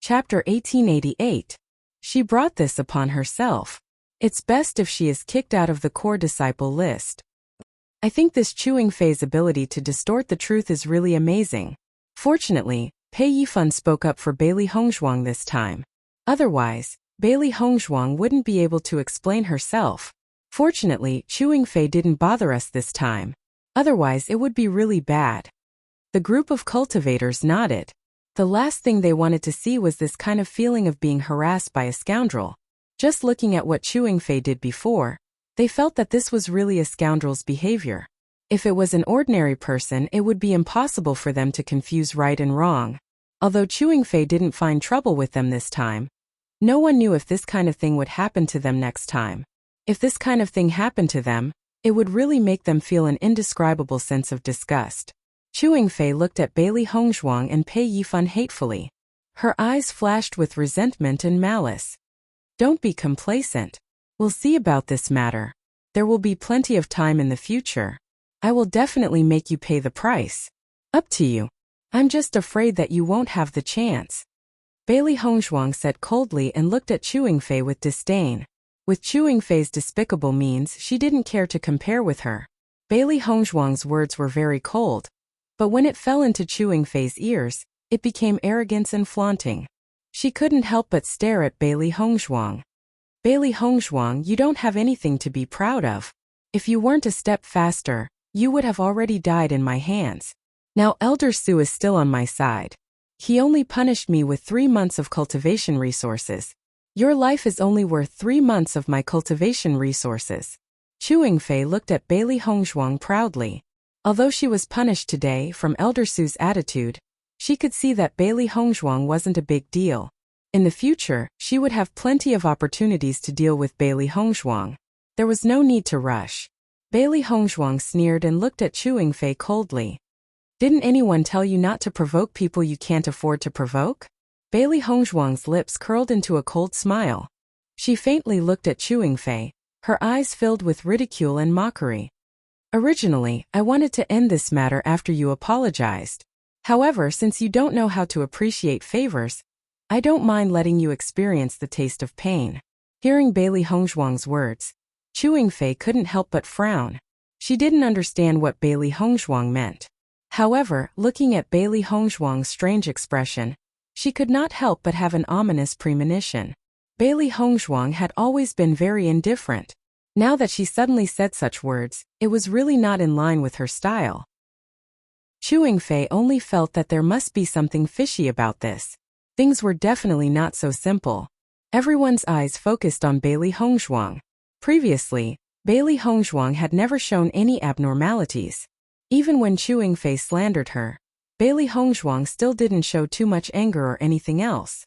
Chapter 1888. She brought this upon herself. It's best if she is kicked out of the core disciple list. I think this Chewing Fei's ability to distort the truth is really amazing. Fortunately, Pei Yifan spoke up for Bailey Hongzhuang this time. Otherwise, Bailey Hongzhuang wouldn't be able to explain herself. Fortunately, Chewing Fei didn't bother us this time. Otherwise, it would be really bad. The group of cultivators nodded. The last thing they wanted to see was this kind of feeling of being harassed by a scoundrel. Just looking at what Chewing Fei did before, they felt that this was really a scoundrel's behavior. If it was an ordinary person, it would be impossible for them to confuse right and wrong. Although Chewing Fei didn't find trouble with them this time, no one knew if this kind of thing would happen to them next time. If this kind of thing happened to them, it would really make them feel an indescribable sense of disgust. Chewing Fei looked at Bailey Hongzhuang and Pei Yifan hatefully. Her eyes flashed with resentment and malice. Don't be complacent. We'll see about this matter. There will be plenty of time in the future. I will definitely make you pay the price. Up to you. I'm just afraid that you won't have the chance. Bailey Hongzhuang said coldly and looked at Chewing Fei with disdain. With Chewing Fei's despicable means, she didn't care to compare with her. Bailey Hongzhuang's words were very cold. But when it fell into Chewing Fei's ears, it became arrogance and flaunting. She couldn't help but stare at Bailey Hongzhuang. Bailey Hongzhuang, you don't have anything to be proud of. If you weren't a step faster, you would have already died in my hands. Now Elder Su is still on my side. He only punished me with 3 months of cultivation resources. Your life is only worth 3 months of my cultivation resources. Chewing Fei looked at Bailey Hongzhuang proudly. Although she was punished today from Elder Su's attitude, she could see that Bailey Hongzhuang wasn't a big deal. In the future, she would have plenty of opportunities to deal with Bailey Hongzhuang. There was no need to rush. Bailey Hongzhuang sneered and looked at Chewing Fei coldly. Didn't anyone tell you not to provoke people you can't afford to provoke? Bailey Hongzhuang's lips curled into a cold smile. She faintly looked at Chewing Fei, her eyes filled with ridicule and mockery. Originally, I wanted to end this matter after you apologized. However, since you don't know how to appreciate favors, I don't mind letting you experience the taste of pain. Hearing Bailey Hongzhuang's words, Chewing Fei couldn't help but frown. She didn't understand what Bailey Hongzhuang meant. However, looking at Bailey Hongzhuang's strange expression, she could not help but have an ominous premonition. Bailey Hongzhuang had always been very indifferent. Now that she suddenly said such words, it was really not in line with her style. Chewing Fei only felt that there must be something fishy about this. Things were definitely not so simple. Everyone's eyes focused on Bailey Hongzhuang. Previously, Bailey Hongzhuang had never shown any abnormalities. Even when Chewing Fei slandered her, Bailey Hongzhuang still didn't show too much anger or anything else.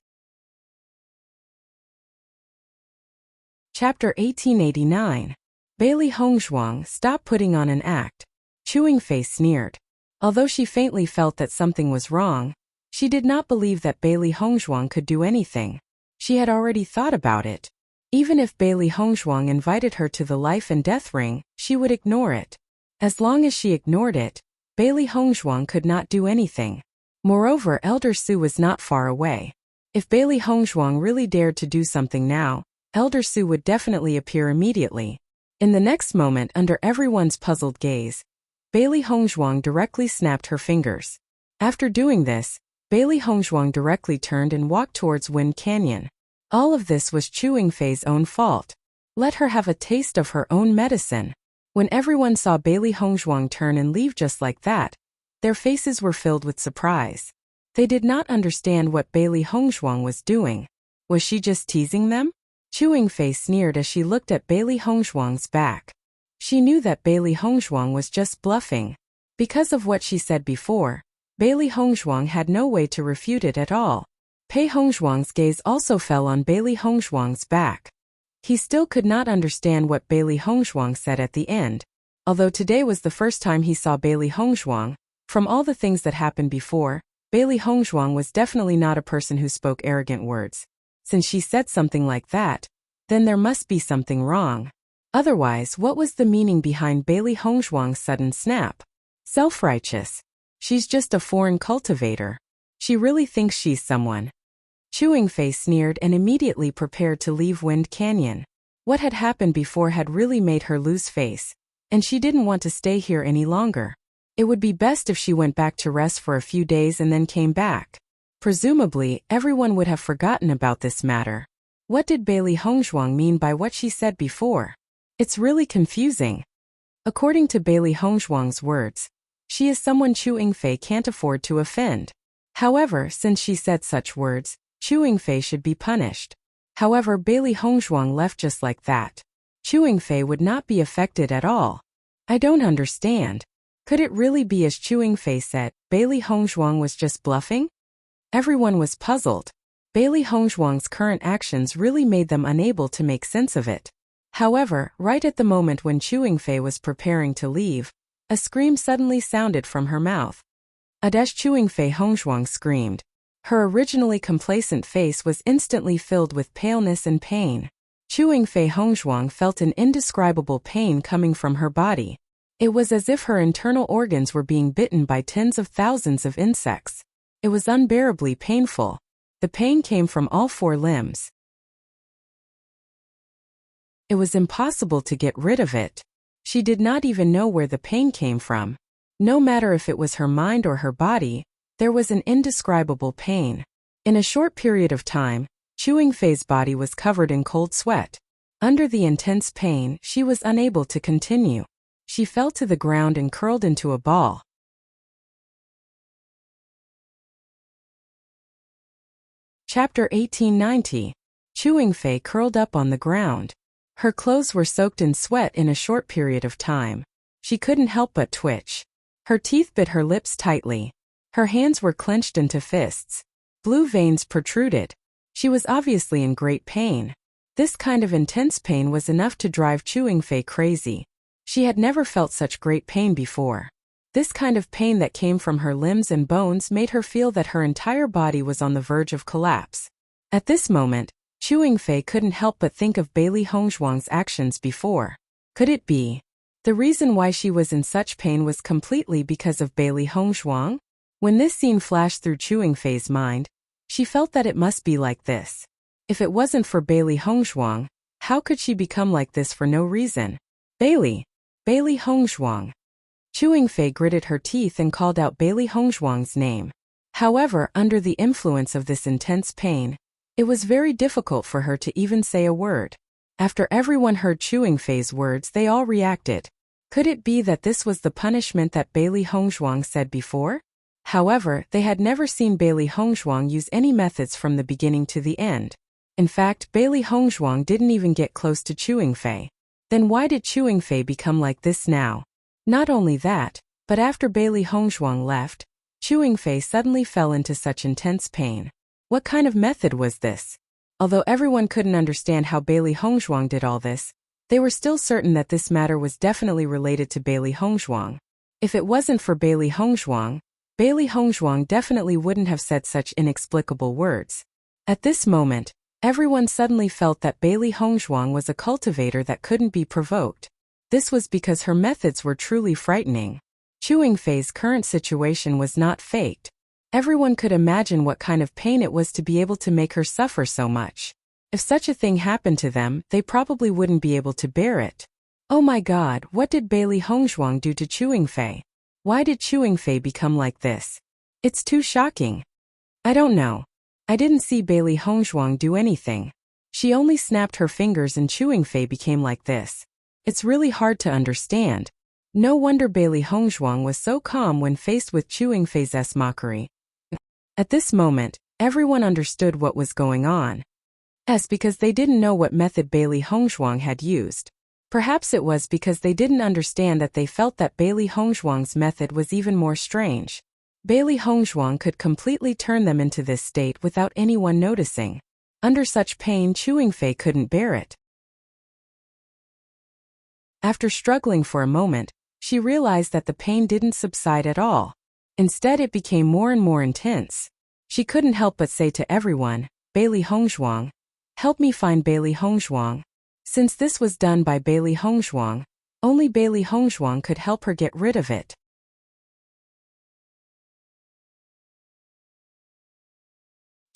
Chapter 1889. Bailey Hongzhuang, stop putting on an act. Chewing Fei sneered. Although she faintly felt that something was wrong, she did not believe that Bailey Hongzhuang could do anything. She had already thought about it. Even if Bailey Hongzhuang invited her to the life and death ring, she would ignore it. As long as she ignored it, Bailey Hongzhuang could not do anything. Moreover, Elder Su was not far away. If Bailey Hongzhuang really dared to do something now, Elder Su would definitely appear immediately. In the next moment, under everyone's puzzled gaze, Bailey Hongzhuang directly snapped her fingers. After doing this, Bailey Hongzhuang directly turned and walked towards Wind Canyon. All of this was Chewing Fei's own fault. Let her have a taste of her own medicine. When everyone saw Bailey Hongzhuang turn and leave just like that, their faces were filled with surprise. They did not understand what Bailey Hongzhuang was doing. Was she just teasing them? Chewing Fei sneered as she looked at Bailey Hongzhuang's back. She knew that Bailey Hongzhuang was just bluffing. Because of what she said before, Bailey Hongzhuang had no way to refute it at all. Pei Hongzhuang's gaze also fell on Bailey Hongzhuang's back. He still could not understand what Bailey Hongzhuang said at the end. Although today was the first time he saw Bailey Hongzhuang, from all the things that happened before, Bailey Hongzhuang was definitely not a person who spoke arrogant words. Since she said something like that, then there must be something wrong. Otherwise, what was the meaning behind Bailey Hongzhuang's sudden snap? Self-righteous. She's just a foreign cultivator. She really thinks she's someone. Chewing Fei sneered and immediately prepared to leave Wind Canyon. What had happened before had really made her lose face, and she didn't want to stay here any longer. It would be best if she went back to rest for a few days and then came back. Presumably, everyone would have forgotten about this matter. What did Bailey Hongzhuang mean by what she said before? It's really confusing. According to Bailey Hongzhuang's words, she is someone Chewing Fei can't afford to offend. However, since she said such words, Chewing Fei should be punished. However, Bailey Hongzhuang left just like that. Chewing Fei would not be affected at all. I don't understand. Could it really be as Chewing Fei said, Bailey Hongzhuang was just bluffing? Everyone was puzzled. Bailey Hongzhuang's current actions really made them unable to make sense of it. However, right at the moment when Chewing Fei was preparing to leave, a scream suddenly sounded from her mouth. Adesh Chewing Fei Hongzhuang screamed. Her originally complacent face was instantly filled with paleness and pain. Chewing Fei Hongzhuang felt an indescribable pain coming from her body. It was as if her internal organs were being bitten by tens of thousands of insects. It was unbearably painful. The pain came from all four limbs. It was impossible to get rid of it. She did not even know where the pain came from. No matter if it was her mind or her body, there was an indescribable pain. In a short period of time, Chewing Fei's body was covered in cold sweat. Under the intense pain, she was unable to continue. She fell to the ground and curled into a ball. Chapter 1890. Chewing Fei curled up on the ground. Her clothes were soaked in sweat in a short period of time. She couldn't help but twitch. Her teeth bit her lips tightly. Her hands were clenched into fists. Blue veins protruded. She was obviously in great pain. This kind of intense pain was enough to drive Chewing Fei crazy. She had never felt such great pain before. This kind of pain that came from her limbs and bones made her feel that her entire body was on the verge of collapse. At this moment, Chewing Fei couldn't help but think of Bailey Hongzhuang's actions before. Could it be? The reason why she was in such pain was completely because of Bailey Hongzhuang? When this scene flashed through Chewing Fei's mind, she felt that it must be like this. If it wasn't for Bailey Hongzhuang, how could she become like this for no reason? Bailey Hongzhuang. Chewing Fei gritted her teeth and called out Bailey Hongzhuang's name. However, under the influence of this intense pain, it was very difficult for her to even say a word. After everyone heard Chewing Fei's words, they all reacted. Could it be that this was the punishment that Bailey Hongzhuang said before? However, they had never seen Bailey Hongzhuang use any methods from the beginning to the end. In fact, Bailey Hongzhuang didn't even get close to Chewing Fei. Then why did Chewing Fei become like this now? Not only that, but after Bailey Hongzhuang left, Chewing Fei suddenly fell into such intense pain. What kind of method was this? Although everyone couldn't understand how Bailey Hongzhuang did all this, they were still certain that this matter was definitely related to Bailey Hongzhuang. If it wasn't for Bailey Hongzhuang definitely wouldn't have said such inexplicable words. At this moment, everyone suddenly felt that Bailey Hongzhuang was a cultivator that couldn't be provoked. This was because her methods were truly frightening. Chewing Fei's current situation was not faked. Everyone could imagine what kind of pain it was to be able to make her suffer so much. If such a thing happened to them, they probably wouldn't be able to bear it. Oh my God, what did Bailey Hongzhuang do to Chewing Fei? Why did Chewing Fei become like this? It's too shocking. I don't know. I didn't see Bailey Hongzhuang do anything. She only snapped her fingers and Chewing Fei became like this. It's really hard to understand. No wonder Bailey Hongzhuang was so calm when faced with Chewing Fei's mockery. At this moment, everyone understood what was going on. Because they didn't know what method Bailey Hongzhuang had used. Perhaps it was because they didn't understand that they felt that Bailey Hongzhuang's method was even more strange. Bailey Hongzhuang could completely turn them into this state without anyone noticing. Under such pain, Chewing Fei couldn't bear it. After struggling for a moment, she realized that the pain didn't subside at all. Instead, it became more and more intense. She couldn't help but say to everyone, Bailey Hongzhuang, help me find Bailey Hongzhuang. Since this was done by Bailey Hongzhuang, only Bailey Hongzhuang could help her get rid of it.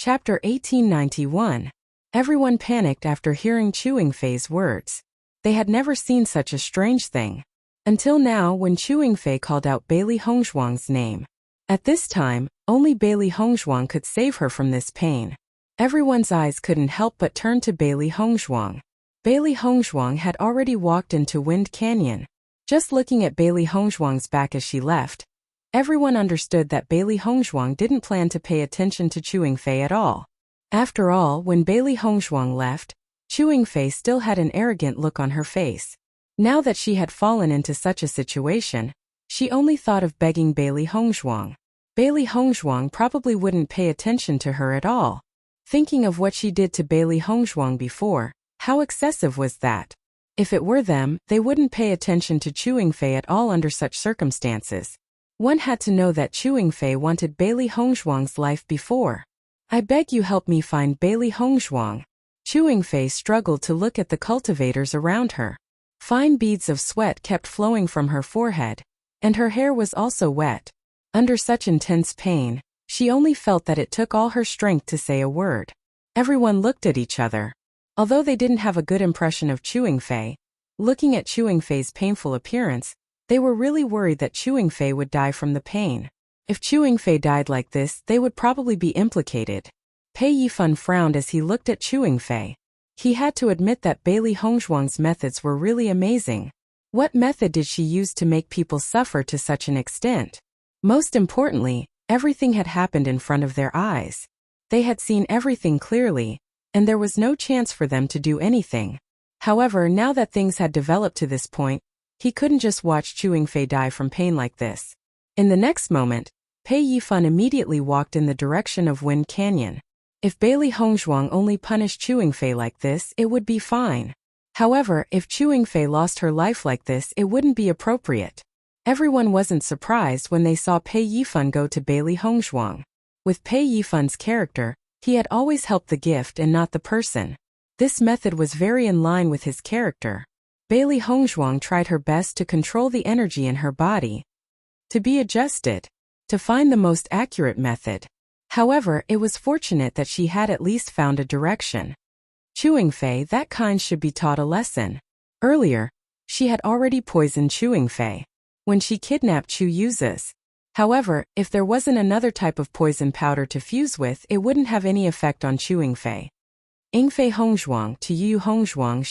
Chapter 1891. Everyone panicked after hearing Chewing Fei's words. They had never seen such a strange thing. Until now, when Chewing Fei called out Bailey Hongzhuang's name. At this time, only Bailey Hongzhuang could save her from this pain. Everyone's eyes couldn't help but turn to Bailey Hongzhuang. Bailey Hongzhuang had already walked into Wind Canyon. Just looking at Bailey Hongzhuang's back as she left, everyone understood that Bailey Hongzhuang didn't plan to pay attention to Chewing Fei at all. After all, when Bailey Hongzhuang left, Chewing Fei still had an arrogant look on her face. Now that she had fallen into such a situation, she only thought of begging Bailey Hongzhuang. Bailey Hongzhuang probably wouldn't pay attention to her at all. Thinking of what she did to Bailey Hongzhuang before, how excessive was that? If it were them, they wouldn't pay attention to Chewing Fei at all under such circumstances. One had to know that Chewing Fei wanted Bailey Hongzhuang's life before. I beg you help me find Bailey Hongzhuang. Chewing Fei struggled to look at the cultivators around her. Fine beads of sweat kept flowing from her forehead, and her hair was also wet. Under such intense pain, she only felt that it took all her strength to say a word. Everyone looked at each other. Although they didn't have a good impression of Chewing Fei, looking at Chewing Fei's painful appearance, they were really worried that Chewing Fei would die from the pain. If Chewing Fei died like this, they would probably be implicated. Pei Yifan frowned as he looked at Chewing Fei. He had to admit that Bailey Hongzhuang's methods were really amazing. What method did she use to make people suffer to such an extent? Most importantly, everything had happened in front of their eyes. They had seen everything clearly, and there was no chance for them to do anything. However, now that things had developed to this point, he couldn't just watch Chewing Fei die from pain like this. In the next moment, Pei Yifan immediately walked in the direction of Wind Canyon. If Bailey Hongzhuang only punished Chewing Fei like this, it would be fine. However, if Chewing Fei lost her life like this, it wouldn't be appropriate. Everyone wasn't surprised when they saw Pei Yifan go to Bailey Hongzhuang. With Pei Yifan's character, he had always helped the gift and not the person. This method was very in line with his character. Bailey Hongzhuang tried her best to control the energy in her body, to be adjusted, to find the most accurate method. However, it was fortunate that she had at least found a direction. Chewing Fei, that kind should be taught a lesson. Earlier, she had already poisoned Chewing Fei when she kidnapped Chu Yu's. However, if there wasn't another type of poison powder to fuse with, it wouldn't have any effect on Chewing Fei. Ingfei Hongzhuang to Yu Hongzhuang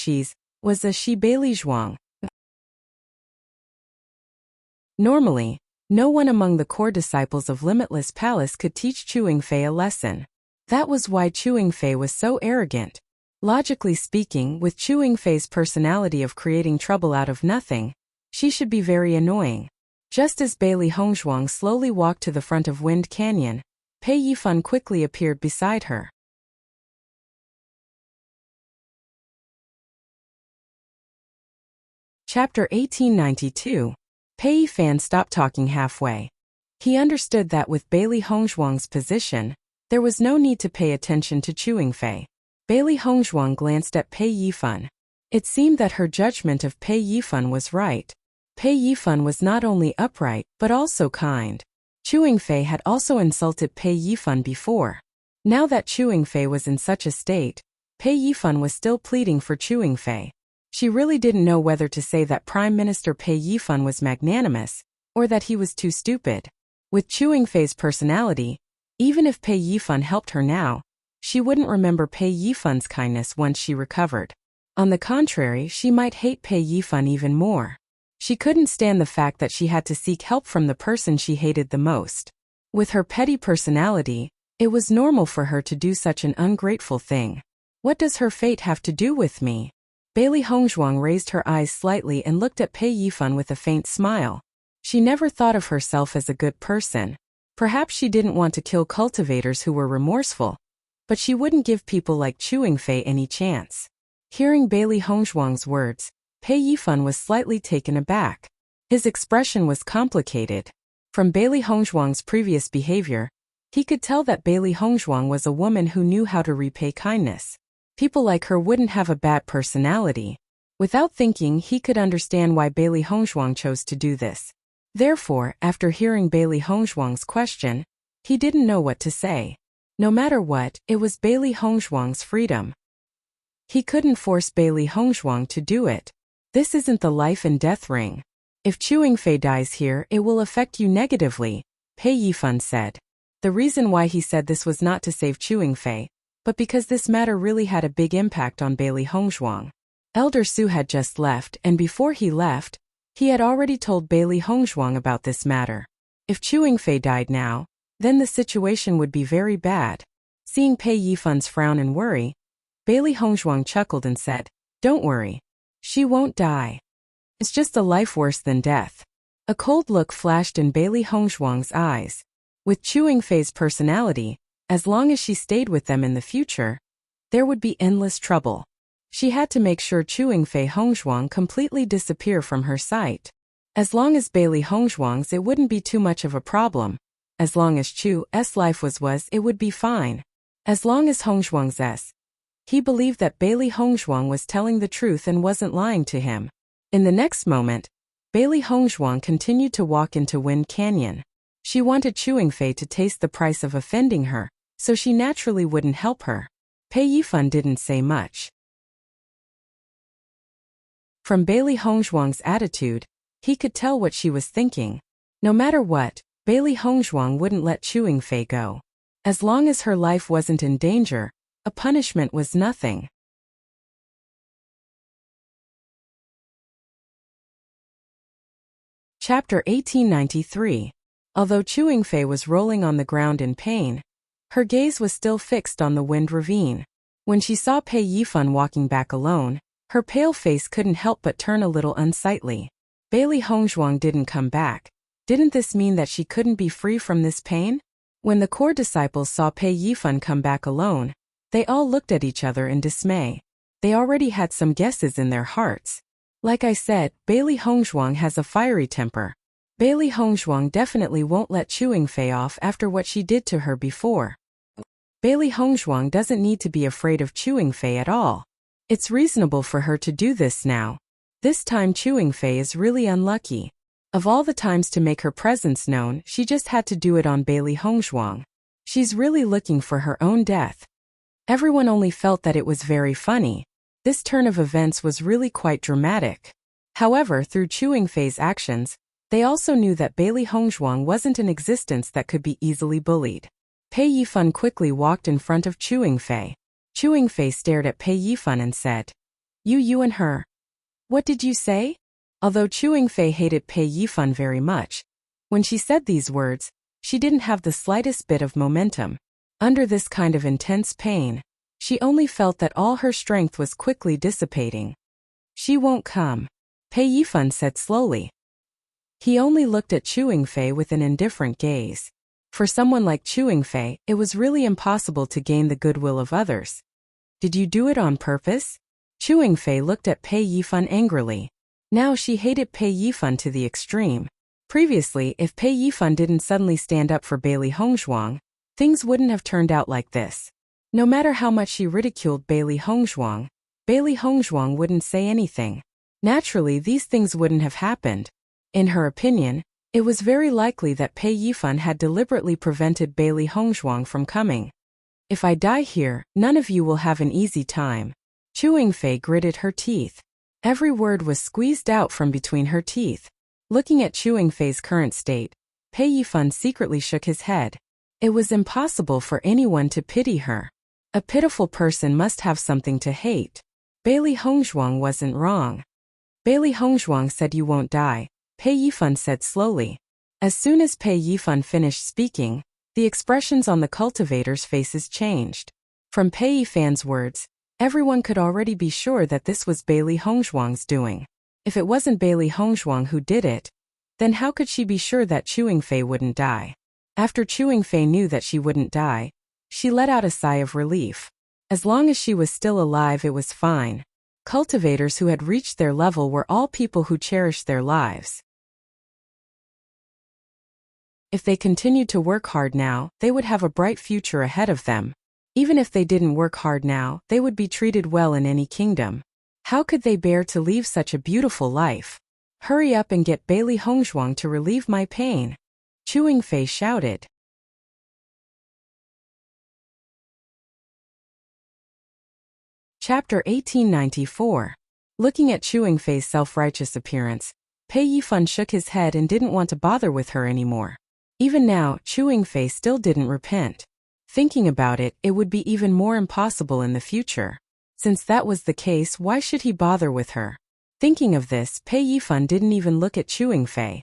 was a Shi Bailey Zhuang. Normally, no one among the core disciples of Limitless Palace could teach Chewing Fei a lesson. That was why Chewing Fei was so arrogant. Logically speaking, with Chewing Fei's personality of creating trouble out of nothing, she should be very annoying. Just as Bailey Hongzhuang slowly walked to the front of Wind Canyon, Pei Yifan quickly appeared beside her. Chapter 1892. Pei Yifan stopped talking halfway. He understood that with Bailey Hongzhuang's position, there was no need to pay attention to Chewing Fei. Bailey Hongzhuang glanced at Pei Yifan. It seemed that her judgment of Pei Yifan was right. Pei Yifan was not only upright, but also kind. Chewing Fei had also insulted Pei Yifan before. Now that Chewing Fei was in such a state, Pei Yifan was still pleading for Chewing Fei. She really didn't know whether to say that Prime Minister Pei Yifan was magnanimous, or that he was too stupid. With Chewing Fei's personality, even if Pei Yifan helped her now, she wouldn't remember Pei Yifan's kindness once she recovered. On the contrary, she might hate Pei Yifan even more. She couldn't stand the fact that she had to seek help from the person she hated the most. With her petty personality, it was normal for her to do such an ungrateful thing. What does her fate have to do with me? Bailey Hongzhuang raised her eyes slightly and looked at Pei Yifan with a faint smile. She never thought of herself as a good person. Perhaps she didn't want to kill cultivators who were remorseful, but she wouldn't give people like Chewing Fei any chance. Hearing Bailey Hongzhuang's words, Pei Yifan was slightly taken aback. His expression was complicated. From Bailey Hongzhuang's previous behavior, he could tell that Bailey Hongzhuang was a woman who knew how to repay kindness. People like her wouldn't have a bad personality. Without thinking, he could understand why Bailey Hongzhuang chose to do this. Therefore, after hearing Bailey Hongzhuang's question, he didn't know what to say. No matter what, it was Bailey Hongzhuang's freedom. He couldn't force Bailey Hongzhuang to do it. This isn't the life and death ring. If Chewing Fei dies here, it will affect you negatively, Pei Yifan said. The reason why he said this was not to save Chewing Fei, but because this matter really had a big impact on Bailey Hongzhuang. Elder Su had just left, and before he left, he had already told Bailey Hongzhuang about this matter. If Chewing Fei died now, then the situation would be very bad. Seeing Pei Yifan's frown and worry, Bailey Hongzhuang chuckled and said, "Don't worry. She won't die. It's just a life worse than death." A cold look flashed in Bailey Hongzhuang's eyes. With Chewing Fei's personality, as long as she stayed with them in the future, there would be endless trouble. She had to make sure Chewing Fei Hongzhuang completely disappear from her sight. As long as Bailey Hongzhuang's, it wouldn't be too much of a problem. As long as Chu's life was, it would be fine. As long as Hongzhuang's, he believed that Bailey Hongzhuang was telling the truth and wasn't lying to him. In the next moment, Bailey Hongzhuang continued to walk into Wind Canyon. She wanted Chewing Fei to taste the price of offending her, so she naturally wouldn't help her. Pei Yifan didn't say much. From Bailey Hongzhuang's attitude, he could tell what she was thinking. No matter what, Bailey Hongzhuang wouldn't let Chewing Fei go. As long as her life wasn't in danger, a punishment was nothing. Chapter 1893. Although Chewing Fei was rolling on the ground in pain, her gaze was still fixed on the Wind Ravine. When she saw Pei Yifan walking back alone, her pale face couldn't help but turn a little unsightly. Bailey Hongzhuang didn't come back. Didn't this mean that she couldn't be free from this pain? When the core disciples saw Pei Yifan come back alone, they all looked at each other in dismay. They already had some guesses in their hearts. Like I said, Bailey Hongzhuang has a fiery temper. Bailey Hongzhuang definitely won't let Chewing Fei off after what she did to her before. Bailey Hongzhuang doesn't need to be afraid of Chewing Fei at all. It's reasonable for her to do this now. This time Chewing Fei is really unlucky. Of all the times to make her presence known, she just had to do it on Bailey Hongzhuang. She's really looking for her own death. Everyone only felt that it was very funny. This turn of events was really quite dramatic. However, through Chewing Fei's actions, they also knew that Bailey Hongzhuang wasn't an existence that could be easily bullied. Pei Yifan quickly walked in front of Chewing Fei. Chewing Fei stared at Pei Yifan and said, You and her. What did you say?" Although Chewing Fei hated Pei Yifan very much, when she said these words, she didn't have the slightest bit of momentum. Under this kind of intense pain, she only felt that all her strength was quickly dissipating. "She won't come," Pei Yifan said slowly. He only looked at Chewing Fei with an indifferent gaze. For someone like Chewing Fei, it was really impossible to gain the goodwill of others. "Did you do it on purpose?" Chewing Fei looked at Pei Yifan angrily. Now she hated Pei Yifan to the extreme. Previously, if Pei Yifan didn't suddenly stand up for Bailey Hongzhuang, things wouldn't have turned out like this. No matter how much she ridiculed Bailey Hongzhuang wouldn't say anything. Naturally, these things wouldn't have happened. In her opinion, it was very likely that Pei Yifan had deliberately prevented Bailey Hongzhuang from coming. "If I die here, none of you will have an easy time." Chewing Fei gritted her teeth. Every word was squeezed out from between her teeth. Looking at Chewing Fei's current state, Pei Yifan secretly shook his head. It was impossible for anyone to pity her. A pitiful person must have something to hate. Bailey Hongzhuang wasn't wrong. "Bailey Hongzhuang said you won't die," Pei Yifan said slowly. As soon as Pei Yifan finished speaking, the expressions on the cultivators' faces changed. From Pei Yifan's words, everyone could already be sure that this was Bailey Hongzhuang's doing. If it wasn't Bailey Hongzhuang who did it, then how could she be sure that Chewing Fei wouldn't die? After Chewing Fei knew that she wouldn't die, she let out a sigh of relief. As long as she was still alive, it was fine. Cultivators who had reached their level were all people who cherished their lives. If they continued to work hard now, they would have a bright future ahead of them. Even if they didn't work hard now, they would be treated well in any kingdom. How could they bear to leave such a beautiful life? "Hurry up and get Bailey Hongzhuang to relieve my pain," Chewing Fei shouted. Chapter 1894. Looking at Chewing Fei's self-righteous appearance, Pei Yifan shook his head and didn't want to bother with her anymore. Even now, Chewing Fei still didn't repent. Thinking about it, it would be even more impossible in the future. Since that was the case, why should he bother with her? Thinking of this, Pei Yifan didn't even look at Chewing Fei.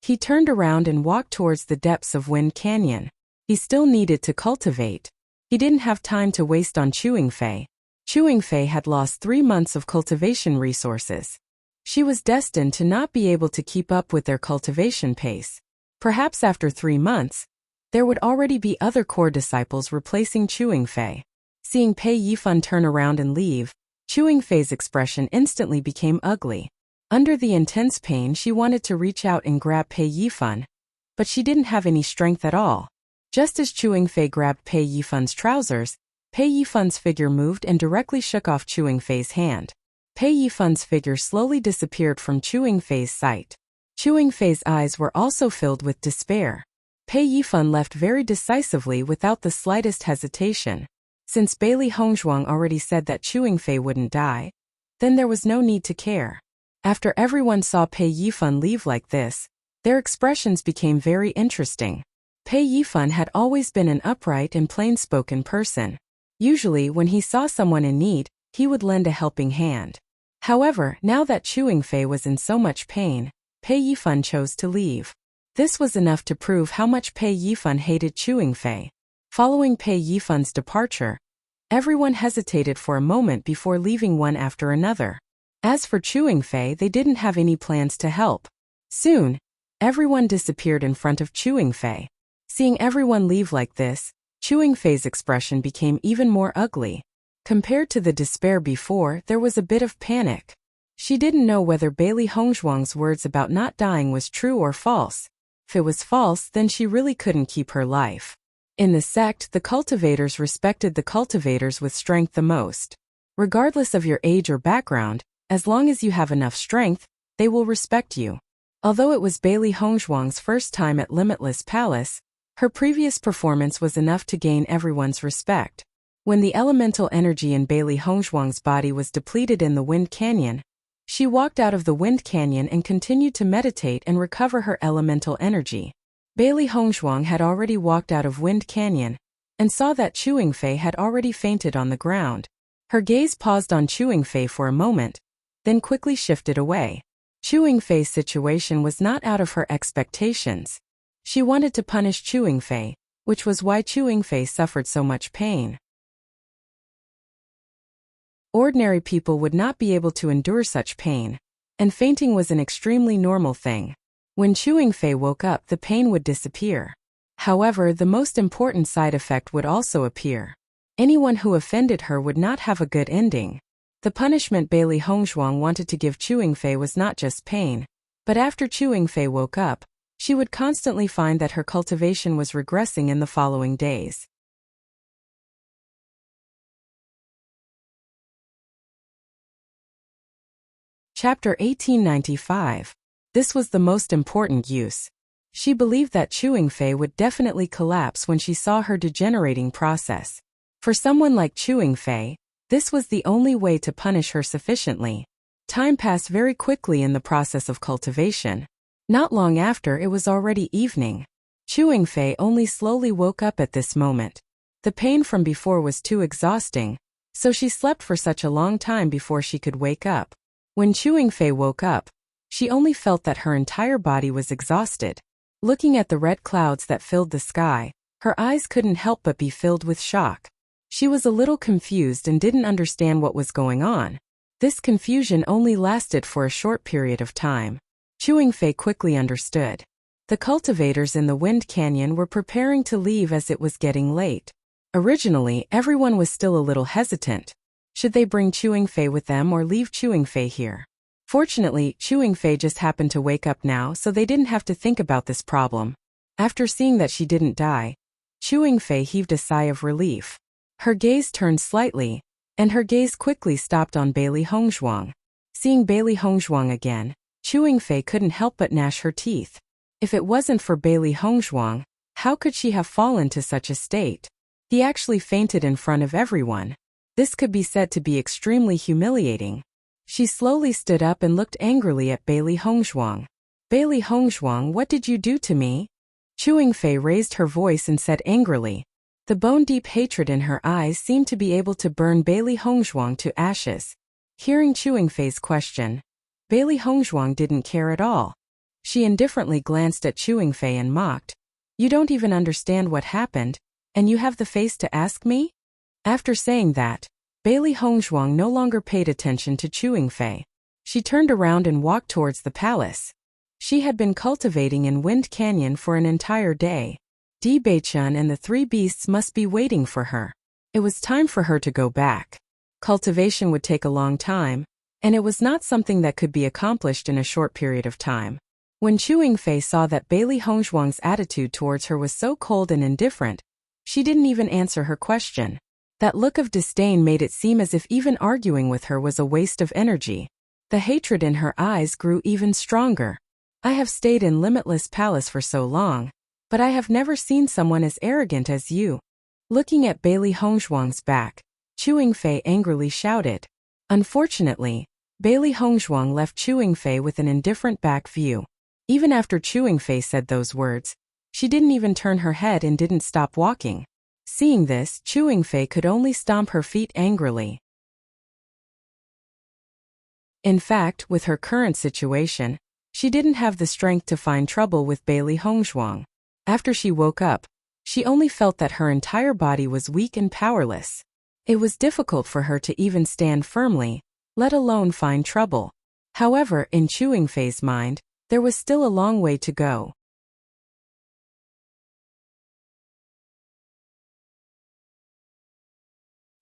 He turned around and walked towards the depths of Wind Canyon. He still needed to cultivate. He didn't have time to waste on Chewing Fei. Chewing Fei had lost 3 months of cultivation resources. She was destined to not be able to keep up with their cultivation pace. Perhaps after 3 months, there would already be other core disciples replacing Chewing Fei. Seeing Pei Yifan turn around and leave, Chewing Fei's expression instantly became ugly. Under the intense pain, she wanted to reach out and grab Pei Yifan, but she didn't have any strength at all. Just as Chewing Fei grabbed Pei Yifan's trousers, Pei Yifan's figure moved and directly shook off Chewing Fei's hand. Pei Yifan's figure slowly disappeared from Chewing Fei's sight. Chewing Fei's eyes were also filled with despair. Pei Yifan left very decisively without the slightest hesitation. Since Bailey Hongzhuang already said that Chewing Fei wouldn't die, then there was no need to care. After everyone saw Pei Yifan leave like this, their expressions became very interesting. Pei Yifan had always been an upright and plain-spoken person. Usually, when he saw someone in need, he would lend a helping hand. However, now that Chewing Fei was in so much pain, Pei Yifan chose to leave. This was enough to prove how much Pei Yifan hated Chewing Fei. Following Pei Yifan's departure, everyone hesitated for a moment before leaving one after another. As for Chewing Fei, they didn't have any plans to help. Soon, everyone disappeared in front of Chewing Fei. Seeing everyone leave like this, Chewing Fei's expression became even more ugly. Compared to the despair before, there was a bit of panic. She didn't know whether Bailey Hongzhuang's words about not dying was true or false. If it was false, then she really couldn't keep her life. In the sect, the cultivators respected the cultivators with strength the most. Regardless of your age or background, as long as you have enough strength, they will respect you. Although it was Bailey Hongzhuang's first time at Limitless Palace, her previous performance was enough to gain everyone's respect. When the elemental energy in Bailey Hongzhuang's body was depleted in the Wind Canyon, she walked out of the Wind Canyon and continued to meditate and recover her elemental energy. Bailey Hongzhuang had already walked out of Wind Canyon and saw that Chewing Fei had already fainted on the ground. Her gaze paused on Chewing Fei for a moment, then quickly shifted away. Chewing Fei's situation was not out of her expectations. She wanted to punish Chewing Fei, which was why Chewing Fei suffered so much pain. Ordinary people would not be able to endure such pain, and fainting was an extremely normal thing. When Chewing Fei woke up, the pain would disappear. However, the most important side effect would also appear. Anyone who offended her would not have a good ending. The punishment Bailey Hongzhuang wanted to give Chewing Fei was not just pain, but after Chewing Fei woke up, she would constantly find that her cultivation was regressing in the following days. Chapter 1895. This was the most important use. She believed that Chewing Fei would definitely collapse when she saw her degenerating process. For someone like Chewing Fei, this was the only way to punish her sufficiently. Time passed very quickly in the process of cultivation. Not long after, it was already evening. Chewing Fei only slowly woke up at this moment. The pain from before was too exhausting, so she slept for such a long time before she could wake up. When Chewing Fei woke up, she only felt that her entire body was exhausted. Looking at the red clouds that filled the sky, her eyes couldn't help but be filled with shock. She was a little confused and didn't understand what was going on. This confusion only lasted for a short period of time. Chewing Fei quickly understood. The cultivators in the Wind Canyon were preparing to leave as it was getting late. Originally, everyone was still a little hesitant. Should they bring Chewing Fei with them or leave Chewing Fei here? Fortunately, Chewing Fei just happened to wake up now, so they didn't have to think about this problem. After seeing that she didn't die, Chewing Fei heaved a sigh of relief. Her gaze turned slightly, and her gaze quickly stopped on Bailey Hongzhuang. Seeing Bailey Hongzhuang again, Chewing Fei couldn't help but gnash her teeth. If it wasn't for Bailey Hongzhuang, how could she have fallen to such a state? He actually fainted in front of everyone. This could be said to be extremely humiliating. She slowly stood up and looked angrily at Bailey Hongzhuang. Bailey Hongzhuang, what did you do to me? Chewing Fei raised her voice and said angrily. The bone-deep hatred in her eyes seemed to be able to burn Bailey Hongzhuang to ashes. Hearing Chewing Fei's question, Bailey Hongzhuang didn't care at all. She indifferently glanced at Chewing Fei and mocked. You don't even understand what happened, and you have the face to ask me? After saying that, Bailey Hongzhuang no longer paid attention to Chewing Fei. She turned around and walked towards the palace. She had been cultivating in Wind Canyon for an entire day. Di Beichun and the three beasts must be waiting for her. It was time for her to go back. Cultivation would take a long time, and it was not something that could be accomplished in a short period of time. When Chewing Fei saw that Bailey Hongzhuang's attitude towards her was so cold and indifferent, she didn't even answer her question. That look of disdain made it seem as if even arguing with her was a waste of energy. The hatred in her eyes grew even stronger. I have stayed in Limitless Palace for so long, but I have never seen someone as arrogant as you. Looking at Bailey Hongzhuang's back, Chewing Fei angrily shouted. Unfortunately, Bailey Hongzhuang left Chewing Fei with an indifferent back view. Even after Chewing Fei said those words, she didn't even turn her head and didn't stop walking. Seeing this, Chewing Fei could only stomp her feet angrily. In fact, with her current situation, she didn't have the strength to find trouble with Bailey Hongzhuang. After she woke up, she only felt that her entire body was weak and powerless. It was difficult for her to even stand firmly, let alone find trouble. However, in Chewing Fei's mind, there was still a long way to go.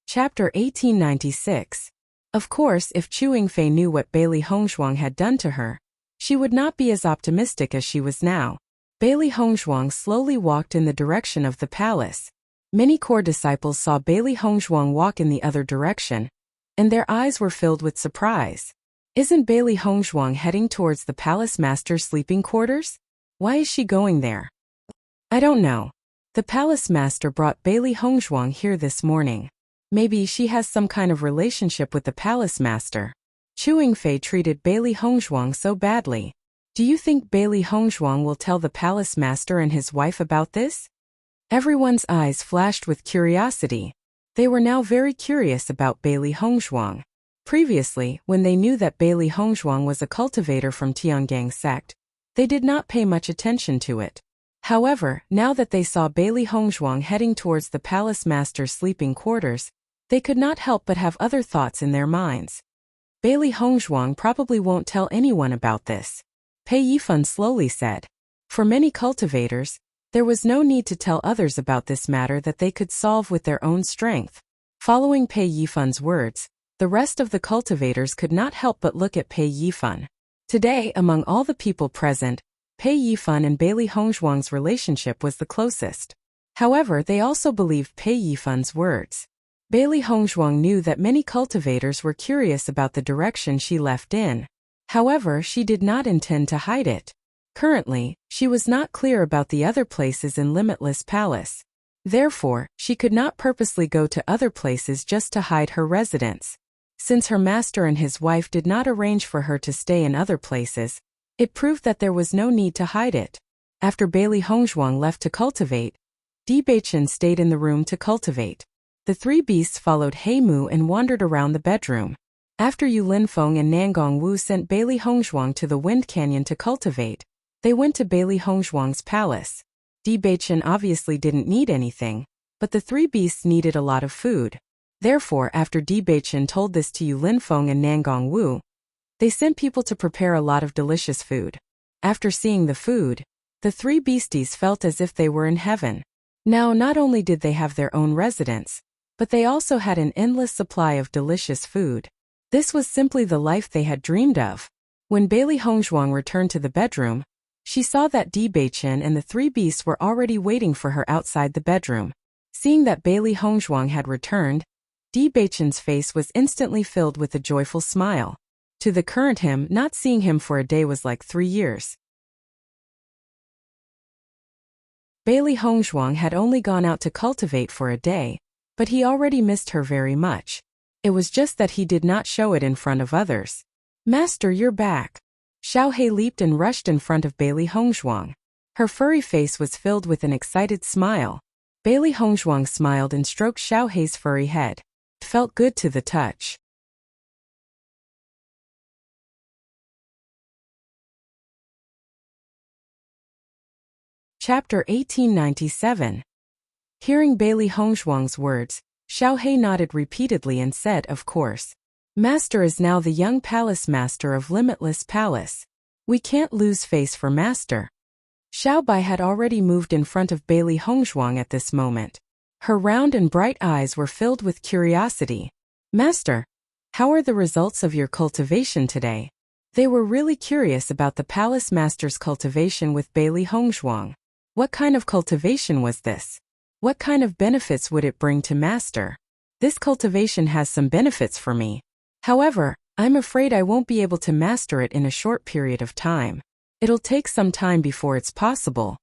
Chapter 1896. Of course, if Chewing Fei knew what Bailey Hongzhuang had done to her, she would not be as optimistic as she was now. Bailey Hongzhuang slowly walked in the direction of the palace. Many core disciples saw Bailey Hongzhuang walk in the other direction, and their eyes were filled with surprise. Isn't Bailey Hongzhuang heading towards the palace master's sleeping quarters? Why is she going there? I don't know. The palace master brought Bailey Hongzhuang here this morning. Maybe she has some kind of relationship with the palace master. Chewing Fei treated Bailey Hongzhuang so badly. Do you think Bailey Hongzhuang will tell the palace master and his wife about this? Everyone's eyes flashed with curiosity. They were now very curious about Bailey Hongzhuang. Previously, when they knew that Bailey Hongzhuang was a cultivator from Tiangang sect, they did not pay much attention to it. However, now that they saw Bailey Hongzhuang heading towards the palace master's sleeping quarters, they could not help but have other thoughts in their minds. Bailey Hongzhuang probably won't tell anyone about this. Pei Yifan slowly said. For many cultivators, there was no need to tell others about this matter that they could solve with their own strength. Following Pei Yifan's words, the rest of the cultivators could not help but look at Pei Yifan. Today, among all the people present, Pei Yifan and Bailey Hongzhuang's relationship was the closest. However, they also believed Pei Yifan's words. Bailey Hongzhuang knew that many cultivators were curious about the direction she left in. However, she did not intend to hide it. Currently, she was not clear about the other places in Limitless Palace. Therefore, she could not purposely go to other places just to hide her residence. Since her master and his wife did not arrange for her to stay in other places, it proved that there was no need to hide it. After Bailey Hongzhuang left to cultivate, Di Beichun stayed in the room to cultivate. The three beasts followed He Mu and wandered around the bedroom. After Yu Linfeng and Nangong Wu sent Bailey Hongzhuang to the Wind Canyon to cultivate, they went to Bailey Hongzhuang's palace. Di Beichun obviously didn't need anything, but the three beasts needed a lot of food. Therefore, after Di Beichun told this to Yu Linfeng and Nangong Wu, they sent people to prepare a lot of delicious food. After seeing the food, the three beasties felt as if they were in heaven. Now, not only did they have their own residence, but they also had an endless supply of delicious food. This was simply the life they had dreamed of. When Bailey Hongzhuang returned to the bedroom, she saw that Di Beichun and the three beasts were already waiting for her outside the bedroom. Seeing that Bailey Hongzhuang had returned, Di Beichun's face was instantly filled with a joyful smile. To the current him, not seeing him for a day was like 3 years. Bailey Hongzhuang had only gone out to cultivate for a day, but he already missed her very much. It was just that he did not show it in front of others. "Master, you're back." Xiao He leaped and rushed in front of Bailey Hongzhuang. Her furry face was filled with an excited smile. Bailey Hongzhuang smiled and stroked Xiao He's furry head. It felt good to the touch. Chapter 1897. Hearing Bailey Hongzhuang's words, Xiao He nodded repeatedly and said, "Of course. Master is now the young palace master of Limitless Palace. We can't lose face for Master." Xiao Bai had already moved in front of Bailey Hongzhuang at this moment. Her round and bright eyes were filled with curiosity. "Master, how are the results of your cultivation today?" They were really curious about the palace master's cultivation with Bailey Hongzhuang. What kind of cultivation was this? What kind of benefits would it bring to Master? "This cultivation has some benefits for me. However, I'm afraid I won't be able to master it in a short period of time. It'll take some time before it's possible,"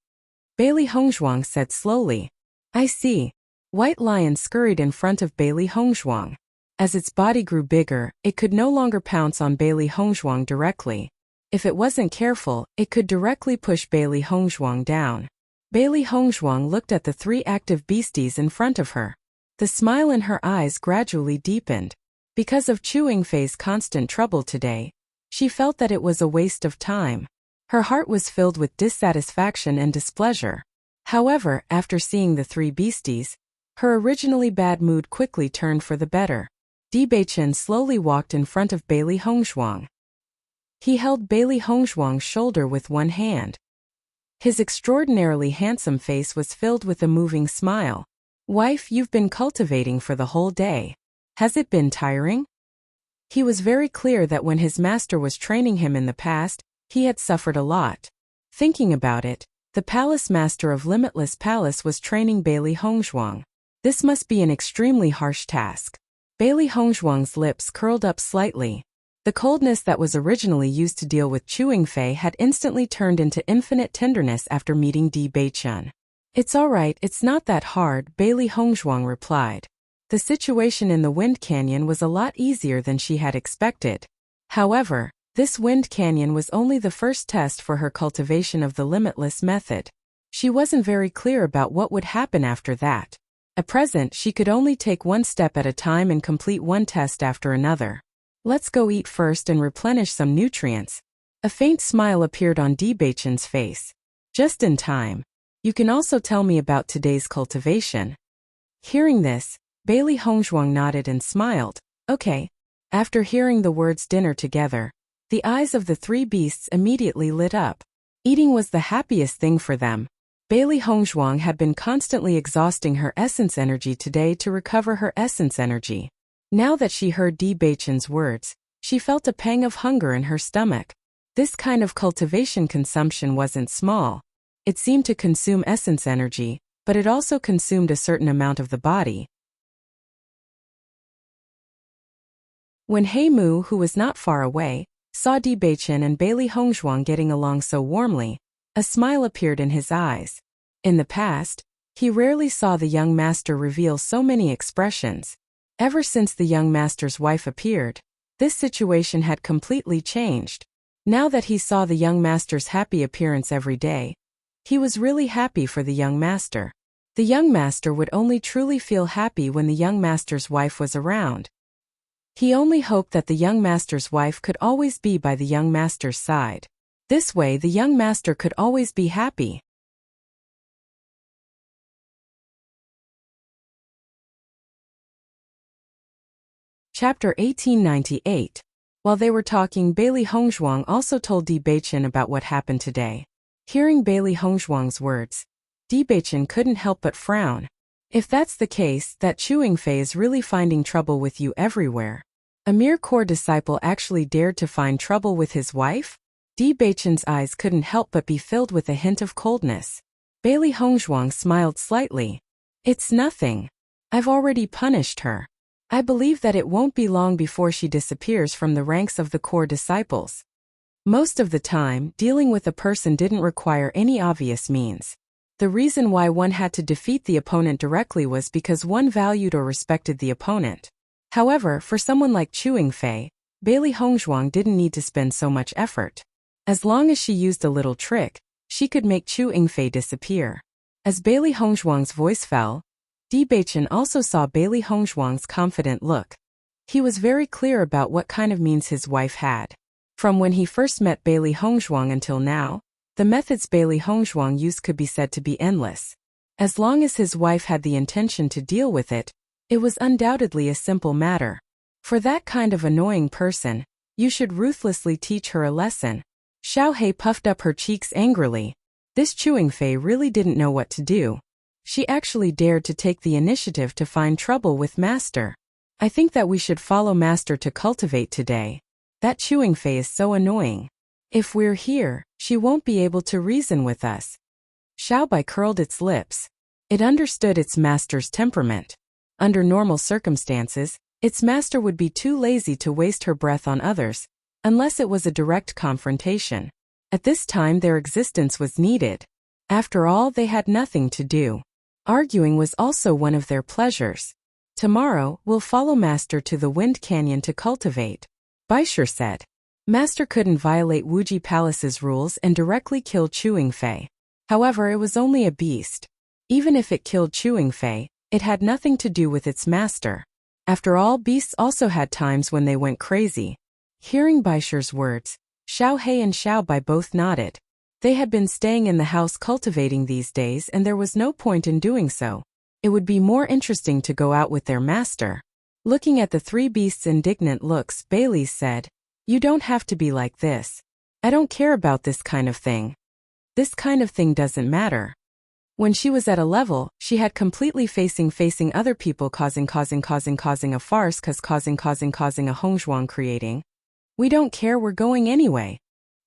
Bailey Hongzhuang said slowly. "I see." White Lion scurried in front of Bailey Hongzhuang. As its body grew bigger, it could no longer pounce on Bailey Hongzhuang directly. If it wasn't careful, it could directly push Bailey Hongzhuang down. Bailey Hongzhuang looked at the three active beasties in front of her. The smile in her eyes gradually deepened. Because of Chewing Fei's constant trouble today, she felt that it was a waste of time. Her heart was filled with dissatisfaction and displeasure. However, after seeing the three beasties, her originally bad mood quickly turned for the better. Di Beichen slowly walked in front of Bailey Hongzhuang. He held Bailey Hongzhuang's shoulder with one hand. His extraordinarily handsome face was filled with a moving smile. "Wife, you've been cultivating for the whole day. Has it been tiring?" He was very clear that when his master was training him in the past, he had suffered a lot. Thinking about it, the palace master of Limitless Palace was training Bailey Hongzhuang. This must be an extremely harsh task. Bailey Hongzhuang's lips curled up slightly. The coldness that was originally used to deal with Chewing Fei had instantly turned into infinite tenderness after meeting Di Beichen. "It's all right, it's not that hard," Bailey Hongzhuang replied. The situation in the Wind Canyon was a lot easier than she had expected. However, this Wind Canyon was only the first test for her cultivation of the Limitless method. She wasn't very clear about what would happen after that. At present, she could only take one step at a time and complete one test after another. "Let's go eat first and replenish some nutrients." A faint smile appeared on Di Beichen's face. "Just in time. You can also tell me about today's cultivation." Hearing this, Bailey Hongzhuang nodded and smiled. "Okay." After hearing the words dinner together, the eyes of the three beasts immediately lit up. Eating was the happiest thing for them. Bailey Hongzhuang had been constantly exhausting her essence energy today to recover her essence energy. Now that she heard Di Beichen's words, she felt a pang of hunger in her stomach. This kind of cultivation consumption wasn't small. It seemed to consume essence energy, but it also consumed a certain amount of the body. When He Mu, who was not far away, saw Di Beichen and Bailey Hongzhuang getting along so warmly, a smile appeared in his eyes. In the past, he rarely saw the young master reveal so many expressions. Ever since the young master's wife appeared, this situation had completely changed. Now that he saw the young master's happy appearance every day, he was really happy for the young master. The young master would only truly feel happy when the young master's wife was around. He only hoped that the young master's wife could always be by the young master's side. This way the young master could always be happy. Chapter 1898. While they were talking, Bailey Hongzhuang also told Di Beichen about what happened today. Hearing Bailey Hongzhuang's words, Di Beichen couldn't help but frown. If that's the case, that Chewing Fei is really finding trouble with you everywhere. A mere core disciple actually dared to find trouble with his wife? Di Beichen's eyes couldn't help but be filled with a hint of coldness. Bailey Hongzhuang smiled slightly. "It's nothing. I've already punished her. I believe that it won't be long before she disappears from the ranks of the core disciples." Most of the time, dealing with a person didn't require any obvious means. The reason why one had to defeat the opponent directly was because one valued or respected the opponent. However, for someone like Chewing Fei, Bailey Hongzhuang didn't need to spend so much effort. As long as she used a little trick, she could make Chewing Fei disappear. As Bailey Hongzhuang's voice fell, Di Beichen also saw Bailey Hongzhuang's confident look. He was very clear about what kind of means his wife had. From when he first met Bailey Hongzhuang until now, the methods Bailey Hongzhuang used could be said to be endless. As long as his wife had the intention to deal with it, it was undoubtedly a simple matter. For that kind of annoying person, you should ruthlessly teach her a lesson. Xiao Hei puffed up her cheeks angrily. This Chewing Fei really didn't know what to do. She actually dared to take the initiative to find trouble with Master. I think that we should follow Master to cultivate today. That Chewing Fei is so annoying. If we're here, she won't be able to reason with us. Xiaobai curled its lips. It understood its master's temperament. Under normal circumstances, its master would be too lazy to waste her breath on others, unless it was a direct confrontation. At this time their existence was needed. After all, they had nothing to do. Arguing was also one of their pleasures. Tomorrow, we'll follow Master to the Wind Canyon to cultivate, Baisher said. Master couldn't violate Wuji Palace's rules and directly kill Chewing Fei. However, it was only a beast. Even if it killed Chewing Fei, it had nothing to do with its master. After all, beasts also had times when they went crazy. Hearing Baisher's words, Xiao Hei and Xiao Bai both nodded. They had been staying in the house cultivating these days and there was no point in doing so. It would be more interesting to go out with their master. Looking at the three beasts' indignant looks, Bailey said, "You don't have to be like this. I don't care about this kind of thing. This kind of thing doesn't matter." When she was at a level, she had completely facing other people causing a farce causing a Hongzhuang creating. "We don't care, we're going anyway."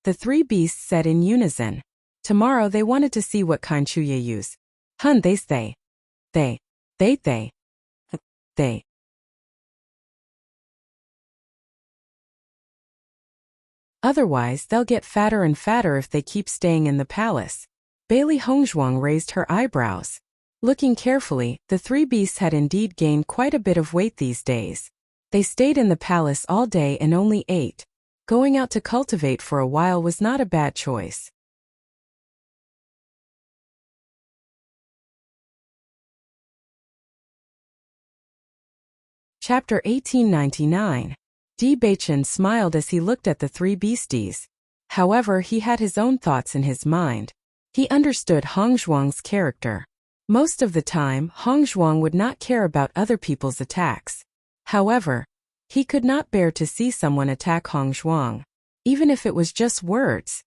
The three beasts said in unison. Tomorrow they wanted to see what kind Chuye use. Hun they say. They. Otherwise, they'll get fatter and fatter if they keep staying in the palace. Bailey Hongzhuang raised her eyebrows. Looking carefully, the three beasts had indeed gained quite a bit of weight these days. They stayed in the palace all day and only ate. Going out to cultivate for a while was not a bad choice. Chapter 1899. Di Beichen smiled as he looked at the three beasties. However, he had his own thoughts in his mind. He understood Hongzhuang's character. Most of the time, Hongzhuang would not care about other people's attacks. However, he could not bear to see someone attack Hongzhuang, even if it was just words.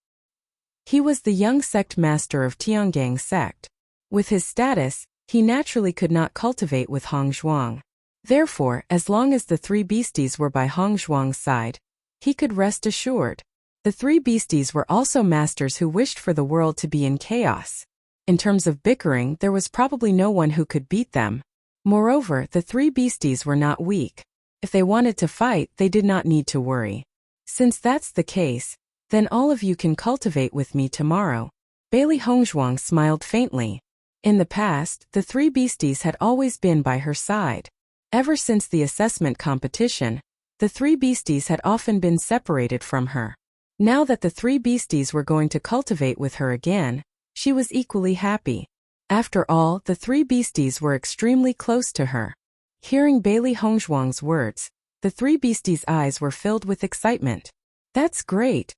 He was the young sect master of Tiangang sect. With his status, he naturally could not cultivate with Hongzhuang. Therefore, as long as the three beasties were by Hongzhuang's side, he could rest assured. The three beasties were also masters who wished for the world to be in chaos. In terms of bickering, there was probably no one who could beat them. Moreover, the three beasties were not weak. If they wanted to fight, they did not need to worry. Since that's the case, then all of you can cultivate with me tomorrow. Bailey Hongzhuang smiled faintly. In the past, the three beasties had always been by her side. Ever since the assessment competition, the three beasties had often been separated from her. Now that the three beasties were going to cultivate with her again, she was equally happy. After all, the three beasties were extremely close to her. Hearing Bailey Hongzhuang's words, the three beasties' eyes were filled with excitement. "That's great!"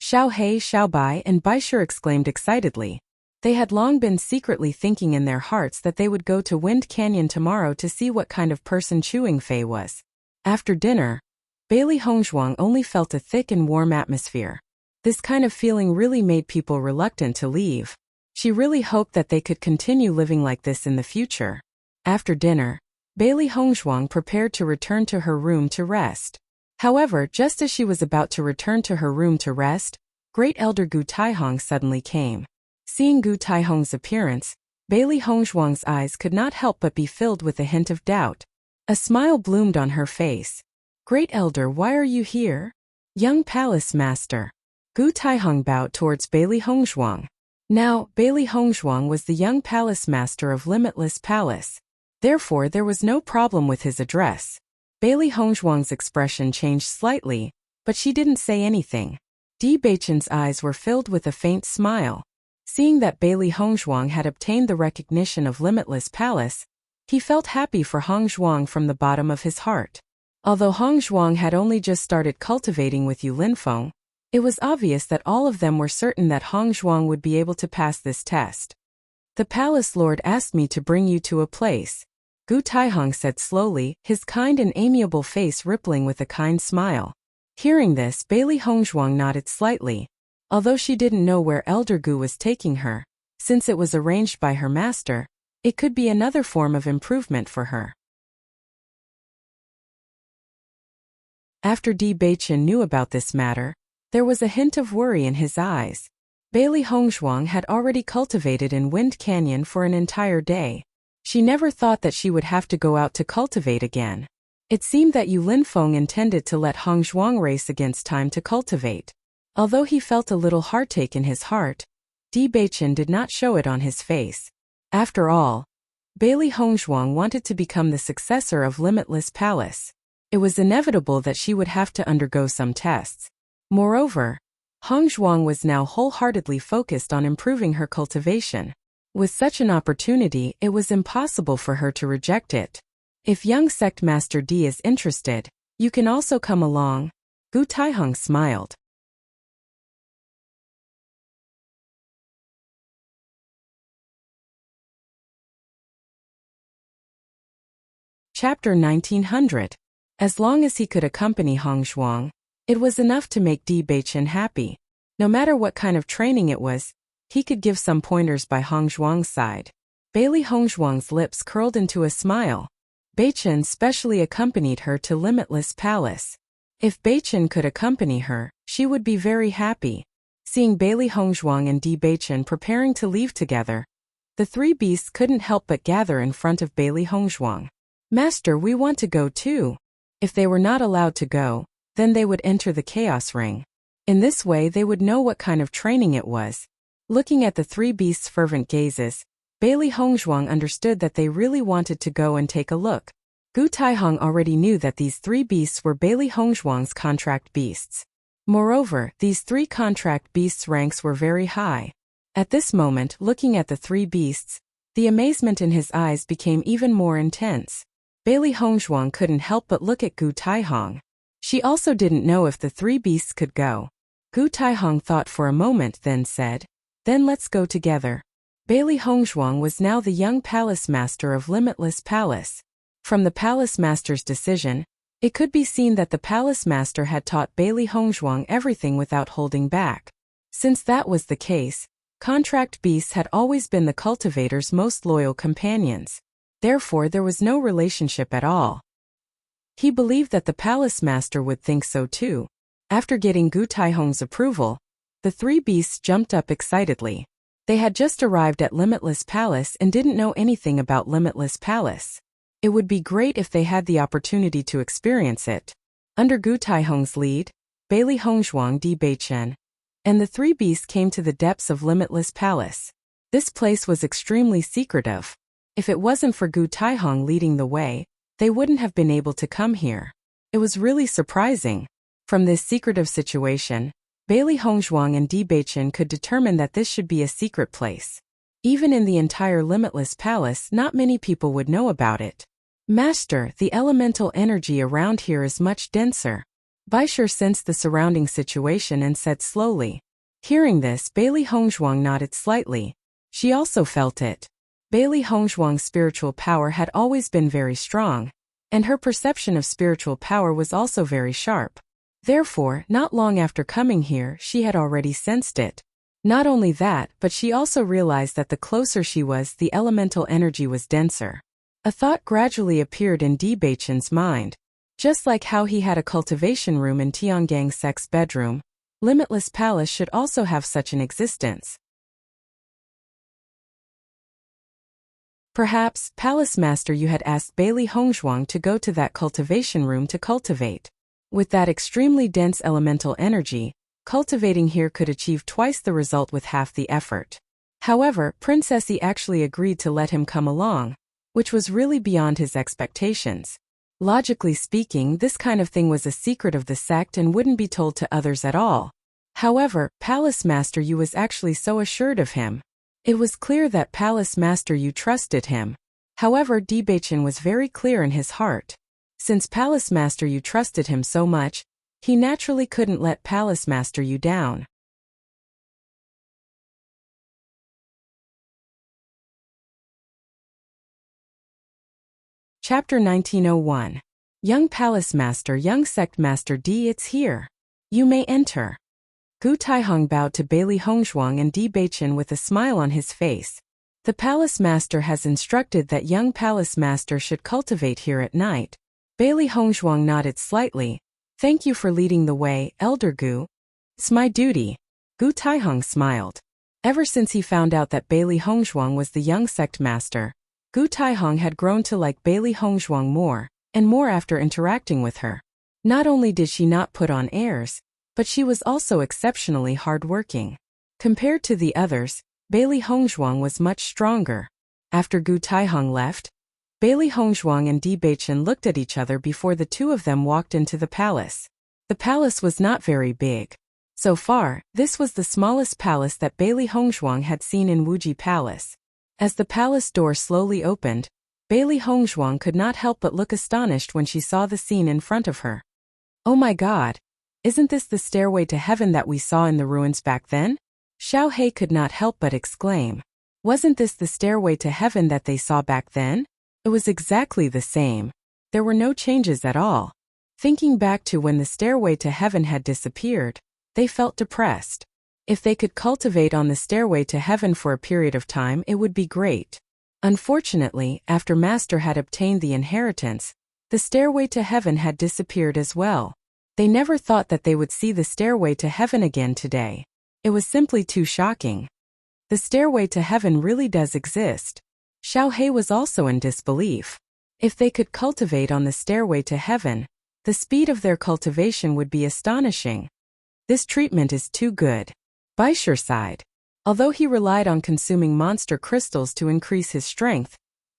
Xiao Hei, Xiao Bai, and Baisher exclaimed excitedly. They had long been secretly thinking in their hearts that they would go to Wind Canyon tomorrow to see what kind of person Chewing Fei was. After dinner, Bailey Hongzhuang only felt a thick and warm atmosphere. This kind of feeling really made people reluctant to leave. She really hoped that they could continue living like this in the future. After dinner, Bailey Hongzhuang prepared to return to her room to rest. However, just as she was about to return to her room to rest, Great Elder Gu Taihong suddenly came. Seeing Gu Taihong's appearance, Bailey Hongzhuang's eyes could not help but be filled with a hint of doubt. A smile bloomed on her face. "Great Elder, why are you here?" "Young Palace Master." Gu Taihong bowed towards Bailey Hongzhuang. Now, Bailey Hongzhuang was the young palace master of Limitless Palace. Therefore, there was no problem with his address. Bailey Hongzhuang's expression changed slightly, but she didn't say anything. Di Beichen's eyes were filled with a faint smile. Seeing that Bailey Hongzhuang had obtained the recognition of Limitless Palace, he felt happy for Hongzhuang from the bottom of his heart. Although Hongzhuang had only just started cultivating with Yu Linfeng, it was obvious that all of them were certain that Hongzhuang would be able to pass this test. "The palace lord asked me to bring you to a place," Gu Taihong said slowly, his kind and amiable face rippling with a kind smile. Hearing this, Bailey Hongzhuang nodded slightly. Although she didn't know where Elder Gu was taking her, since it was arranged by her master, it could be another form of improvement for her. After Di Beichen knew about this matter, there was a hint of worry in his eyes. Bailey Hongzhuang had already cultivated in Wind Canyon for an entire day. She never thought that she would have to go out to cultivate again. It seemed that Yu Linfeng intended to let Hongzhuang race against time to cultivate. Although he felt a little heartache in his heart, Di Beichen did not show it on his face. After all, Bailey Hongzhuang wanted to become the successor of Limitless Palace. It was inevitable that she would have to undergo some tests. Moreover, Hongzhuang was now wholeheartedly focused on improving her cultivation. With such an opportunity, it was impossible for her to reject it. "If young sect master Di is interested, you can also come along," Gu Taihong smiled. Chapter 1900. As long as he could accompany Hongzhuang, it was enough to make Di Beichen happy. No matter what kind of training it was, he could give some pointers by Hongzhuang's side. Bailey Hongzhuang's lips curled into a smile. Beichen specially accompanied her to Limitless Palace. If Beichen could accompany her, she would be very happy. Seeing Bailey Hongzhuang and Di Beichen preparing to leave together, the three beasts couldn't help but gather in front of Bailey Hongzhuang. "Master, we want to go too." If they were not allowed to go, then they would enter the chaos ring. In this way they would know what kind of training it was. Looking at the three beasts' fervent gazes, Bailey Hongzhuang understood that they really wanted to go and take a look. Gu Taihong already knew that these three beasts were Bailey Hongzhuang's contract beasts. Moreover, these three contract beasts' ranks were very high. At this moment, looking at the three beasts, the amazement in his eyes became even more intense. Bailey Hongzhuang couldn't help but look at Gu Taihong. She also didn't know if the three beasts could go. Gu Taihong thought for a moment, then said, "Then let's go together." Bailey Hongzhuang was now the young palace master of Limitless Palace. From the palace master's decision, it could be seen that the palace master had taught Bailey Hongzhuang everything without holding back. Since that was the case, contract beasts had always been the cultivator's most loyal companions. Therefore, there was no relationship at all. He believed that the palace master would think so too. After getting Gu Taihong's approval, the three beasts jumped up excitedly. They had just arrived at Limitless Palace and didn't know anything about Limitless Palace. It would be great if they had the opportunity to experience it. Under Gu Taihong's lead, Bailey Hongzhuang, Di Beichen, and the three beasts came to the depths of Limitless Palace. This place was extremely secretive. If it wasn't for Gu Taihong leading the way, they wouldn't have been able to come here. It was really surprising. From this secretive situation, Bailey Hongzhuang and Di Beichen could determine that this should be a secret place. Even in the entire Limitless Palace, not many people would know about it. "Master, the elemental energy around here is much denser." Baisher sensed the surrounding situation and said slowly. Hearing this, Bailey Hongzhuang nodded slightly. She also felt it. Bailey Hongzhuang's spiritual power had always been very strong, and her perception of spiritual power was also very sharp. Therefore, not long after coming here, she had already sensed it. Not only that, but she also realized that the closer she was, the elemental energy was denser. A thought gradually appeared in Di Beichen's mind. Just like how he had a cultivation room in Tiangang Sec's bedroom, Limitless Palace should also have such an existence. Perhaps, Palace Master, you had asked Bailey Hongzhuang to go to that cultivation room to cultivate. With that extremely dense elemental energy, cultivating here could achieve twice the result with half the effort. However, Princess Yi actually agreed to let him come along, which was really beyond his expectations. Logically speaking, this kind of thing was a secret of the sect and wouldn't be told to others at all. However, Palace Master Yu was actually so assured of him. It was clear that Palace Master Yu trusted him. However, Di Beichen was very clear in his heart. Since Palace Master Yu trusted him so much, he naturally couldn't let Palace Master Yu down. Chapter 1901. Young Palace Master, Young Sect Master Di, it's here. You may enter. Gu Taihong bowed to Bailey Hongzhuang and Di Beichen with a smile on his face. The Palace Master has instructed that young Palace Master should cultivate here at night. Bailey Hongzhuang nodded slightly. Thank you for leading the way, Elder Gu. It's my duty. Gu Taihong smiled. Ever since he found out that Bailey Hongzhuang was the young sect master, Gu Taihong had grown to like Bailey Hongzhuang more and more after interacting with her. Not only did she not put on airs, but she was also exceptionally hardworking. Compared to the others, Bailey Hongzhuang was much stronger. After Gu Taihong left, Bailey Hongzhuang and Di Beichen looked at each other before the two of them walked into the palace. The palace was not very big. So far, this was the smallest palace that Bailey Hongzhuang had seen in Wuji Palace. As the palace door slowly opened, Bailey Hongzhuang could not help but look astonished when she saw the scene in front of her. Oh my God! Isn't this the stairway to heaven that we saw in the ruins back then? Xiao He could not help but exclaim. Wasn't this the stairway to heaven that they saw back then? It was exactly the same. There were no changes at all. Thinking back to when the stairway to heaven had disappeared, they felt depressed. If they could cultivate on the stairway to heaven for a period of time, it would be great. Unfortunately, after Master had obtained the inheritance, the stairway to heaven had disappeared as well. They never thought that they would see the stairway to heaven again today. It was simply too shocking. The stairway to heaven really does exist. Xiao He was also in disbelief. If they could cultivate on the stairway to heaven, the speed of their cultivation would be astonishing. This treatment is too good. Baisher sighed. Although he relied on consuming monster crystals to increase his strength,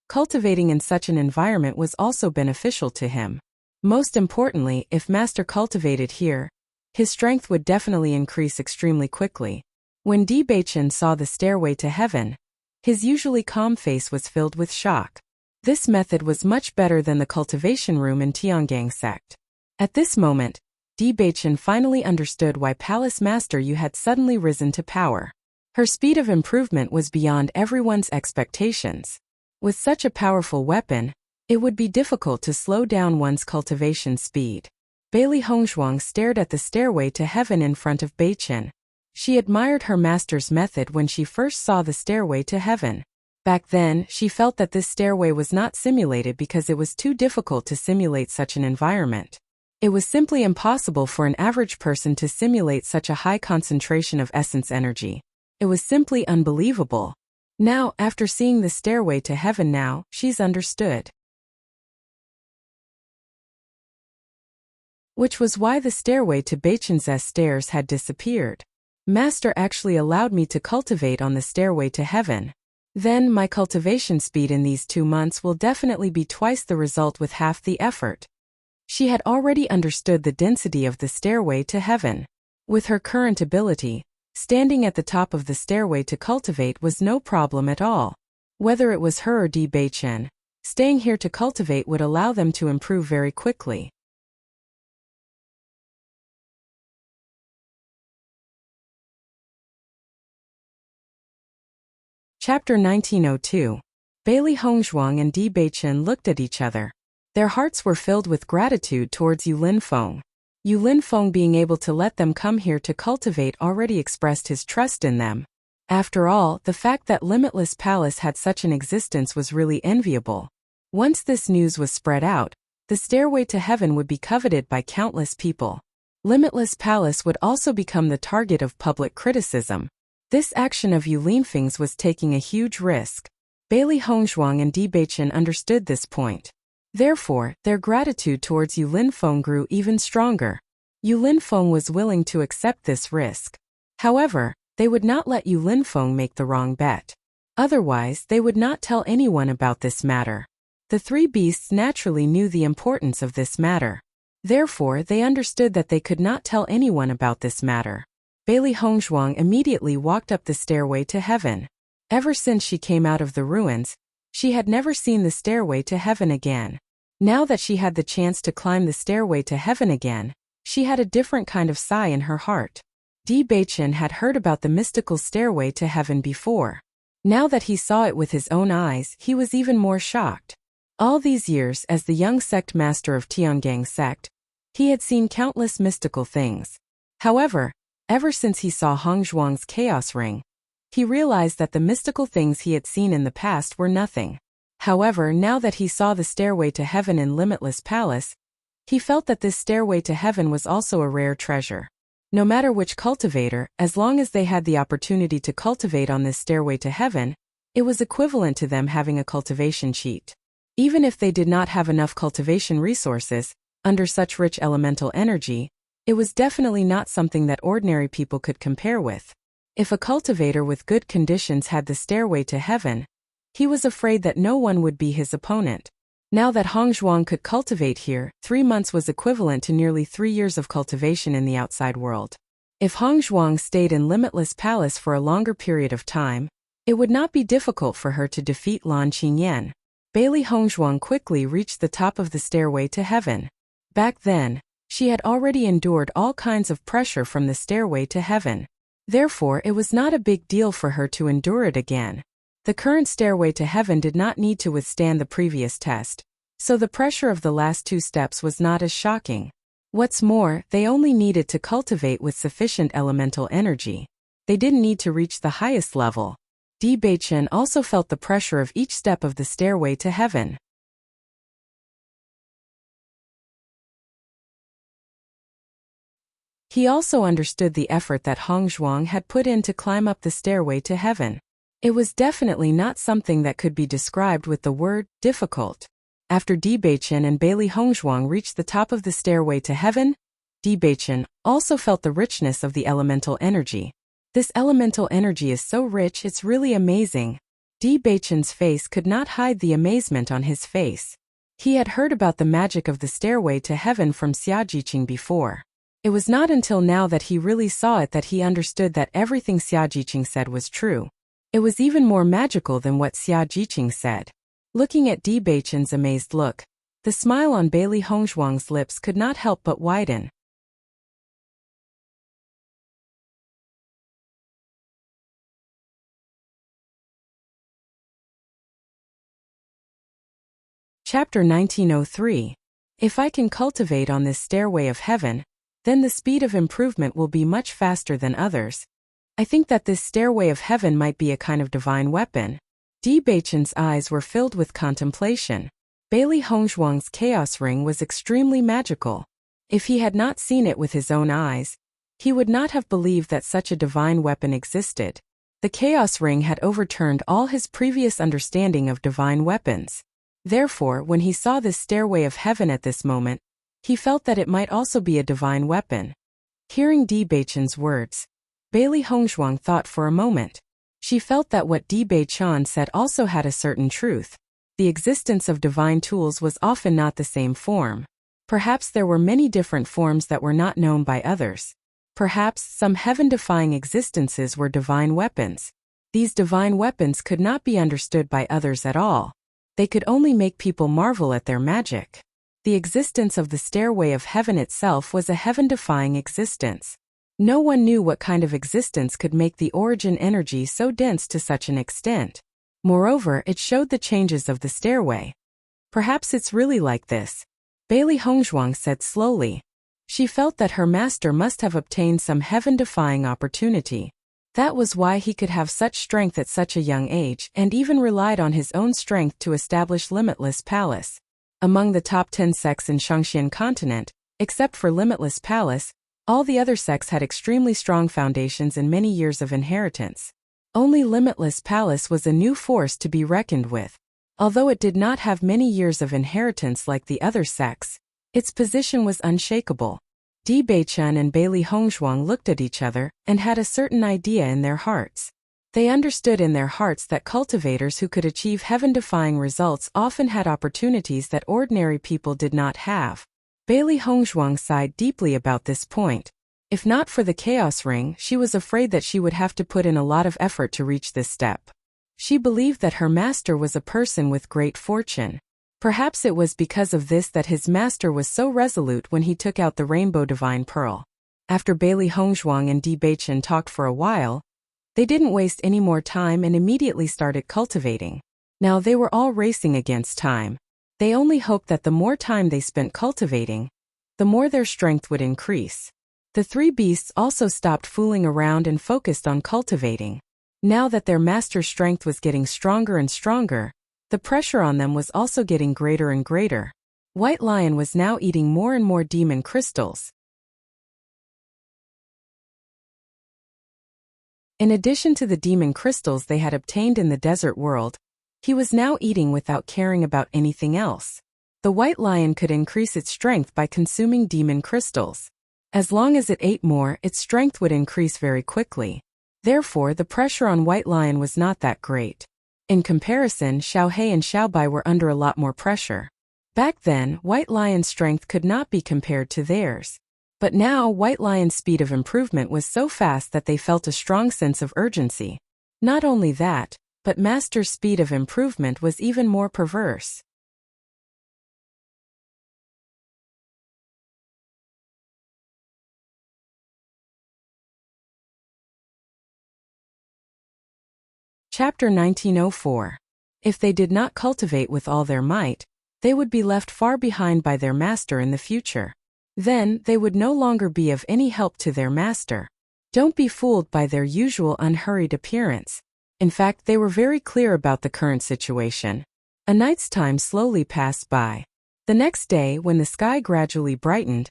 cultivating in such an environment was also beneficial to him. Most importantly, if Master cultivated here, his strength would definitely increase extremely quickly. When Di Beichen saw the stairway to heaven, his usually calm face was filled with shock. This method was much better than the cultivation room in Tiangang sect. At this moment, Di Beichen finally understood why Palace Master Yu had suddenly risen to power. Her speed of improvement was beyond everyone's expectations. With such a powerful weapon, it would be difficult to slow down one's cultivation speed. Bailey Hongzhuang stared at the stairway to heaven in front of Beichen. She admired her master's method when she first saw the stairway to heaven. Back then, she felt that this stairway was not simulated because it was too difficult to simulate such an environment. It was simply impossible for an average person to simulate such a high concentration of essence energy. It was simply unbelievable. Now, after seeing the stairway to heaven now, she's understood. Which was why the stairway to Beichen's stairs had disappeared. Master actually allowed me to cultivate on the stairway to heaven. Then my cultivation speed in these 2 months will definitely be twice the result with half the effort. She had already understood the density of the stairway to heaven. With her current ability, standing at the top of the stairway to cultivate was no problem at all. Whether it was her or Di Beichen, staying here to cultivate would allow them to improve very quickly. Chapter 1902. Bailey Hongzhuang and Di Beichen looked at each other. Their hearts were filled with gratitude towards Yu Linfeng. Yu Linfeng being able to let them come here to cultivate already expressed his trust in them. After all, the fact that Limitless Palace had such an existence was really enviable. Once this news was spread out, the stairway to heaven would be coveted by countless people. Limitless Palace would also become the target of public criticism. This action of Yu Linfeng's was taking a huge risk. Bailey Hongzhuang and Di Beichen understood this point. Therefore, their gratitude towards Yu Linfeng grew even stronger. Yu Linfeng was willing to accept this risk. However, They would not let Yu Linfeng make the wrong bet. Otherwise, they would not tell anyone about this matter. The three beasts naturally knew the importance of this matter. Therefore, they understood that they could not tell anyone about this matter. Bailey Hongzhuang immediately walked up the stairway to heaven. Ever since she came out of the ruins, she had never seen the stairway to heaven again. Now that she had the chance to climb the stairway to heaven again, she had a different kind of sigh in her heart. Di Beichen had heard about the mystical stairway to heaven before. Now that he saw it with his own eyes, he was even more shocked. All these years as the young sect master of Tiangang sect, he had seen countless mystical things. However, ever since he saw Hongzhuang's chaos ring, he realized that the mystical things he had seen in the past were nothing. However, now that he saw the stairway to heaven in Limitless Palace, he felt that this stairway to heaven was also a rare treasure. No matter which cultivator, as long as they had the opportunity to cultivate on this stairway to heaven, it was equivalent to them having a cultivation cheat. Even if they did not have enough cultivation resources, under such rich elemental energy, it was definitely not something that ordinary people could compare with. If a cultivator with good conditions had the stairway to heaven, he was afraid that no one would be his opponent. Now that Hongzhuang could cultivate here, 3 months was equivalent to nearly 3 years of cultivation in the outside world. If Hongzhuang stayed in Limitless Palace for a longer period of time, it would not be difficult for her to defeat Lan Qingyan. Bailey Hongzhuang quickly reached the top of the stairway to heaven. Back then, she had already endured all kinds of pressure from the stairway to heaven. Therefore, it was not a big deal for her to endure it again. The current stairway to heaven did not need to withstand the previous test, so the pressure of the last 2 steps was not as shocking. What's more, they only needed to cultivate with sufficient elemental energy. They didn't need to reach the highest level. Di Beichen also felt the pressure of each step of the stairway to heaven. He also understood the effort that Hongzhuang had put in to climb up the stairway to heaven. It was definitely not something that could be described with the word difficult. After Di Beichen and Bailey Hongzhuang reached the top of the stairway to heaven, Di Beichen also felt the richness of the elemental energy. This elemental energy is so rich, it's really amazing. Di Beichen's face could not hide the amazement on his face. He had heard about the magic of the stairway to heaven from Xia Jiqing before. It was not until now that he really saw it that he understood that everything Xia Jiqing said was true. It was even more magical than what Xia Jiqing said. Looking at Di Beichen's amazed look, the smile on Bailey Hongzhuang's lips could not help but widen. Chapter 1903. If I can cultivate on this stairway of heaven, then the speed of improvement will be much faster than others. I think that this stairway of heaven might be a kind of divine weapon. Di Beichen's eyes were filled with contemplation. Bailey Hongzhuang's chaos ring was extremely magical. If he had not seen it with his own eyes, he would not have believed that such a divine weapon existed. The chaos ring had overturned all his previous understanding of divine weapons. Therefore, when he saw this stairway of heaven at this moment, he felt that it might also be a divine weapon. Hearing Di Beichen's words, Bailey Hongzhuang thought for a moment. She felt that what Di Beichen said also had a certain truth. The existence of divine tools was often not the same form. Perhaps there were many different forms that were not known by others. Perhaps some heaven-defying existences were divine weapons. These divine weapons could not be understood by others at all. They could only make people marvel at their magic. The existence of the stairway of heaven itself was a heaven-defying existence. No one knew what kind of existence could make the origin energy so dense to such an extent. Moreover, it showed the changes of the stairway. Perhaps it's really like this, Bailey Hongzhuang said slowly. She felt that her master must have obtained some heaven-defying opportunity. That was why he could have such strength at such a young age and even relied on his own strength to establish Limitless Palace. Among the top 10 sects in Shangxian continent, except for Limitless Palace, all the other sects had extremely strong foundations and many years of inheritance. Only Limitless Palace was a new force to be reckoned with. Although it did not have many years of inheritance like the other sects, its position was unshakable. Di Beichun and Bailey Hongzhuang looked at each other and had a certain idea in their hearts. They understood in their hearts that cultivators who could achieve heaven-defying results often had opportunities that ordinary people did not have. Bailey Hongzhuang sighed deeply about this point. If not for the Chaos Ring, she was afraid that she would have to put in a lot of effort to reach this step. She believed that her master was a person with great fortune. Perhaps it was because of this that his master was so resolute when he took out the Rainbow Divine Pearl. After Bailey Hongzhuang and Di Beichun talked for a while, they didn't waste any more time and immediately started cultivating. Now they were all racing against time. They only hoped that the more time they spent cultivating, the more their strength would increase. The three beasts also stopped fooling around and focused on cultivating. Now that their master's strength was getting stronger and stronger, the pressure on them was also getting greater and greater. White Lion was now eating more and more demon crystals. In addition to the demon crystals they had obtained in the desert world, he was now eating without caring about anything else. The White Lion could increase its strength by consuming demon crystals. As long as it ate more, its strength would increase very quickly. Therefore, the pressure on White Lion was not that great. In comparison, Xiaohei and Xiaobai were under a lot more pressure. Back then, White Lion's strength could not be compared to theirs. But now, White Lion's speed of improvement was so fast that they felt a strong sense of urgency. Not only that, but Master's speed of improvement was even more perverse. Chapter 1904. If they did not cultivate with all their might, they would be left far behind by their master in the future. Then, they would no longer be of any help to their master. Don't be fooled by their usual unhurried appearance. In fact, they were very clear about the current situation. A night's time slowly passed by. The next day, when the sky gradually brightened,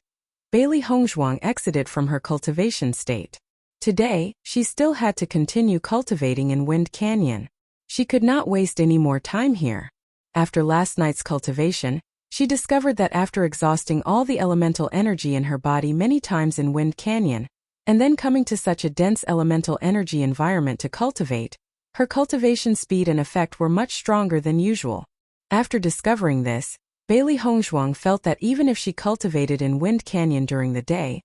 Bailey Hongzhuang exited from her cultivation state. Today, she still had to continue cultivating in Wind Canyon. She could not waste any more time here. After last night's cultivation, she discovered that after exhausting all the elemental energy in her body many times in Wind Canyon, and then coming to such a dense elemental energy environment to cultivate, her cultivation speed and effect were much stronger than usual. After discovering this, Bailey Hongzhuang felt that even if she cultivated in Wind Canyon during the day,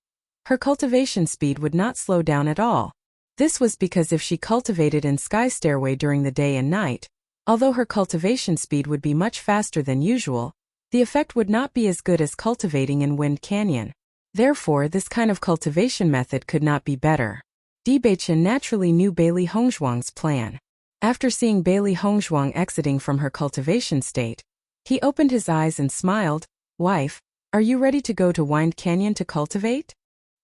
her cultivation speed would not slow down at all. This was because if she cultivated in Sky Stairway during the day and night, although her cultivation speed would be much faster than usual, the effect would not be as good as cultivating in Wind Canyon. Therefore, this kind of cultivation method could not be better. Di Beichun naturally knew Bailey Hongzhuang's plan. After seeing Bailey Hongzhuang exiting from her cultivation state, he opened his eyes and smiled. "Wife, are you ready to go to Wind Canyon to cultivate?"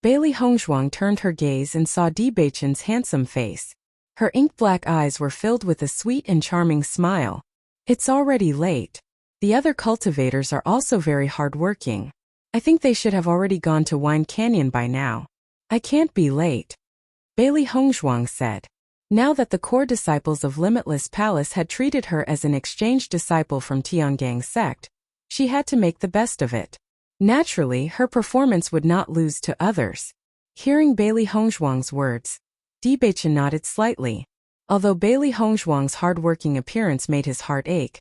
Bailey Hongzhuang turned her gaze and saw Di Beichun's handsome face. Her ink-black eyes were filled with a sweet and charming smile. "It's already late. The other cultivators are also very hard-working. I think they should have already gone to Wind Canyon by now. I can't be late," Bailey Hongzhuang said. Now that the core disciples of Limitless Palace had treated her as an exchange disciple from Tiangang sect, she had to make the best of it. Naturally, her performance would not lose to others. Hearing Bailey Hongzhuang's words, Di Beichun nodded slightly. Although Bailey Hongzhuang's hard-working appearance made his heart ache,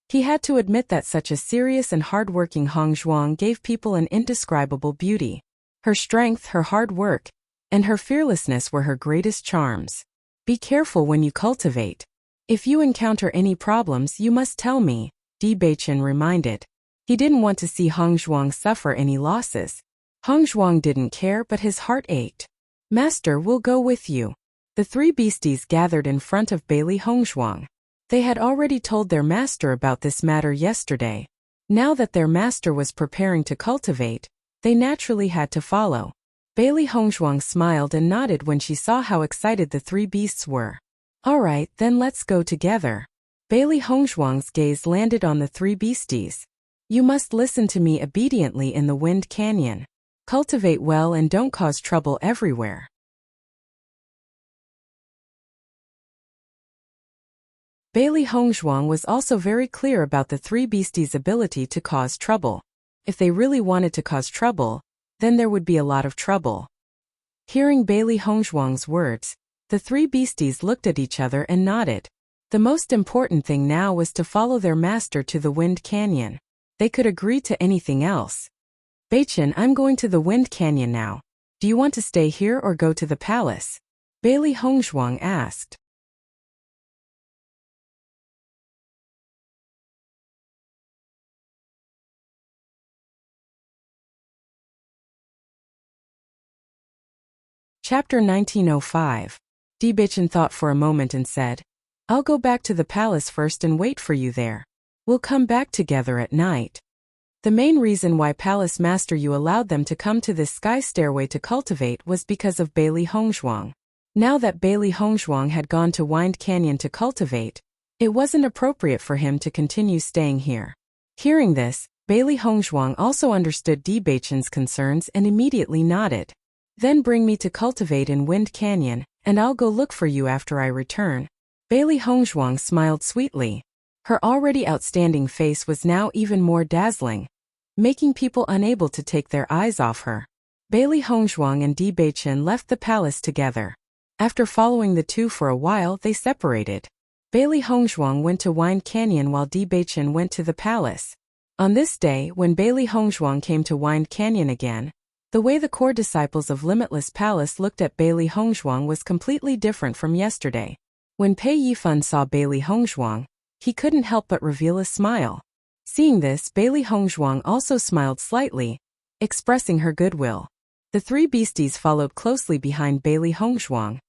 he had to admit that such a serious and hard-working Hongzhuang gave people an indescribable beauty. Her strength, her hard work, and her fearlessness were her greatest charms. "Be careful when you cultivate. If you encounter any problems, you must tell me," Di Beichun reminded. He didn't want to see Hongzhuang suffer any losses. Hongzhuang didn't care, but his heart ached. "Master will go with you." The three beasties gathered in front of Bailey Hongzhuang. They had already told their master about this matter yesterday. Now that their master was preparing to cultivate, they naturally had to follow. Bailey Hongzhuang smiled and nodded when she saw how excited the three beasts were. "All right, then let's go together." Bailey Hongzhuang's gaze landed on the three beasties. "You must listen to me obediently in the Wind Canyon. Cultivate well and don't cause trouble everywhere." Bailey Hongzhuang was also very clear about the three beasties' ability to cause trouble. If they really wanted to cause trouble, then there would be a lot of trouble. Hearing Bailey Hongzhuang's words, the three beasties looked at each other and nodded. The most important thing now was to follow their master to the Wind Canyon. They could agree to anything else. Beichen, I'm going to the Wind Canyon now. Do you want to stay here or go to the palace? Bailey Hongzhuang asked. Chapter 1905. Beichen thought for a moment and said, I'll go back to the palace first and wait for you there. We'll come back together at night. The main reason why Palace Master Yu allowed them to come to this sky stairway to cultivate was because of Bailey Hongzhuang. Now that Bailey Hongzhuang had gone to Wind Canyon to cultivate, it wasn't appropriate for him to continue staying here. Hearing this, Bailey Hongzhuang also understood Beichen's concerns and immediately nodded. Then bring me to cultivate in Wind Canyon, and I'll go look for you after I return. Bailey Hongzhuang smiled sweetly. Her already outstanding face was now even more dazzling, making people unable to take their eyes off her. Bailey Hongzhuang and Beichen left the palace together. After following the two for a while, they separated. Bailey Hongzhuang went to Wind Canyon while Beichen went to the palace. On this day, when Bailey Hongzhuang came to Wind Canyon again, the way the core disciples of Limitless Palace looked at Bailey Hongzhuang was completely different from yesterday. When Pei Yifan saw Bailey Hongzhuang, he couldn't help but reveal a smile. Seeing this, Bailey Hongzhuang also smiled slightly, expressing her goodwill. The three beasties followed closely behind Bailey Hongzhuang,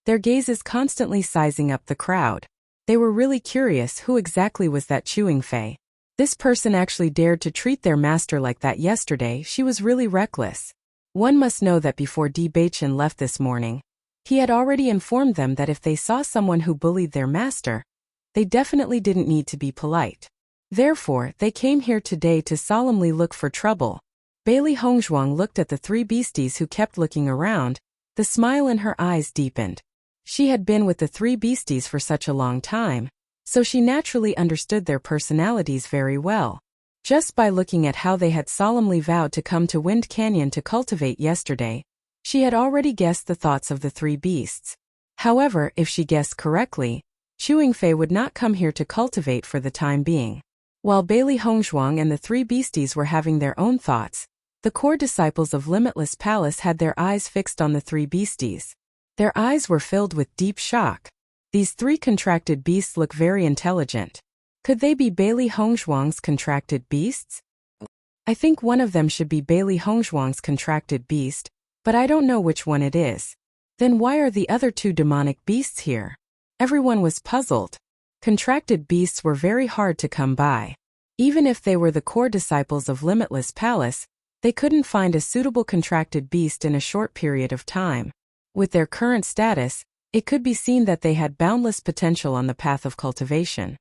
their gazes constantly sizing up the crowd. They were really curious who exactly was that Chewing Fei. This person actually dared to treat their master like that yesterday. She was really reckless. One must know that before Beichen left this morning, he had already informed them that if they saw someone who bullied their master, they definitely didn't need to be polite. Therefore, they came here today to solemnly look for trouble. Bailey Hongzhuang looked at the three beasties who kept looking around. The smile in her eyes deepened. She had been with the three beasties for such a long time, so she naturally understood their personalities very well. Just by looking at how they had solemnly vowed to come to Wind Canyon to cultivate yesterday, she had already guessed the thoughts of the three beasts. However, if she guessed correctly, Chewing Fei would not come here to cultivate for the time being. While Bailey Hongzhuang and the three beasties were having their own thoughts, the core disciples of Limitless Palace had their eyes fixed on the three beasties. Their eyes were filled with deep shock. These three contracted beasts look very intelligent. Could they be Bailey Hongzhuang's contracted beasts? I think one of them should be Bailey Hongzhuang's contracted beast, but I don't know which one it is. Then why are the other two demonic beasts here? Everyone was puzzled. Contracted beasts were very hard to come by. Even if they were the core disciples of Limitless Palace, they couldn't find a suitable contracted beast in a short period of time. With their current status, it could be seen that they had boundless potential on the path of cultivation.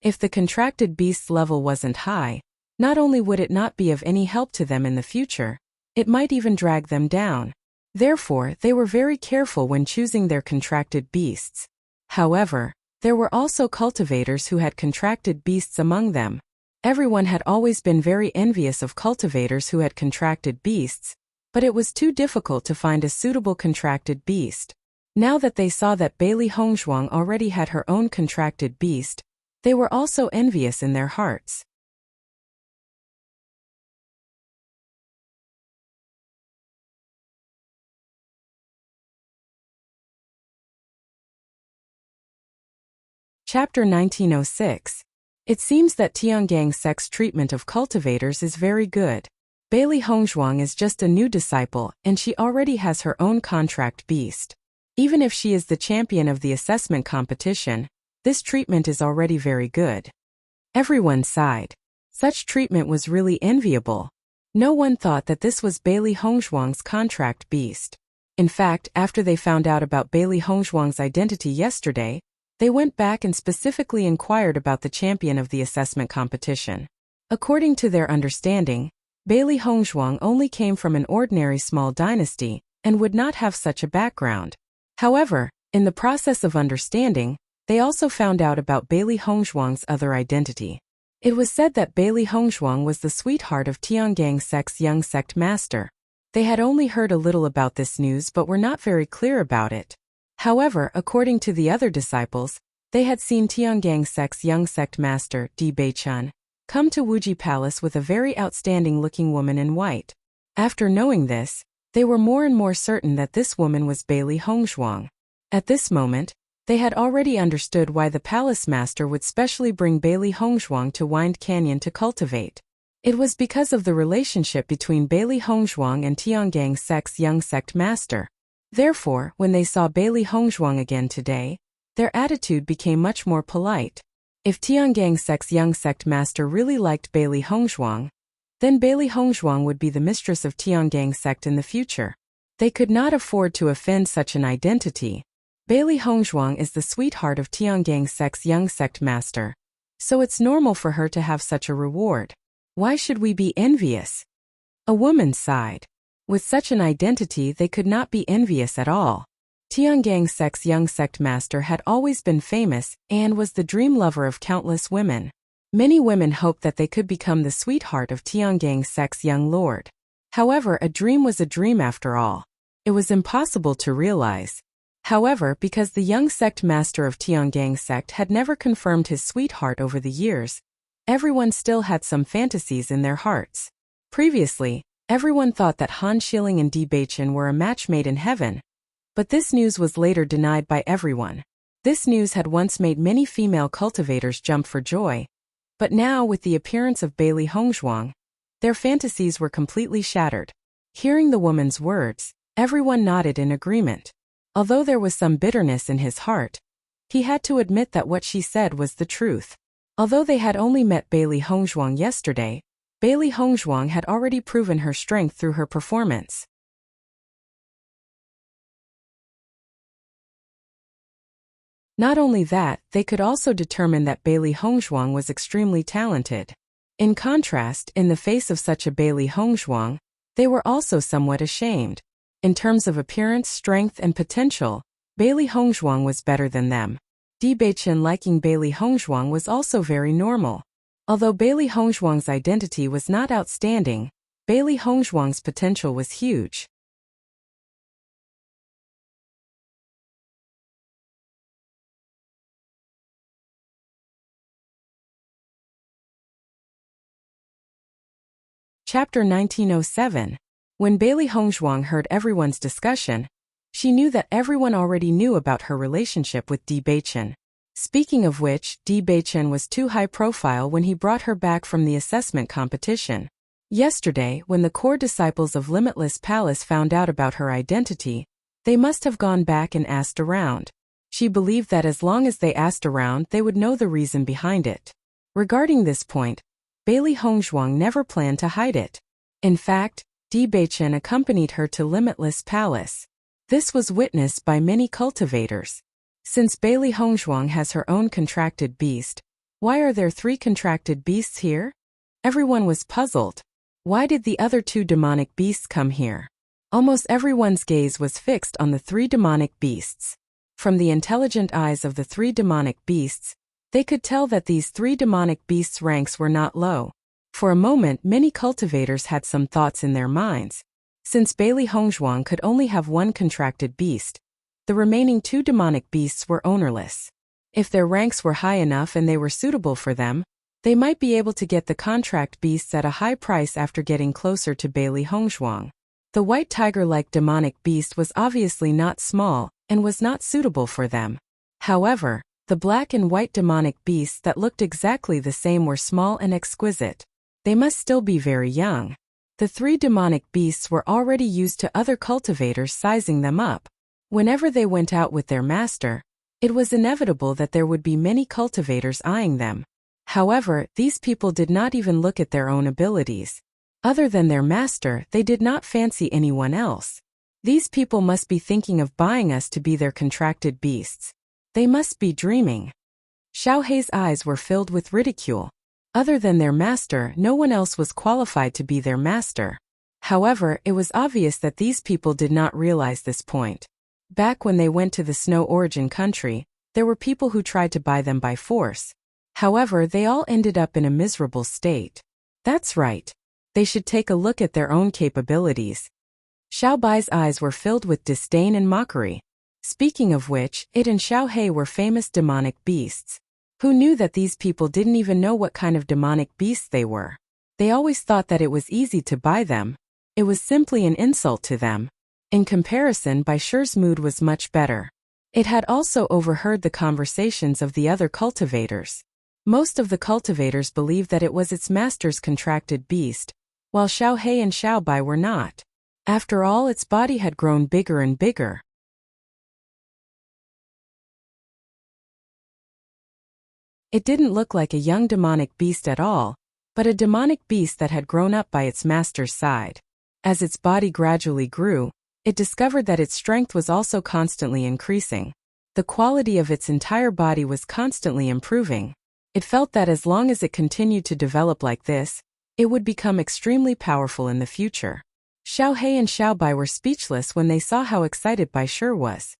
If the contracted beast's level wasn't high, not only would it not be of any help to them in the future, it might even drag them down. Therefore, they were very careful when choosing their contracted beasts. However, there were also cultivators who had contracted beasts among them. Everyone had always been very envious of cultivators who had contracted beasts, but it was too difficult to find a suitable contracted beast. Now that they saw that Bailey Hongzhuang already had her own contracted beast, they were also envious in their hearts. Chapter 1906. It seems that Tiangang's sex treatment of cultivators is very good. Bailey Hongzhuang is just a new disciple, and she already has her own contract beast. Even if she is the champion of the assessment competition, this treatment is already very good. Everyone sighed. Such treatment was really enviable. No one thought that this was Bailey Hongzhuang's contract beast. In fact, after they found out about Bailey Hongzhuang's identity yesterday, they went back and specifically inquired about the champion of the assessment competition. According to their understanding, Bailey Hongzhuang only came from an ordinary small dynasty and would not have such a background. However, in the process of understanding, they also found out about Bailey Hongzhuang's other identity. It was said that Bailey Hongzhuang was the sweetheart of Tianggang sect's young sect master. They had only heard a little about this news but were not very clear about it. However, according to the other disciples, they had seen Tianggang sect's young sect master, Di Beichun, come to Wuji Palace with a very outstanding-looking woman in white. After knowing this, they were more and more certain that this woman was Bailey Hongzhuang. At this moment, they had already understood why the palace master would specially bring Bailey Hongzhuang to Wind Canyon to cultivate. It was because of the relationship between Bailey Hongzhuang and Tianggang sect's young sect master. Therefore, when they saw Bailey Hongzhuang again today, their attitude became much more polite. If Tianggang sect's young sect master really liked Bailey Hongzhuang, then Bailey Hongzhuang would be the mistress of Tianggang sect in the future. They could not afford to offend such an identity. Bailey Hongzhuang is the sweetheart of Tianggang sect's young sect master, so it's normal for her to have such a reward. Why should we be envious? A woman sighed. With such an identity they could not be envious at all. Tianggang sect's young sect master had always been famous and was the dream lover of countless women. Many women hoped that they could become the sweetheart of Tianggang sect's young lord. However, a dream was a dream after all. It was impossible to realize. However, because the young sect master of Tianggang sect had never confirmed his sweetheart over the years, everyone still had some fantasies in their hearts. Previously, everyone thought that Han Xiling and Di Beichun were a match made in heaven. But this news was later denied by everyone. This news had once made many female cultivators jump for joy. But now, with the appearance of Bailey Hongzhuang, their fantasies were completely shattered. Hearing the woman's words, everyone nodded in agreement. Although there was some bitterness in his heart, he had to admit that what she said was the truth. Although they had only met Bailey Hongzhuang yesterday, Bailey Hongzhuang had already proven her strength through her performance. Not only that, they could also determine that Bailey Hongzhuang was extremely talented. In contrast, in the face of such a Bailey Hongzhuang, they were also somewhat ashamed. In terms of appearance, strength, and potential, Bailey Hongzhuang was better than them. Di Beichun liking Bailey Hongzhuang was also very normal. Although Bailey Hongzhuang's identity was not outstanding, Bailey Hongzhuang's potential was huge. Chapter 1907. When Bailey Hongzhuang heard everyone's discussion, she knew that everyone already knew about her relationship with Di Beichun. Speaking of which, Di Beichun was too high profile when he brought her back from the assessment competition. Yesterday, when the core disciples of Limitless Palace found out about her identity, they must have gone back and asked around. She believed that as long as they asked around, they would know the reason behind it. Regarding this point, Bailey Hongzhuang never planned to hide it. In fact, Di Beichun accompanied her to Limitless Palace. This was witnessed by many cultivators. Since Bailey Hongzhuang has her own contracted beast, why are there 3 contracted beasts here? Everyone was puzzled. Why did the other 2 demonic beasts come here? Almost everyone's gaze was fixed on the 3 demonic beasts. From the intelligent eyes of the 3 demonic beasts, they could tell that these 3 demonic beasts' ranks were not low. For a moment, many cultivators had some thoughts in their minds. Since Bailey Hongzhuang could only have 1 contracted beast, the remaining 2 demonic beasts were ownerless. If their ranks were high enough and they were suitable for them, they might be able to get the contract beasts at a high price after getting closer to Bailey Hongzhuang. The white tiger-like demonic beast was obviously not small and was not suitable for them. However, the black and white demonic beasts that looked exactly the same were small and exquisite. They must still be very young. The 3 demonic beasts were already used to other cultivators sizing them up. Whenever they went out with their master, it was inevitable that there would be many cultivators eyeing them. However, these people did not even look at their own abilities. Other than their master, they did not fancy anyone else. These people must be thinking of buying us to be their contracted beasts. They must be dreaming. Xiaohei's eyes were filled with ridicule. Other than their master, no one else was qualified to be their master. However, it was obvious that these people did not realize this point. Back when they went to the Snow Origin country, there were people who tried to buy them by force. However, they all ended up in a miserable state. That's right. They should take a look at their own capabilities. Xiao Bai's eyes were filled with disdain and mockery. Speaking of which, it and Xiao Hei were famous demonic beasts. Who knew that these people didn't even know what kind of demonic beasts they were? They always thought that it was easy to buy them. It was simply an insult to them. In comparison, Bai Shi's mood was much better. It had also overheard the conversations of the other cultivators. Most of the cultivators believed that it was its master's contracted beast, while Xiao Hei and Xiao Bai were not. After all, its body had grown bigger and bigger. It didn't look like a young demonic beast at all, but a demonic beast that had grown up by its master's side. As its body gradually grew, it discovered that its strength was also constantly increasing. The quality of its entire body was constantly improving. It felt that as long as it continued to develop like this, it would become extremely powerful in the future. Xiao Hei and Xiao Bai were speechless when they saw how excited Bai Shi was.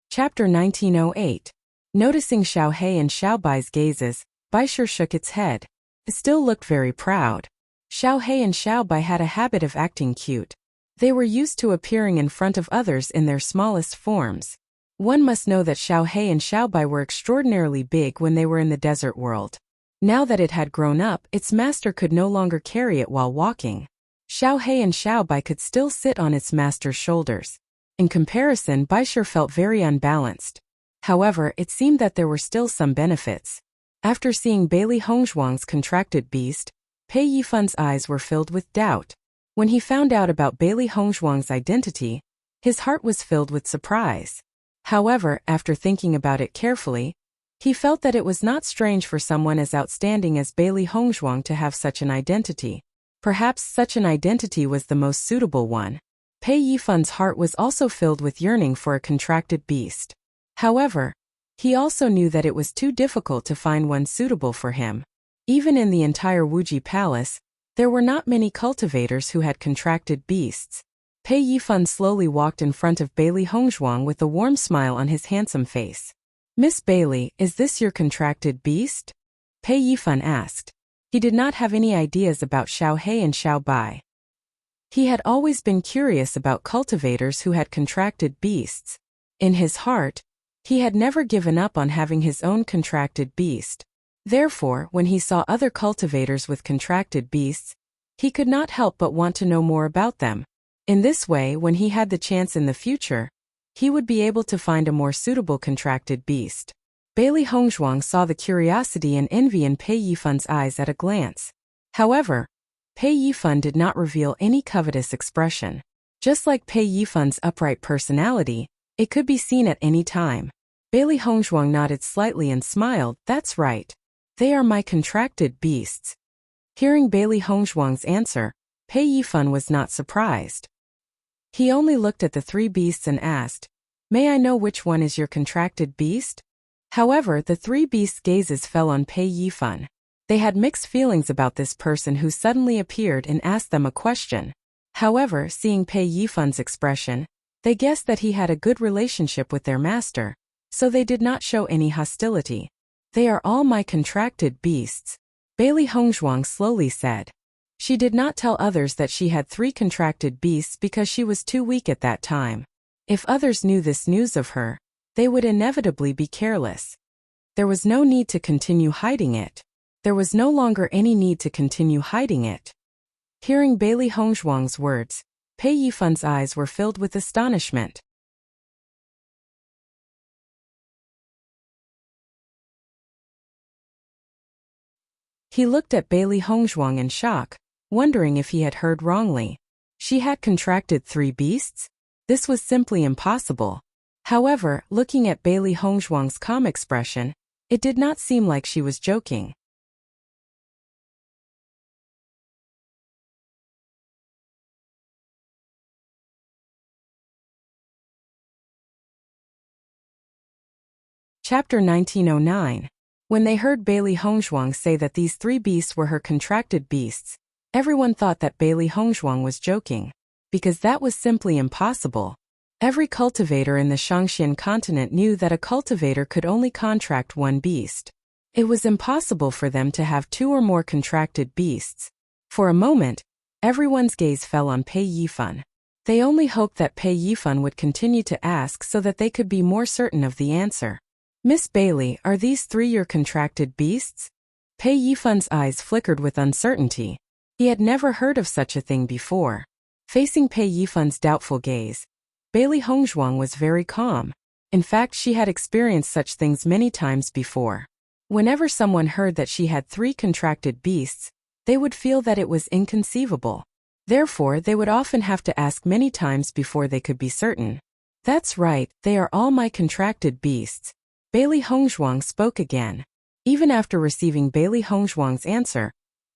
Chapter 1908. Noticing Xiao Hei and Xiao Bai's gazes, Bai Shi shook its head. It still looked very proud. Xiao Hei and Xiao Bai had a habit of acting cute. They were used to appearing in front of others in their smallest forms. One must know that Xiao Hei and Xiao Bai were extraordinarily big when they were in the desert world. Now that it had grown up, its master could no longer carry it while walking. Xiao Hei and Xiao Bai could still sit on its master's shoulders. In comparison, Bai Shi felt very unbalanced. However, it seemed that there were still some benefits. After seeing Bailey Hongzhuang's contracted beast, Pei Yifun's eyes were filled with doubt. When he found out about Bailey Hongzhuang's identity, his heart was filled with surprise. However, after thinking about it carefully, he felt that it was not strange for someone as outstanding as Bailey Hongzhuang to have such an identity. Perhaps such an identity was the most suitable one. Pei Yifun's heart was also filled with yearning for a contracted beast. However, he also knew that it was too difficult to find one suitable for him. Even in the entire Wuji Palace, there were not many cultivators who had contracted beasts. Pei Yifun slowly walked in front of Bailey Hongzhuang with a warm smile on his handsome face. "Miss Bailey, is this your contracted beast?" Pei Yifun asked. He did not have any ideas about Xiao Hei and Xiao Bai. He had always been curious about cultivators who had contracted beasts. In his heart, he had never given up on having his own contracted beast. Therefore, when he saw other cultivators with contracted beasts, he could not help but want to know more about them. In this way, when he had the chance in the future, he would be able to find a more suitable contracted beast. Bailey Hongzhuang saw the curiosity and envy in Pei Yifun's eyes at a glance. However, Pei Yifun did not reveal any covetous expression. Just like Pei Yifun's upright personality, it could be seen at any time. Bailey Hongzhuang nodded slightly and smiled. "That's right. They are my contracted beasts." Hearing Bailey Hongzhuang's answer, Pei Yifun was not surprised. He only looked at the three beasts and asked, "May I know which one is your contracted beast?" However, the three beasts' gazes fell on Pei Yifun. They had mixed feelings about this person who suddenly appeared and asked them a question. However, seeing Pei Yifun's expression, they guessed that he had a good relationship with their master, so they did not show any hostility. "They are all my contracted beasts," Bailey Hongzhuang slowly said. She did not tell others that she had 3 contracted beasts because she was too weak at that time. If others knew this news of her, they would inevitably be careless. There was no need to continue hiding it. There was no longer any need to continue hiding it. Hearing Bailey Hongzhuang's words, Pei Yifun's eyes were filled with astonishment. He looked at Bailey Hongzhuang in shock, wondering if he had heard wrongly. She had contracted 3 beasts? This was simply impossible. However, looking at Bailey Hongzhuang's calm expression, it did not seem like she was joking. Chapter 1909. When they heard Bailey Hongzhuang say that these 3 beasts were her contracted beasts, Everyone thought that Bailey Hongzhuang was joking, because that was simply impossible. Every cultivator in the Shangxian continent knew that a cultivator could only contract one beast. It was impossible for them to have two or more contracted beasts. For a moment, everyone's gaze fell on Pei Yifan. They only hoped that Pei Yifan would continue to ask so that they could be more certain of the answer. Miss Bailey, are these three your contracted beasts? Pei Yifan's eyes flickered with uncertainty. He had never heard of such a thing before. Facing Pei Yifan's doubtful gaze, Bailey Hongzhuang was very calm. In fact, she had experienced such things many times before. Whenever someone heard that she had three contracted beasts, they would feel that it was inconceivable. Therefore, they would often have to ask many times before they could be certain. That's right, they are all my contracted beasts. Bailey Hongzhuang spoke again. Even after receiving Bailey Hongzhuang's answer,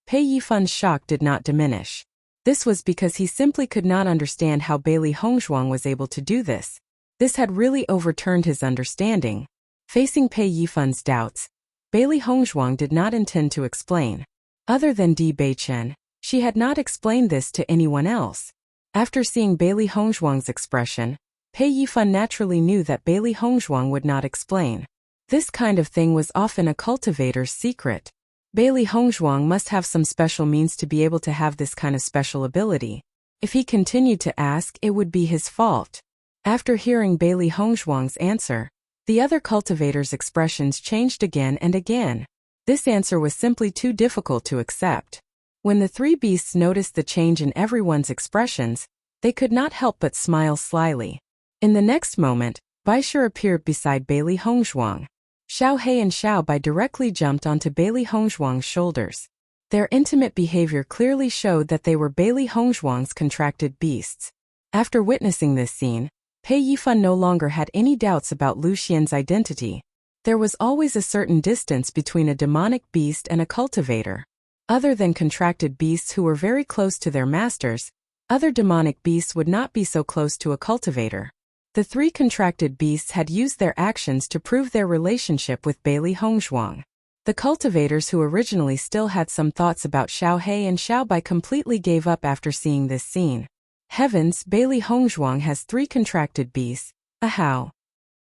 Pei Yifan's shock did not diminish. This was because he simply could not understand how Bailey Hongzhuang was able to do this. This had really overturned his understanding. Facing Pei Yifan's doubts, Bailey Hongzhuang did not intend to explain. Other than Di Beichen, she had not explained this to anyone else. After seeing Bailey Hongzhuang's expression, Pei Yifan naturally knew that Bailey Hongzhuang would not explain. This kind of thing was often a cultivator's secret. Bailey Hongzhuang must have some special means to be able to have this kind of special ability. If he continued to ask, it would be his fault. After hearing Bailey Hongzhuang's answer, the other cultivators' expressions changed again and again. This answer was simply too difficult to accept. When the three beasts noticed the change in everyone's expressions, they could not help but smile slyly. In the next moment, Baisher appeared beside Bailey Hongzhuang. Xiao He and Xiao Bai directly jumped onto Bailey Hongzhuang's shoulders. Their intimate behavior clearly showed that they were Bailey Hongzhuang's contracted beasts. After witnessing this scene, Pei Yifan no longer had any doubts about Lu Xian's identity. There was always a certain distance between a demonic beast and a cultivator. Other than contracted beasts who were very close to their masters, other demonic beasts would not be so close to a cultivator. The three contracted beasts had used their actions to prove their relationship with Bailey Hongzhuang. The cultivators who originally still had some thoughts about Xiao He and Xiao Bai completely gave up after seeing this scene. Heavens, Bailey Hongzhuang has three contracted beasts. How?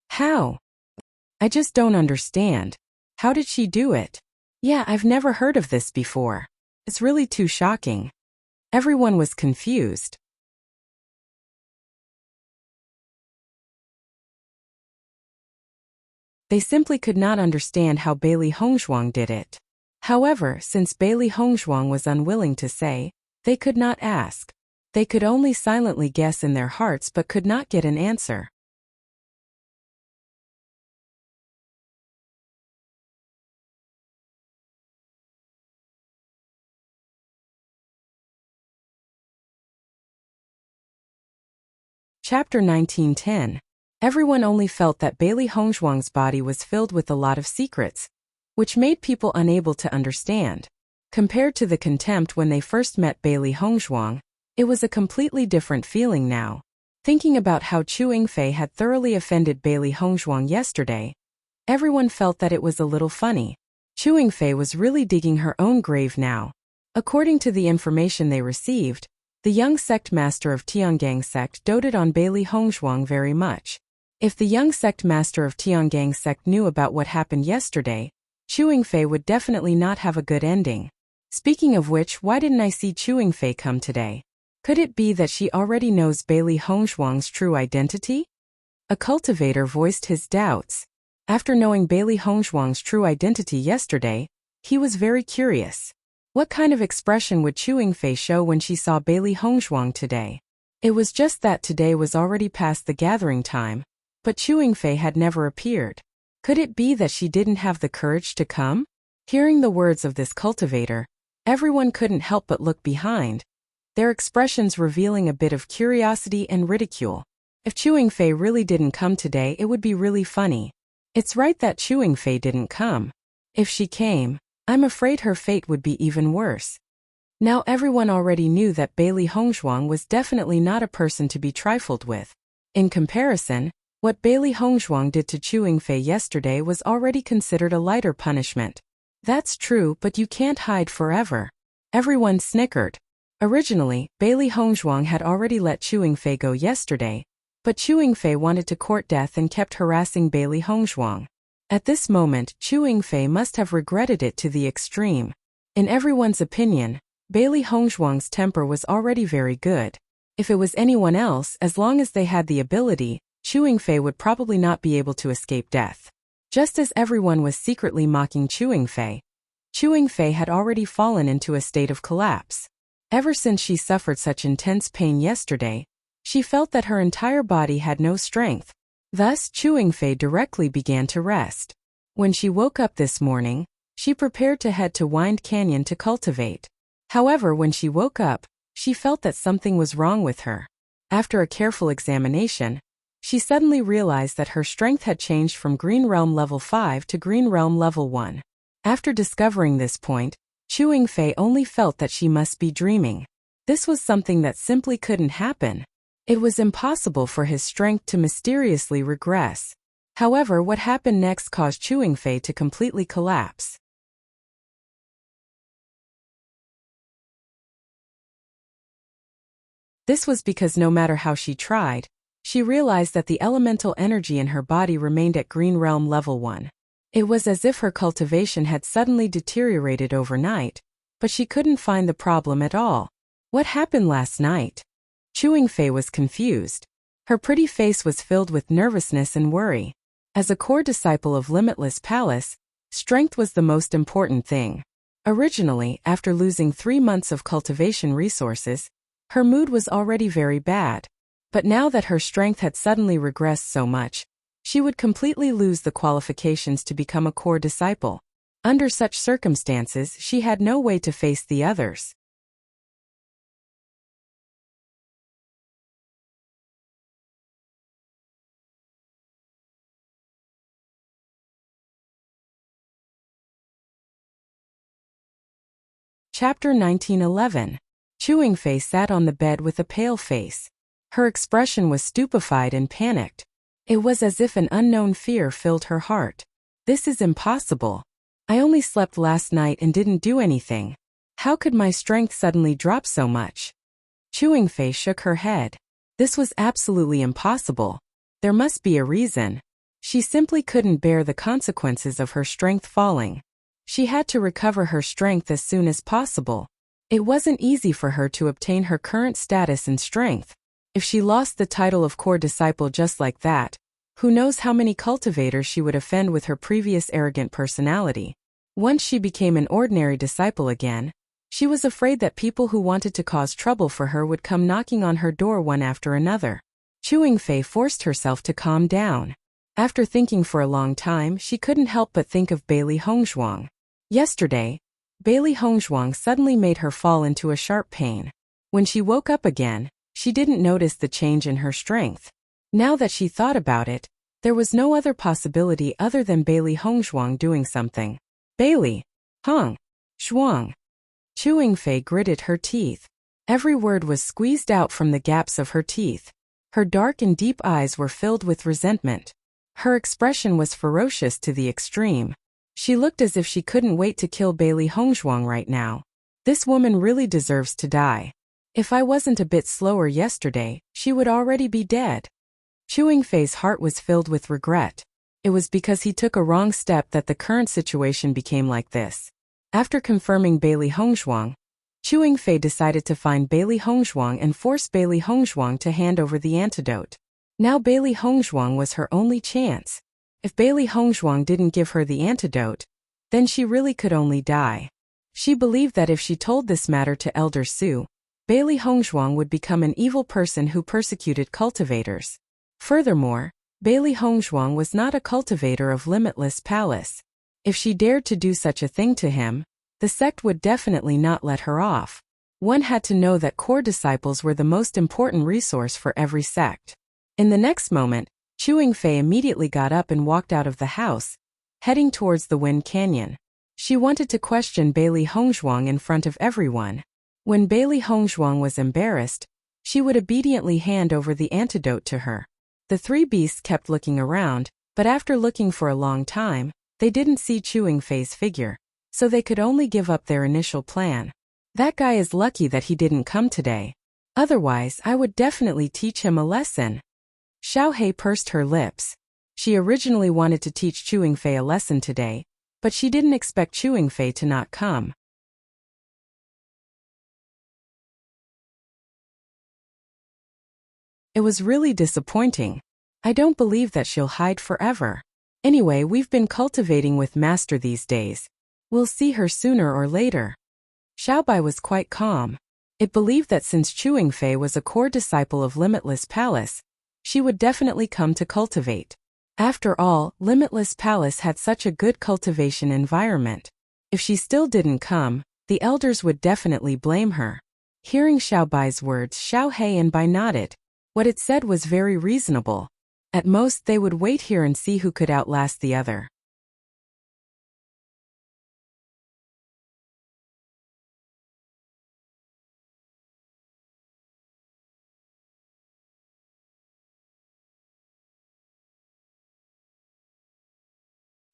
How? I just don't understand. How did she do it? Yeah, I've never heard of this before. It's really too shocking. Everyone was confused. They simply could not understand how Bailey Hongzhuang did it. However, since Bailey Hongzhuang was unwilling to say, they could not ask. They could only silently guess in their hearts but could not get an answer. Chapter 1910. Everyone only felt that Bailey Hongzhuang's body was filled with a lot of secrets, which made people unable to understand. Compared to the contempt when they first met Bailey Hongzhuang, it was a completely different feeling now. Thinking about how Chu Yingfei had thoroughly offended Bailey Hongzhuang yesterday, everyone felt that it was a little funny. Chu Yingfei was really digging her own grave now. According to the information they received, the young sect master of Tiangang sect doted on Bailey Hongzhuang very much. If the young sect master of Tiangang sect knew about what happened yesterday, Chu Yingfei would definitely not have a good ending. Speaking of which, why didn't I see Chu Yingfei come today? Could it be that she already knows Bailey Hongzhuang's true identity? A cultivator voiced his doubts. After knowing Bailey Hongzhuang's true identity yesterday, he was very curious. What kind of expression would Chu Yingfei show when she saw Bailey Hongzhuang today? It was just that today was already past the gathering time, but Chu Yingfei had never appeared. Could it be that she didn't have the courage to come? Hearing the words of this cultivator, everyone couldn't help but look behind, their expressions revealing a bit of curiosity and ridicule. If Chu Yingfei really didn't come today, it would be really funny. It's right that Chu Yingfei didn't come. If she came, I'm afraid her fate would be even worse. Now everyone already knew that Bailey Hongzhuang was definitely not a person to be trifled with. In comparison, what Bailey Hongzhuang did to Chu Yingfei yesterday was already considered a lighter punishment. That's true, but you can't hide forever. Everyone snickered. Originally, Bailey Hongzhuang had already let Chewing Fei go yesterday, but Chewing Fei wanted to court death and kept harassing Bailey Hongzhuang. At this moment, Chewing Fei must have regretted it to the extreme. In everyone's opinion, Bailey Hongzhuang's temper was already very good. If it was anyone else, as long as they had the ability, Chewing Fei would probably not be able to escape death. Just as everyone was secretly mocking Chewing Fei had already fallen into a state of collapse. Ever since she suffered such intense pain yesterday, she felt that her entire body had no strength. Thus, Chewing Fei directly began to rest. When she woke up this morning, she prepared to head to Wind Canyon to cultivate. However, when she woke up, she felt that something was wrong with her. After a careful examination, she suddenly realized that her strength had changed from Green Realm Level 5 to Green Realm Level 1. After discovering this point, Chewing Fei only felt that she must be dreaming. This was something that simply couldn't happen. It was impossible for his strength to mysteriously regress. However, what happened next caused Chewing Fei to completely collapse. This was because no matter how she tried, she realized that the elemental energy in her body remained at Green Realm Level 1. It was as if her cultivation had suddenly deteriorated overnight, but she couldn't find the problem at all. What happened last night? Chewing Fei was confused. Her pretty face was filled with nervousness and worry. As a core disciple of Limitless Palace, strength was the most important thing. Originally, after losing 3 months of cultivation resources, her mood was already very bad. But now that her strength had suddenly regressed so much, she would completely lose the qualifications to become a core disciple. Under such circumstances, she had no way to face the others. Chapter 1911. Chewing Fei sat on the bed with a pale face. Her expression was stupefied and panicked. It was as if an unknown fear filled her heart. This is impossible. I only slept last night and didn't do anything. How could my strength suddenly drop so much? Chewing Fei shook her head. This was absolutely impossible. There must be a reason. She simply couldn't bear the consequences of her strength falling. She had to recover her strength as soon as possible. It wasn't easy for her to obtain her current status and strength. If she lost the title of core disciple just like that, who knows how many cultivators she would offend with her previous arrogant personality. Once she became an ordinary disciple again, she was afraid that people who wanted to cause trouble for her would come knocking on her door one after another. Chewing Fei forced herself to calm down. After thinking for a long time, she couldn't help but think of Bailey Hongzhuang. Yesterday, Bailey Hongzhuang suddenly made her fall into a sharp pain. When she woke up again, she didn't notice the change in her strength. Now that she thought about it, there was no other possibility other than Bailey Hongzhuang doing something. Bailey Hongzhuang. Chewing Fei gritted her teeth. Every word was squeezed out from the gaps of her teeth. Her dark and deep eyes were filled with resentment. Her expression was ferocious to the extreme. She looked as if she couldn't wait to kill Bailey Hongzhuang right now. This woman really deserves to die. If I wasn't a bit slower yesterday, she would already be dead. Chewing Fei's heart was filled with regret. It was because he took a wrong step that the current situation became like this. After confirming Bailey Hongzhuang, Chewing Fei decided to find Bailey Hongzhuang and force Bailey Hongzhuang to hand over the antidote. Now Bailey Hongzhuang was her only chance. If Bailey Hongzhuang didn't give her the antidote, then she really could only die. She believed that if she told this matter to Elder Su, Bailey Hongzhuang would become an evil person who persecuted cultivators. Furthermore, Bailey Hongzhuang was not a cultivator of Limitless Palace. If she dared to do such a thing to him, the sect would definitely not let her off. One had to know that core disciples were the most important resource for every sect. In the next moment, Chewing Fei immediately got up and walked out of the house, heading towards the Wind Canyon. She wanted to question Bailey Hongzhuang in front of everyone. When Bailey Hongzhuang was embarrassed, she would obediently hand over the antidote to her. The three beasts kept looking around, but after looking for a long time, they didn't see Chewing Fei's figure, so they could only give up their initial plan. That guy is lucky that he didn't come today. Otherwise, I would definitely teach him a lesson. Xiao Hei pursed her lips. She originally wanted to teach Chewing Fei a lesson today, but she didn't expect Chewing Fei to not come. It was really disappointing. I don't believe that she'll hide forever. Anyway, we've been cultivating with Master these days. We'll see her sooner or later. Xiaobai was quite calm. It believed that since Chewing Fei was a core disciple of Limitless Palace, she would definitely come to cultivate. After all, Limitless Palace had such a good cultivation environment. If she still didn't come, the elders would definitely blame her. Hearing Xiaobai's words, Xiao Hei and Bai nodded. What it said was very reasonable. At most, they would wait here and see who could outlast the other.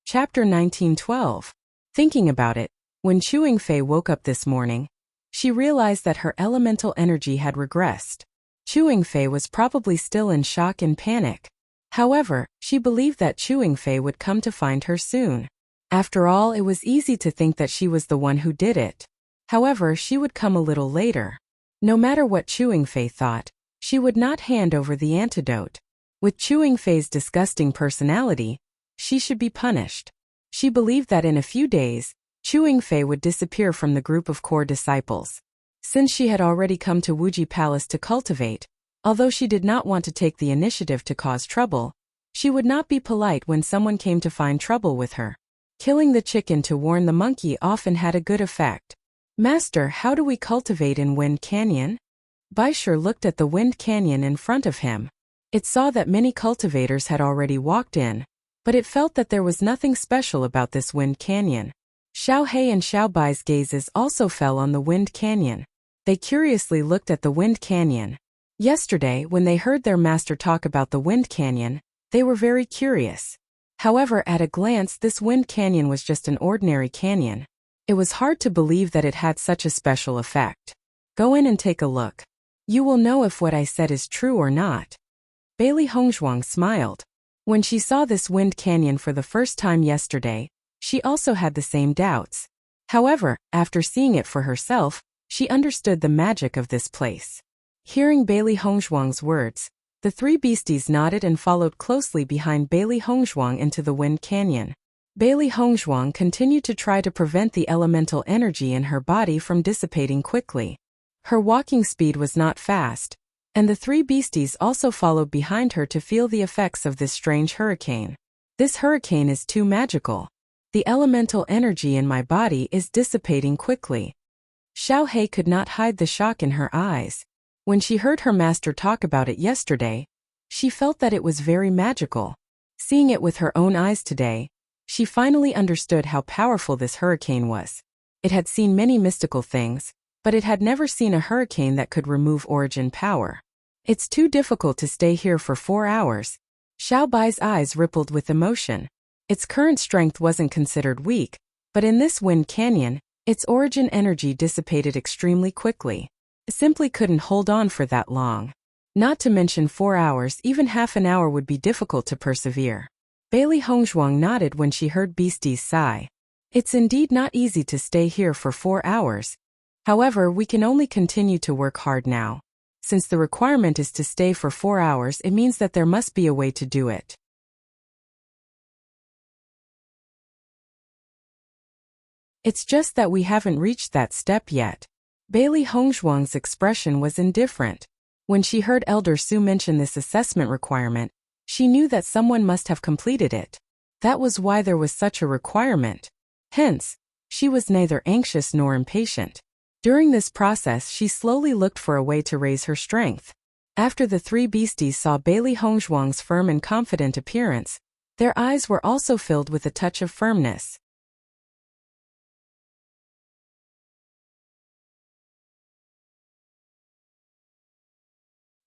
Chapter 1912. Thinking about it, when Chewing Fei woke up this morning, she realized that her elemental energy had regressed. Chewing Fei was probably still in shock and panic. However, she believed that Chewing Fei would come to find her soon. After all, it was easy to think that she was the one who did it. However, she would come a little later. No matter what Chewing Fei thought, she would not hand over the antidote. With Chewing Fei's disgusting personality, she should be punished. She believed that in a few days, Chewing Fei would disappear from the group of core disciples. Since she had already come to Wuji Palace to cultivate, although she did not want to take the initiative to cause trouble, she would not be polite when someone came to find trouble with her. Killing the chicken to warn the monkey often had a good effect. Master, how do we cultivate in Wind Canyon? Baisher looked at the Wind Canyon in front of him. It saw that many cultivators had already walked in, but it felt that there was nothing special about this Wind Canyon. Xiao Hei and Xiao Bai's gazes also fell on the Wind Canyon. They curiously looked at the Wind Canyon. Yesterday, when they heard their master talk about the Wind Canyon, they were very curious. However, at a glance, this Wind Canyon was just an ordinary canyon. It was hard to believe that it had such a special effect. Go in and take a look. You will know if what I said is true or not. Bailey Hongzhuang smiled. When she saw this Wind Canyon for the first time yesterday, she also had the same doubts. However, after seeing it for herself, she understood the magic of this place. Hearing Bailey Hongzhuang's words, the three beasties nodded and followed closely behind Bailey Hongzhuang into the Wind Canyon. Bailey Hongzhuang continued to try to prevent the elemental energy in her body from dissipating quickly. Her walking speed was not fast, and the three beasties also followed behind her to feel the effects of this strange hurricane. This hurricane is too magical. The elemental energy in my body is dissipating quickly. Xiao Hei could not hide the shock in her eyes. When she heard her master talk about it yesterday, she felt that it was very magical. Seeing it with her own eyes today, she finally understood how powerful this hurricane was. It had seen many mystical things, but it had never seen a hurricane that could remove origin power. It's too difficult to stay here for 4 hours. Xiao Bai's eyes rippled with emotion. Its current strength wasn't considered weak, but in this Wind Canyon, its origin energy dissipated extremely quickly. It simply couldn't hold on for that long. Not to mention 4 hours, even half an hour would be difficult to persevere. Bailey Hongzhuang nodded when she heard Beastie's sigh. It's indeed not easy to stay here for 4 hours. However, we can only continue to work hard now. Since the requirement is to stay for 4 hours, it means that there must be a way to do it. It's just that we haven't reached that step yet. Bailey Hongzhuang's expression was indifferent. When she heard Elder Su mention this assessment requirement, she knew that someone must have completed it. That was why there was such a requirement. Hence, she was neither anxious nor impatient. During this process, she slowly looked for a way to raise her strength. After the three beasties saw Bailey Hongzhuang's firm and confident appearance, their eyes were also filled with a touch of firmness.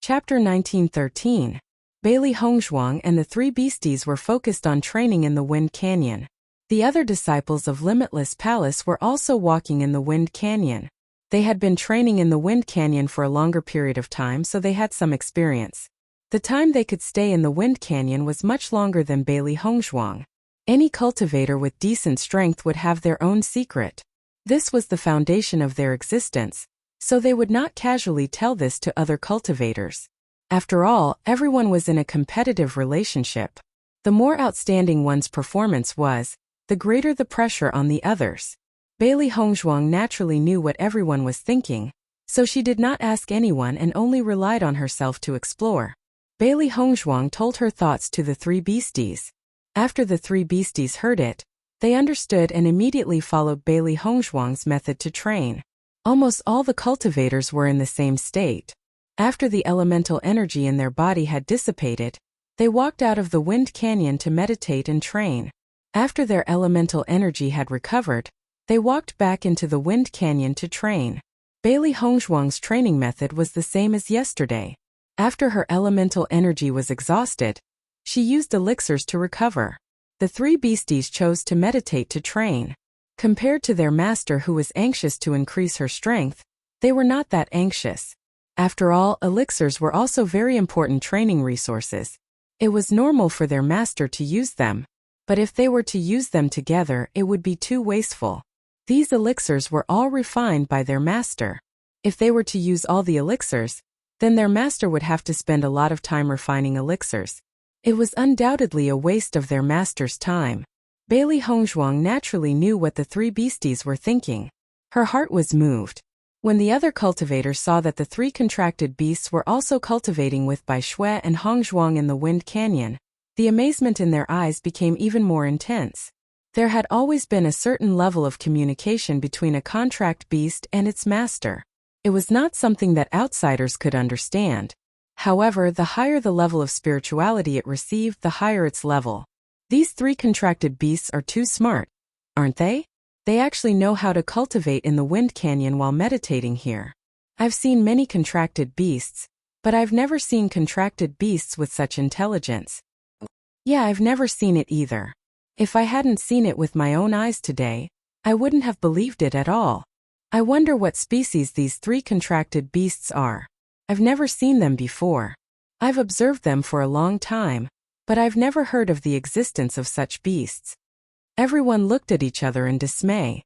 Chapter 1913. Bailey Hongzhuang and the three beasties were focused on training in the Wind Canyon. The other disciples of Limitless Palace were also walking in the Wind Canyon. They had been training in the Wind Canyon for a longer period of time, so they had some experience. The time they could stay in the Wind Canyon was much longer than Bailey Hongzhuang. Any cultivator with decent strength would have their own secret. This was the foundation of their existence, so they would not casually tell this to other cultivators. After all, everyone was in a competitive relationship. The more outstanding one's performance was, the greater the pressure on the others. Bailey Hongzhuang naturally knew what everyone was thinking, so she did not ask anyone and only relied on herself to explore. Bailey Hongzhuang told her thoughts to the three beasties. After the three beasties heard it, they understood and immediately followed Bailey Hongzhuang's method to train. Almost all the cultivators were in the same state. After the elemental energy in their body had dissipated, they walked out of the Wind Canyon to meditate and train. After their elemental energy had recovered, they walked back into the Wind Canyon to train. Bailey Hongzhuang's training method was the same as yesterday. After her elemental energy was exhausted, she used elixirs to recover. The three beasties chose to meditate to train. Compared to their master who was anxious to increase her strength, they were not that anxious. After all, elixirs were also very important training resources. It was normal for their master to use them, but if they were to use them together, it would be too wasteful. These elixirs were all refined by their master. If they were to use all the elixirs, then their master would have to spend a lot of time refining elixirs. It was undoubtedly a waste of their master's time. Bailey Hongzhuang naturally knew what the three beasties were thinking. Her heart was moved. When the other cultivators saw that the three contracted beasts were also cultivating with Bai Shui and Hongzhuang in the Wind Canyon, the amazement in their eyes became even more intense. There had always been a certain level of communication between a contract beast and its master. It was not something that outsiders could understand. However, the higher the level of spirituality it received, the higher its level. These three contracted beasts are too smart, aren't they? They actually know how to cultivate in the Wind Canyon while meditating here. I've seen many contracted beasts, but I've never seen contracted beasts with such intelligence. Yeah, I've never seen it either. If I hadn't seen it with my own eyes today, I wouldn't have believed it at all. I wonder what species these three contracted beasts are. I've never seen them before. I've observed them for a long time, but I've never heard of the existence of such beasts. Everyone looked at each other in dismay.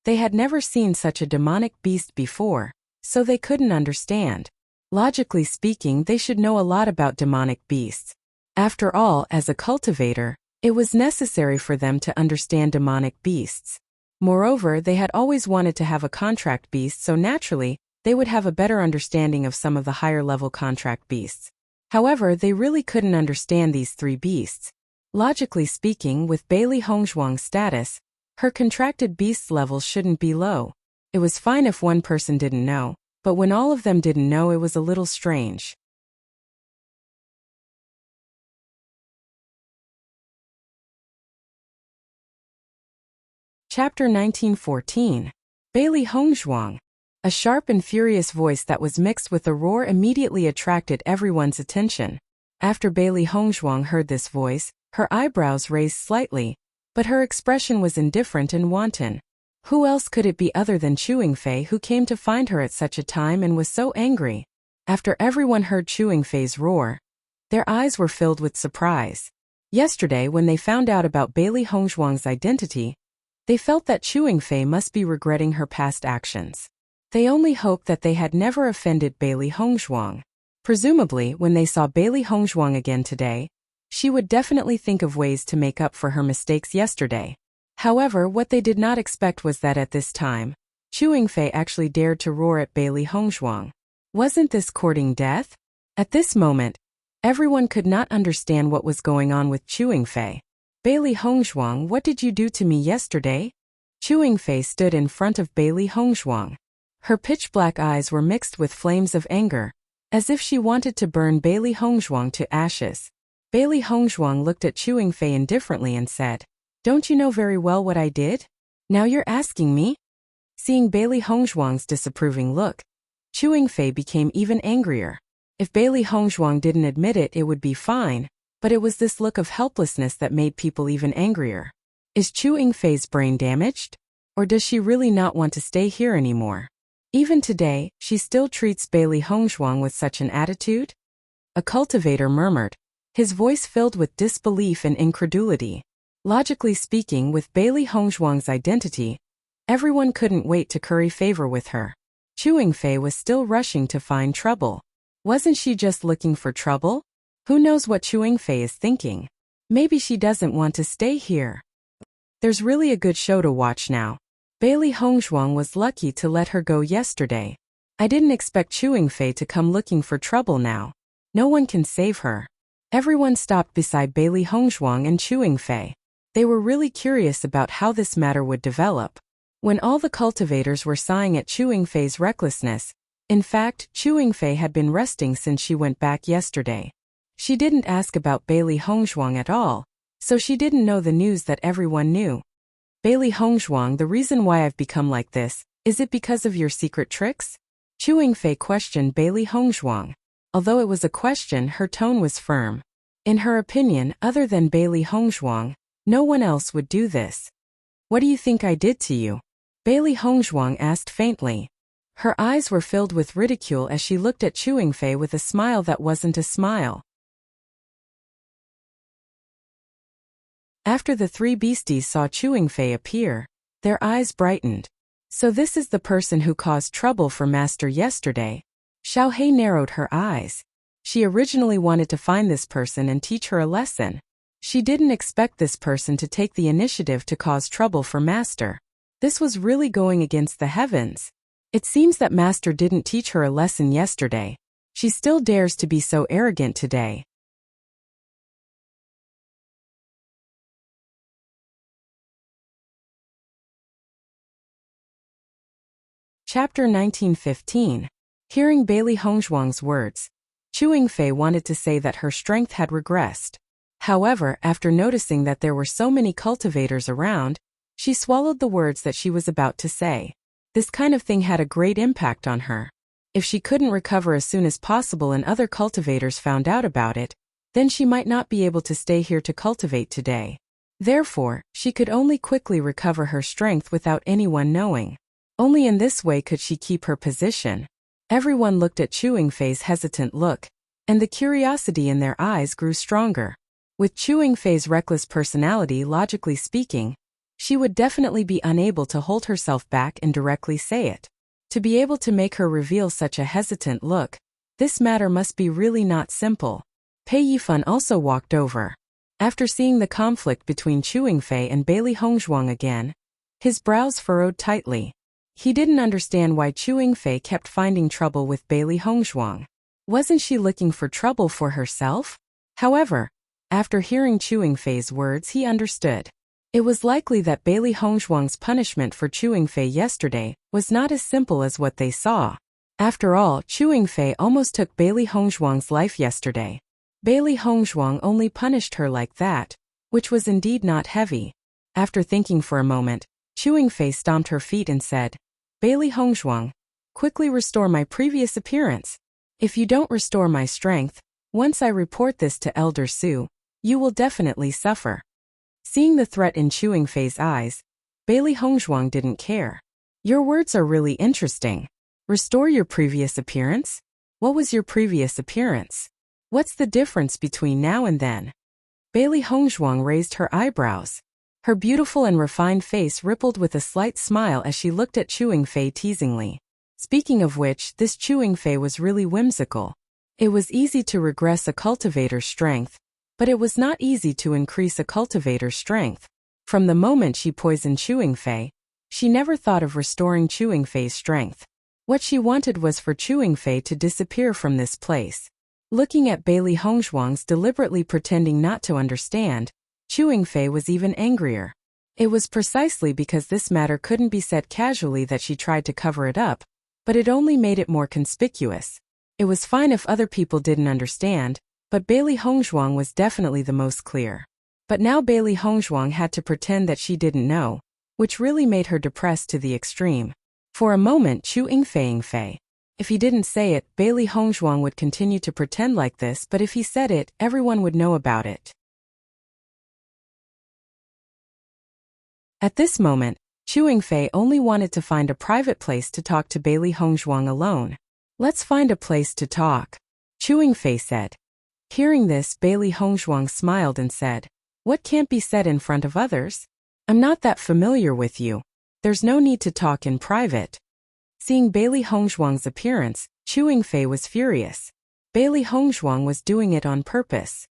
They had never seen such a demonic beast before, so they couldn't understand. Logically speaking, they should know a lot about demonic beasts. After all, as a cultivator, it was necessary for them to understand demonic beasts. Moreover, they had always wanted to have a contract beast, so naturally, they would have a better understanding of some of the higher-level contract beasts. However, they really couldn't understand these three beasts. Logically speaking, with Bailey Hongzhuang's status, her contracted beast's levels shouldn't be low. It was fine if one person didn't know, but when all of them didn't know, it was a little strange. Chapter 1914. Bailey Hongzhuang. A sharp and furious voice that was mixed with a roar immediately attracted everyone's attention. After Bailey Hongzhuang heard this voice, her eyebrows raised slightly, but her expression was indifferent and wanton. Who else could it be other than Chewing Fei who came to find her at such a time and was so angry? After everyone heard Chewing Fei's roar, their eyes were filled with surprise. Yesterday, when they found out about Bailey Hongzhuang's identity, they felt that Chewing Fei must be regretting her past actions. They only hoped that they had never offended Bailey Hongzhuang. Presumably, when they saw Bailey Hongzhuang again today, she would definitely think of ways to make up for her mistakes yesterday. However, what they did not expect was that at this time, Chewing Fei actually dared to roar at Bailey Hongzhuang. Wasn't this courting death? At this moment, everyone could not understand what was going on with Chewing Fei. Bailey Hongzhuang, what did you do to me yesterday? Chewing Fei stood in front of Bailey Hongzhuang. Her pitch-black eyes were mixed with flames of anger, as if she wanted to burn Bailey Hongzhuang to ashes. Bailey Hongzhuang looked at Chewing Fei indifferently and said, "Don't you know very well what I did? Now you're asking me?" Seeing Bailey Hongzhuang's disapproving look, Chewing Fei became even angrier. If Bailey Hongzhuang didn't admit it, it would be fine, but it was this look of helplessness that made people even angrier. Is Chewing Fei's brain damaged? Or does she really not want to stay here anymore? Even today, she still treats Bailey Hongzhuang with such an attitude? A cultivator murmured, his voice filled with disbelief and incredulity. Logically speaking, with Bailey Hongzhuang's identity, everyone couldn't wait to curry favor with her. Chewing Fei was still rushing to find trouble. Wasn't she just looking for trouble? Who knows what Chewing Fei is thinking? Maybe she doesn't want to stay here. There's really a good show to watch now. Bailey Hongzhuang was lucky to let her go yesterday. I didn't expect Chewing Fei to come looking for trouble now. No one can save her. Everyone stopped beside Bailey Hongzhuang and Chewing Fei. They were really curious about how this matter would develop. When all the cultivators were sighing at Chewing Fei's recklessness, in fact, Chewing Fei had been resting since she went back yesterday. She didn't ask about Bailey Hongzhuang at all, so she didn't know the news that everyone knew. Bailey Hongzhuang, the reason why I've become like this, is it because of your secret tricks? Chewing Fei questioned Bailey Hongzhuang. Although it was a question, her tone was firm. In her opinion, other than Bailey Hongzhuang, no one else would do this. What do you think I did to you? Bailey Hongzhuang asked faintly. Her eyes were filled with ridicule as she looked at Chewing Fei with a smile that wasn't a smile. After the three beasties saw Chewing Fei appear, their eyes brightened. So this is the person who caused trouble for Master yesterday. Xiao Hei narrowed her eyes. She originally wanted to find this person and teach her a lesson. She didn't expect this person to take the initiative to cause trouble for Master. This was really going against the heavens. It seems that Master didn't teach her a lesson yesterday. She still dares to be so arrogant today. Chapter 1915. Hearing Bailey Hongzhuang's words, Chewing Fei wanted to say that her strength had regressed. However, after noticing that there were so many cultivators around, she swallowed the words that she was about to say. This kind of thing had a great impact on her. If she couldn't recover as soon as possible and other cultivators found out about it, then she might not be able to stay here to cultivate today. Therefore, she could only quickly recover her strength without anyone knowing. Only in this way could she keep her position. Everyone looked at Chewing Fei's hesitant look, and the curiosity in their eyes grew stronger. With Chewing Fei's reckless personality, logically speaking, she would definitely be unable to hold herself back and directly say it. To be able to make her reveal such a hesitant look, this matter must be really not simple. Pei Yifan also walked over. After seeing the conflict between Chewing Fei and Bailey Hongzhuang again, his brows furrowed tightly. He didn't understand why Chewing Fei kept finding trouble with Bailey Hongzhuang. Wasn't she looking for trouble for herself? However, after hearing Chewing Fei's words, he understood. It was likely that Bailey Hongzhuang's punishment for Chewing Fei yesterday was not as simple as what they saw. After all, Chewing Fei almost took Bailey Hongzhuang's life yesterday. Bailey Hongzhuang only punished her like that, which was indeed not heavy. After thinking for a moment, Chewing Fei stomped her feet and said, Bailey Hongzhuang, quickly restore my previous appearance. If you don't restore my strength, once I report this to Elder Su, you will definitely suffer. Seeing the threat in Chewing Fei's eyes, Bailey Hongzhuang didn't care. Your words are really interesting. Restore your previous appearance? What was your previous appearance? What's the difference between now and then? Bailey Hongzhuang raised her eyebrows. Her beautiful and refined face rippled with a slight smile as she looked at Chewing Fei teasingly. Speaking of which, this Chewing Fei was really whimsical. It was easy to regress a cultivator's strength, but it was not easy to increase a cultivator's strength. From the moment she poisoned Chewing Fei, she never thought of restoring Chewing Fei's strength. What she wanted was for Chewing Fei to disappear from this place. Looking at Bailey Hongzhuang's deliberately pretending not to understand, Chewing Fei was even angrier. It was precisely because this matter couldn't be said casually that she tried to cover it up, but it only made it more conspicuous. It was fine if other people didn't understand, but Bailey Hongzhuang was definitely the most clear. But now Bailey Hongzhuang had to pretend that she didn't know, which really made her depressed to the extreme. For a moment, Chewing Fei. If he didn't say it, Bailey Hongzhuang would continue to pretend like this, but if he said it, everyone would know about it. At this moment, Chewing Fei only wanted to find a private place to talk to Bailey Hongzhuang alone. Let's find a place to talk, Chewing Fei said. Hearing this, Bailey Hongzhuang smiled and said, what can't be said in front of others? I'm not that familiar with you. There's no need to talk in private. Seeing Bailey Hongzhuang's appearance, Chewing Fei was furious. Bailey Hongzhuang was doing it on purpose.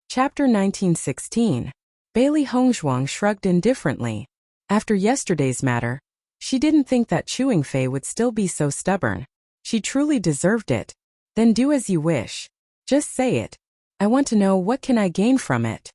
Chapter 1916. Bailey Hongzhuang shrugged indifferently. After yesterday's matter, she didn't think that Chewing Fei would still be so stubborn. She truly deserved it. Then do as you wish. Just say it. I want to know what can I gain from it.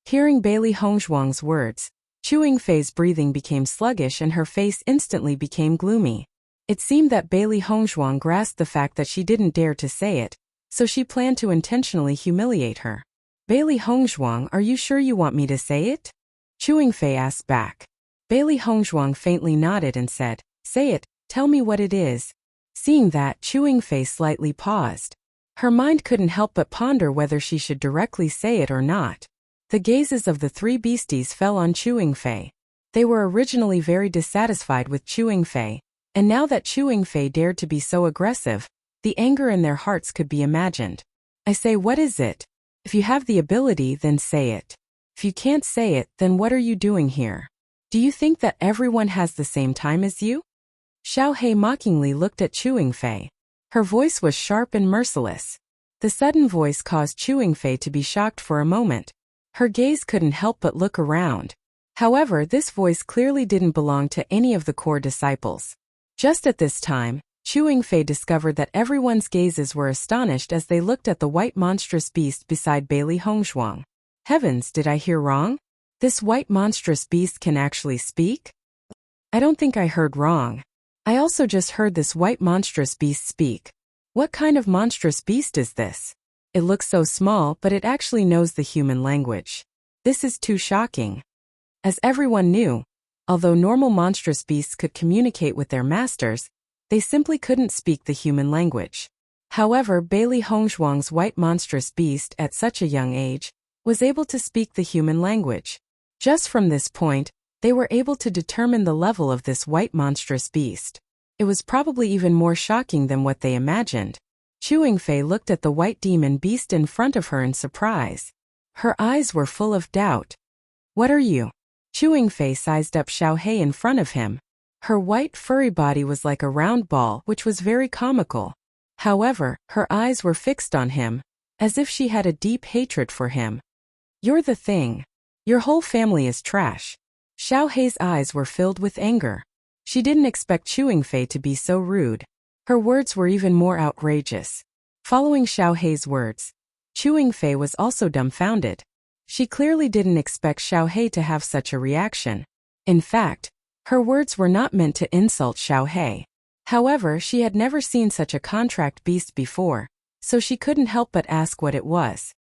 Hearing Bailey Hongzhuang's words, Chewing Fei's breathing became sluggish and her face instantly became gloomy. It seemed that Bailey Hongzhuang grasped the fact that she didn't dare to say it, so she planned to intentionally humiliate her. Bailey Hongzhuang, are you sure you want me to say it? Chewing Fei asked back. Bailey Hongzhuang faintly nodded and said, say it, tell me what it is. Seeing that, Chewing Fei slightly paused. Her mind couldn't help but ponder whether she should directly say it or not. The gazes of the three beasties fell on Chewing Fei. They were originally very dissatisfied with Chewing Fei, and now that Chewing Fei dared to be so aggressive, the anger in their hearts could be imagined. I say, what is it? If you have the ability, then say it. If you can't say it, then what are you doing here? Do you think that everyone has the same time as you? Xiao He mockingly looked at Chewing Fei. Her voice was sharp and merciless. The sudden voice caused Chewing Fei to be shocked for a moment. Her gaze couldn't help but look around. However, this voice clearly didn't belong to any of the core disciples. Just at this time, Chewing Fei discovered that everyone's gazes were astonished as they looked at the white monstrous beast beside Bailey Hongzhuang. Heavens, did I hear wrong? This white monstrous beast can actually speak? I don't think I heard wrong. I also just heard this white monstrous beast speak. What kind of monstrous beast is this? It looks so small, but it actually knows the human language. This is too shocking. As everyone knew, although normal monstrous beasts could communicate with their masters, they simply couldn't speak the human language. However, Bailey Hongzhuang's white monstrous beast at such a young age was able to speak the human language. Just from this point, they were able to determine the level of this white monstrous beast. It was probably even more shocking than what they imagined. Chewing Fei looked at the white demon beast in front of her in surprise. Her eyes were full of doubt. What are you? Chewing Fei sized up Xiao He in front of him. Her white furry body was like a round ball, which was very comical. However, her eyes were fixed on him, as if she had a deep hatred for him. You're the thing. Your whole family is trash. Xiao He's eyes were filled with anger. She didn't expect Chewing Fei to be so rude. Her words were even more outrageous. Following Xiao He's words, Chewing Fei was also dumbfounded. She clearly didn't expect Xiao He to have such a reaction. In fact, her words were not meant to insult Xiao He. However, she had never seen such a contract beast before, so she couldn't help but ask what it was.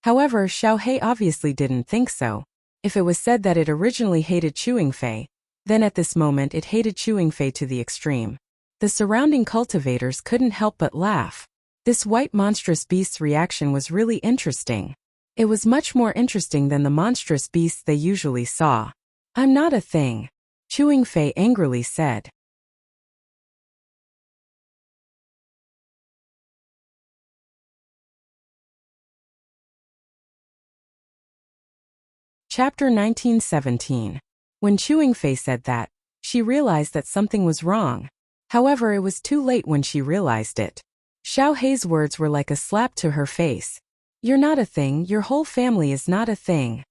However, Xiao He obviously didn't think so. If it was said that it originally hated Chewing Fei, then at this moment it hated Chewing Fei to the extreme. The surrounding cultivators couldn't help but laugh. This white monstrous beast's reaction was really interesting. It was much more interesting than the monstrous beasts they usually saw. I'm not a thing, Chewing Fei angrily said. Chapter 1917. When Chewing Fei said that, she realized that something was wrong. However, it was too late when she realized it. Xiao He's words were like a slap to her face. You're not a thing, your whole family is not a thing,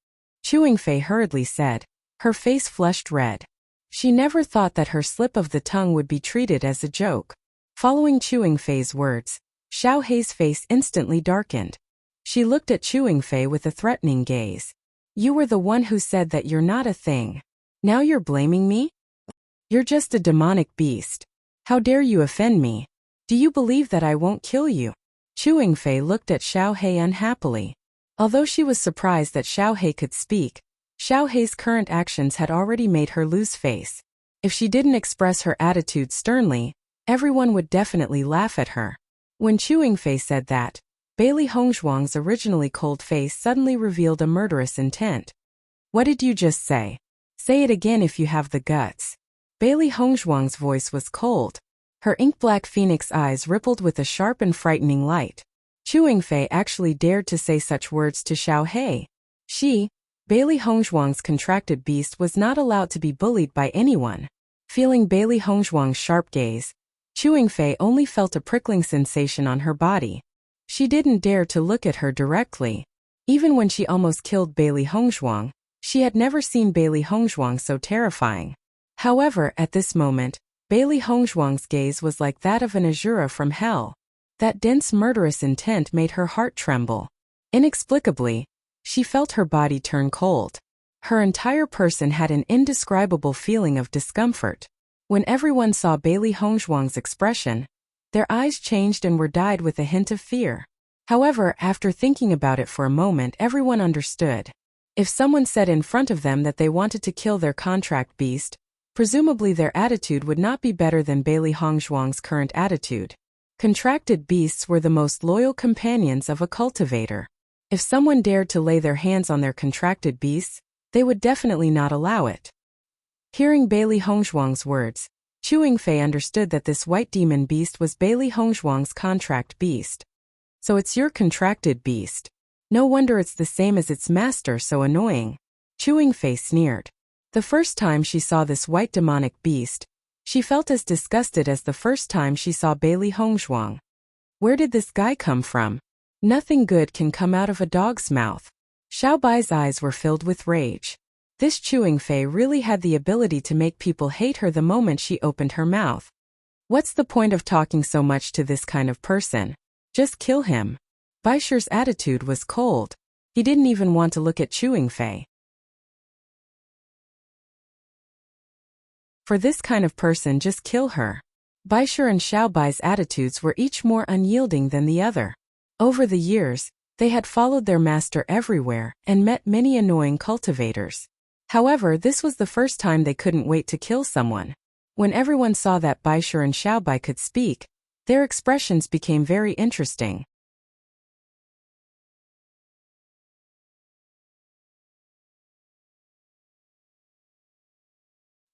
Chewing Fei hurriedly said. Her face flushed red. She never thought that her slip of the tongue would be treated as a joke. Following Chewing Fei's words, Xiao He's face instantly darkened. She looked at Chewing Fei with a threatening gaze. You were the one who said that you're not a thing. Now you're blaming me? You're just a demonic beast. How dare you offend me? Do you believe that I won't kill you? Chewing Fei looked at Xiao He unhappily. Although she was surprised that Xiao He could speak, Xiao He's current actions had already made her lose face. If she didn't express her attitude sternly, everyone would definitely laugh at her. When Chewing Fei said that, Bailey Hongzhuang's originally cold face suddenly revealed a murderous intent. What did you just say? Say it again if you have the guts. Bailey Hongzhuang's voice was cold. Her ink-black phoenix eyes rippled with a sharp and frightening light. Chewing Fei actually dared to say such words to Xiao He. She, Bailey Hongzhuang's contracted beast, was not allowed to be bullied by anyone. Feeling Bailey Hongzhuang's sharp gaze, Chewing Fei only felt a prickling sensation on her body. She didn't dare to look at her directly. Even when she almost killed Bailey Hongzhuang, she had never seen Bailey Hongzhuang so terrifying. However, at this moment, Bailey Hongzhuang's gaze was like that of an Azura from hell. That dense murderous intent made her heart tremble. Inexplicably, she felt her body turn cold. Her entire person had an indescribable feeling of discomfort. When everyone saw Bailey Hongzhuang's expression, their eyes changed and were dyed with a hint of fear. However, after thinking about it for a moment, everyone understood. If someone said in front of them that they wanted to kill their contract beast, presumably their attitude would not be better than Bailey Hongzhuang's current attitude. Contracted beasts were the most loyal companions of a cultivator. If someone dared to lay their hands on their contracted beasts, they would definitely not allow it. Hearing Bailey Hongzhuang's words, Chewing Fei understood that this white demon beast was Bailey Hongzhuang's contract beast. So it's your contracted beast. No wonder it's the same as its master, so annoying. Chewing Fei sneered. The first time she saw this white demonic beast, she felt as disgusted as the first time she saw Bailey Hongzhuang. Where did this guy come from? Nothing good can come out of a dog's mouth. Xiao Bai's eyes were filled with rage. This Chewing Fei really had the ability to make people hate her the moment she opened her mouth. What's the point of talking so much to this kind of person? Just kill him. Baisher's attitude was cold. He didn't even want to look at Chewing Fei. For this kind of person, just kill her. Baisher and Xiao Bai's attitudes were each more unyielding than the other. Over the years, they had followed their master everywhere and met many annoying cultivators. However, this was the first time they couldn't wait to kill someone. When everyone saw that Baisher and Xiao Bai could speak, their expressions became very interesting.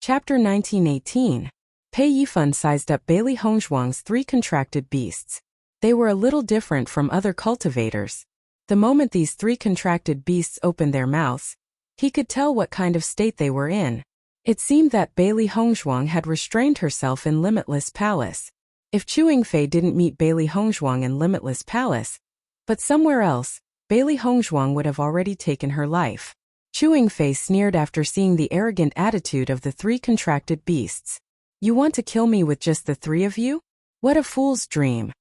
Chapter 1918. Pei Yifan sized up Bailey Hongzhuang's 3 contracted beasts. They were a little different from other cultivators. The moment these 3 contracted beasts opened their mouths, he could tell what kind of state they were in. It seemed that Bailey Hongzhuang had restrained herself in Limitless Palace. If Chewing Fei didn't meet Bailey Hongzhuang in Limitless Palace, but somewhere else, Bailey Hongzhuang would have already taken her life. Chewing Fei sneered after seeing the arrogant attitude of the 3 contracted beasts. You want to kill me with just the 3 of you? What a fool's dream.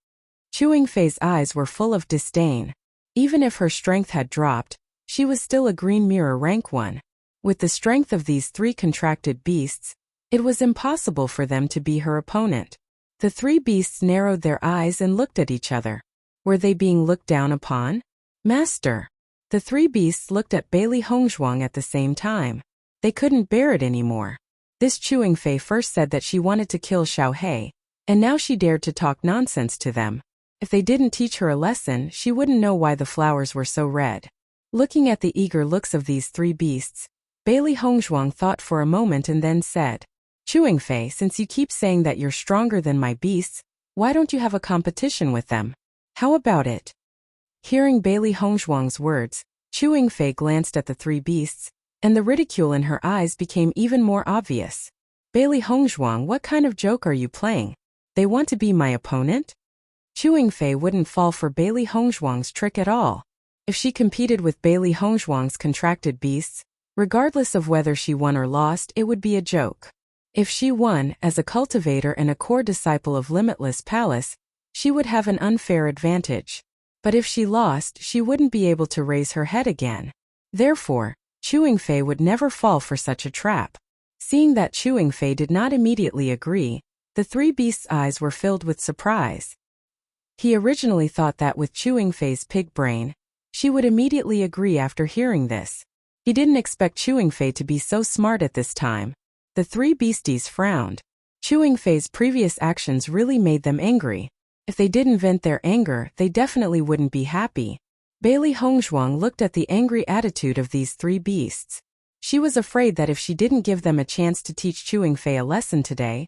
Chewing Fei's eyes were full of disdain. Even if her strength had dropped, she was still a green mirror rank 1. With the strength of these 3 contracted beasts, it was impossible for them to be her opponent. The 3 beasts narrowed their eyes and looked at each other. Were they being looked down upon? Master. The 3 beasts looked at Bailey Hongzhuang at the same time. They couldn't bear it anymore. This Chewing Fei first said that she wanted to kill Xiao He, and now she dared to talk nonsense to them. If they didn't teach her a lesson, she wouldn't know why the flowers were so red. Looking at the eager looks of these 3 beasts, Bailey Hongzhuang thought for a moment and then said, Chewing Fei, since you keep saying that you're stronger than my beasts, why don't you have a competition with them? How about it? Hearing Bailey Hongzhuang's words, Chewing Fei glanced at the 3 beasts, and the ridicule in her eyes became even more obvious. Bailey Hongzhuang, what kind of joke are you playing? They want to be my opponent? Chewing Fei wouldn't fall for Bailey Hongzhuang's trick at all. If she competed with Bailey Hongzhuang's contracted beasts, regardless of whether she won or lost, it would be a joke. If she won, as a cultivator and a core disciple of Limitless Palace, she would have an unfair advantage. But if she lost, she wouldn't be able to raise her head again. Therefore, Chewing Fei would never fall for such a trap. Seeing that Chewing Fei did not immediately agree, the 3 beasts' eyes were filled with surprise. He originally thought that with Chewing Fei's pig brain, she would immediately agree after hearing this. He didn't expect Chewing Fei to be so smart at this time. The 3 beasties frowned. Chewing Fei's previous actions really made them angry. If they didn't vent their anger, they definitely wouldn't be happy. Bailey Hongzhuang looked at the angry attitude of these three beasts. She was afraid that if she didn't give them a chance to teach Chewing Fei a lesson today,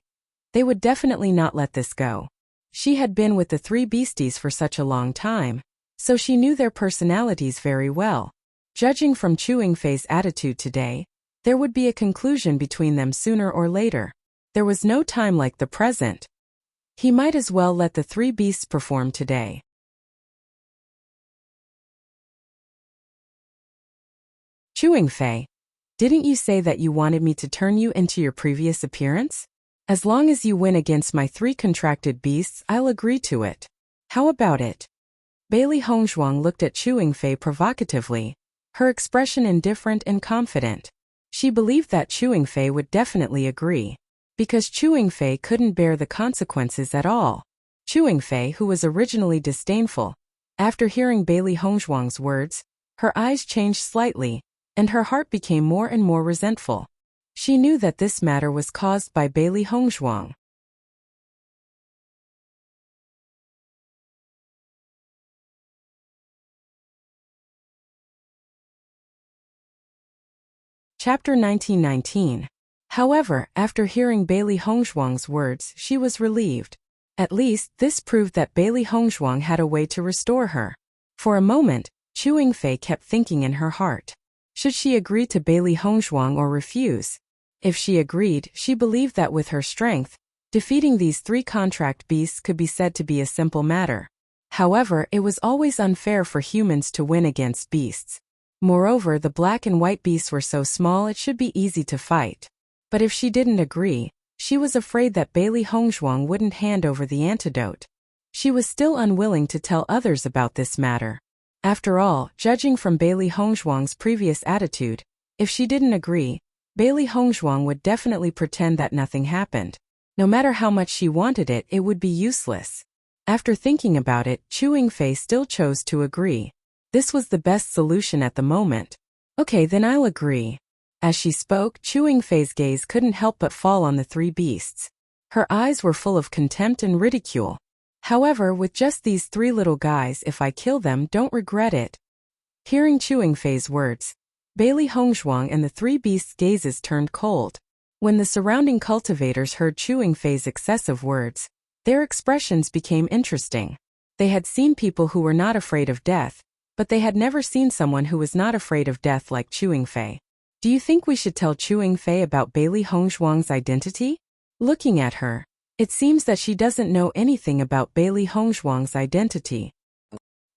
they would definitely not let this go. She had been with the three beasties for such a long time, so she knew their personalities very well. Judging from Chewing Fei's attitude today, there would be a conclusion between them sooner or later. There was no time like the present. He might as well let the three beasts perform today. Chewing Fei, didn't you say that you wanted me to turn you into your previous appearance? As long as you win against my three contracted beasts, I'll agree to it. How about it? Bailey Hongzhuang looked at Chewing Fei provocatively, her expression indifferent and confident. She believed that Chewing Fei would definitely agree, because Chewing Fei couldn't bear the consequences at all. Chewing Fei, who was originally disdainful, after hearing Bailey Hongzhuang's words, her eyes changed slightly, and her heart became more and more resentful. She knew that this matter was caused by Bailey Hongzhuang. Chapter 1919. However, after hearing Bailey Hongzhuang's words, she was relieved. At least, this proved that Bailey Hongzhuang had a way to restore her. For a moment, Chewing Fei kept thinking in her heart. Should she agree to Bailey Hongzhuang or refuse? If she agreed, she believed that with her strength, defeating these three contract beasts could be said to be a simple matter. However, it was always unfair for humans to win against beasts. Moreover, the black and white beasts were so small it should be easy to fight. But if she didn't agree, she was afraid that Bailey Hongzhuang wouldn't hand over the antidote. She was still unwilling to tell others about this matter. After all, judging from Bailey Hongzhuang's previous attitude, if she didn't agree, Bailey Hongzhuang would definitely pretend that nothing happened. No matter how much she wanted it, it would be useless. After thinking about it, Chewing Fei still chose to agree. This was the best solution at the moment. Okay, then I'll agree. As she spoke, Chewing Fei's gaze couldn't help but fall on the three beasts. Her eyes were full of contempt and ridicule. However, with just these three little guys, if I kill them, don't regret it. Hearing Chewing Fei's words, Bailey Hongzhuang and the three beasts' gazes turned cold. When the surrounding cultivators heard Chewing Fei's excessive words, their expressions became interesting. They had seen people who were not afraid of death, but they had never seen someone who was not afraid of death like Chewing Fei. Do you think we should tell Chewing Fei about Bailey Hongzhuang's identity? Looking at her, it seems that she doesn't know anything about Bailey Hongzhuang's identity.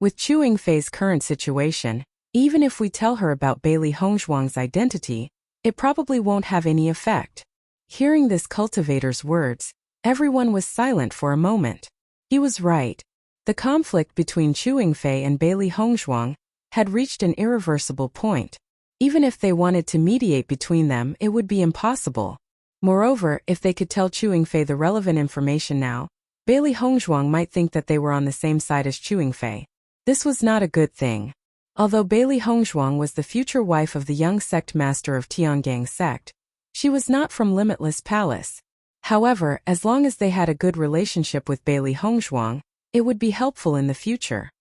With Chewing Fei's current situation, even if we tell her about Bailey Hongzhuang's identity, it probably won't have any effect. Hearing this cultivator's words, everyone was silent for a moment. He was right. The conflict between Chewing Fei and Bailey Hongzhuang had reached an irreversible point. Even if they wanted to mediate between them, it would be impossible. Moreover, if they could tell Chewing Fei the relevant information now, Bailey Hongzhuang might think that they were on the same side as Chewing Fei. This was not a good thing. Although Bailey Hongzhuang was the future wife of the young sect master of Tiangang sect, she was not from Limitless Palace. However, as long as they had a good relationship with Bailey Hongzhuang, it would be helpful in the future.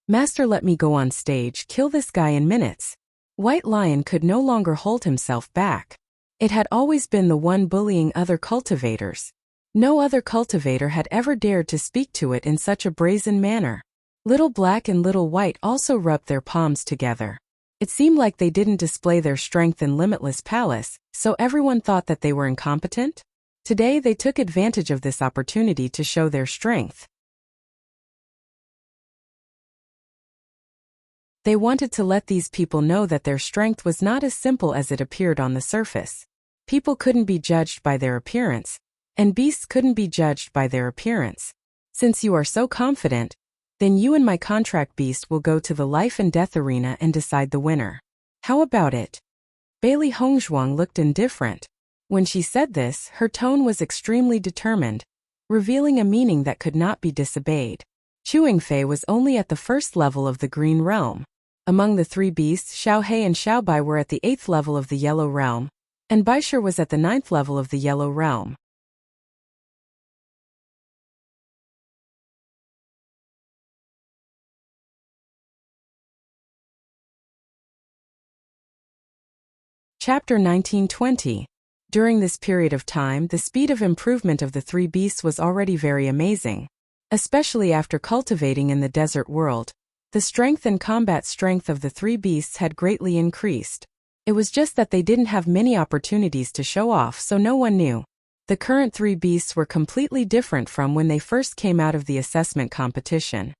Master, let me go on stage, kill this guy in minutes. White Lion could no longer hold himself back. It had always been the one bullying other cultivators. No other cultivator had ever dared to speak to it in such a brazen manner. Little Black and Little White also rubbed their palms together. It seemed like they didn't display their strength in Limitless Palace, so everyone thought that they were incompetent. Today they took advantage of this opportunity to show their strength. They wanted to let these people know that their strength was not as simple as it appeared on the surface. People couldn't be judged by their appearance, and beasts couldn't be judged by their appearance. Since you are so confident, then you and my contract beast will go to the life and death arena and decide the winner. How about it? Bailey Hongzhuang looked indifferent. When she said this, her tone was extremely determined, revealing a meaning that could not be disobeyed. Chewing Fei was only at the first level of the Green Realm. Among the three beasts, Xiaohei and Xiaobai were at the 8th level of the Yellow Realm, and Baishir was at the 9th level of the Yellow Realm. Chapter 1920. During this period of time, the speed of improvement of the three beasts was already very amazing. Especially after cultivating in the desert world, the strength and combat strength of the three beasts had greatly increased. It was just that they didn't have many opportunities to show off, so no one knew. The current three beasts were completely different from when they first came out of the assessment competition.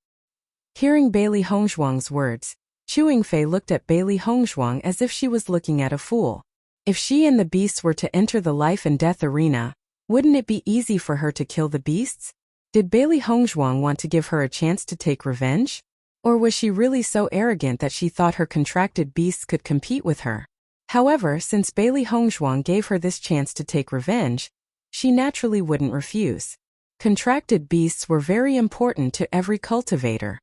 Hearing Bailey Hongzhuang's words, Chewing Fei looked at Bailey Hongzhuang as if she was looking at a fool. If she and the beasts were to enter the life and death arena, wouldn't it be easy for her to kill the beasts? Did Bailey Hongzhuang want to give her a chance to take revenge? Or was she really so arrogant that she thought her contracted beasts could compete with her? However, since Bailey Hongzhuang gave her this chance to take revenge, she naturally wouldn't refuse. Contracted beasts were very important to every cultivator.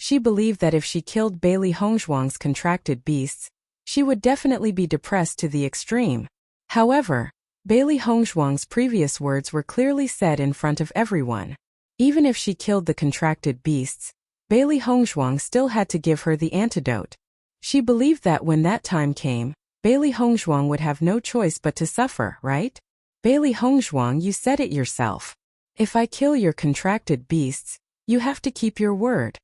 She believed that if she killed Bailey Hongzhuang's contracted beasts, she would definitely be depressed to the extreme. However, Bailey Hongzhuang's previous words were clearly said in front of everyone. Even if she killed the contracted beasts, Bailey Hongzhuang still had to give her the antidote. She believed that when that time came, Bailey Hongzhuang would have no choice but to suffer, right? Bailey Hongzhuang, you said it yourself. If I kill your contracted beasts, you have to keep your word.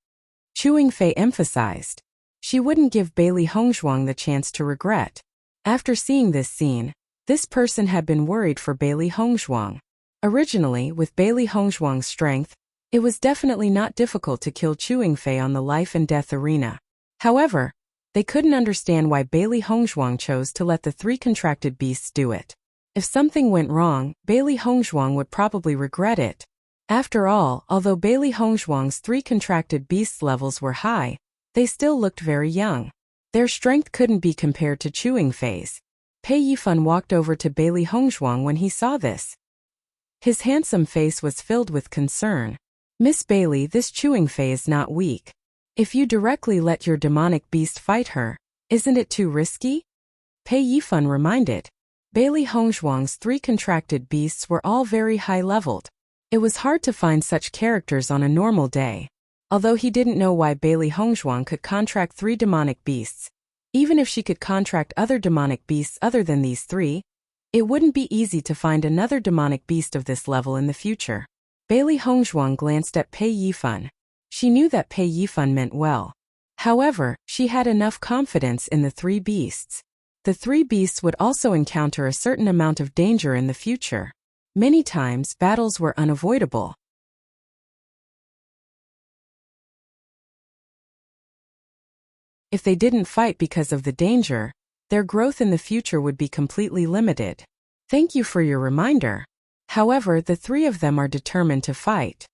Chewing Fei emphasized. She wouldn't give Bailey Hongzhuang the chance to regret. After seeing this scene, this person had been worried for Bailey Hongzhuang. Originally, with Bailey Hongzhuang's strength, it was definitely not difficult to kill Chewing Fei on the life and death arena. However, they couldn't understand why Bailey Hongzhuang chose to let the three contracted beasts do it. If something went wrong, Bailey Hongzhuang would probably regret it. After all, although Bailey Hongzhuang's three contracted beasts levels were high, they still looked very young. Their strength couldn't be compared to Chewing Fei's. Pei Yifan walked over to Bailey Hongzhuang when he saw this. His handsome face was filled with concern. Miss Bailey, this Chewing Fei is not weak. If you directly let your demonic beast fight her, isn't it too risky? Pei Yifan reminded. Bailey Hongzhuang's three contracted beasts were all very high-leveled. It was hard to find such characters on a normal day. Although he didn't know why Bailey Hongzhuang could contract three demonic beasts, even if she could contract other demonic beasts other than these three, it wouldn't be easy to find another demonic beast of this level in the future. Bailey Hongzhuang glanced at Pei Yifan. She knew that Pei Yifan meant well. However, she had enough confidence in the three beasts. The three beasts would also encounter a certain amount of danger in the future. Many times, battles were unavoidable. If they didn't fight because of the danger, their growth in the future would be completely limited. Thank you for your reminder. However, the three of them are determined to fight.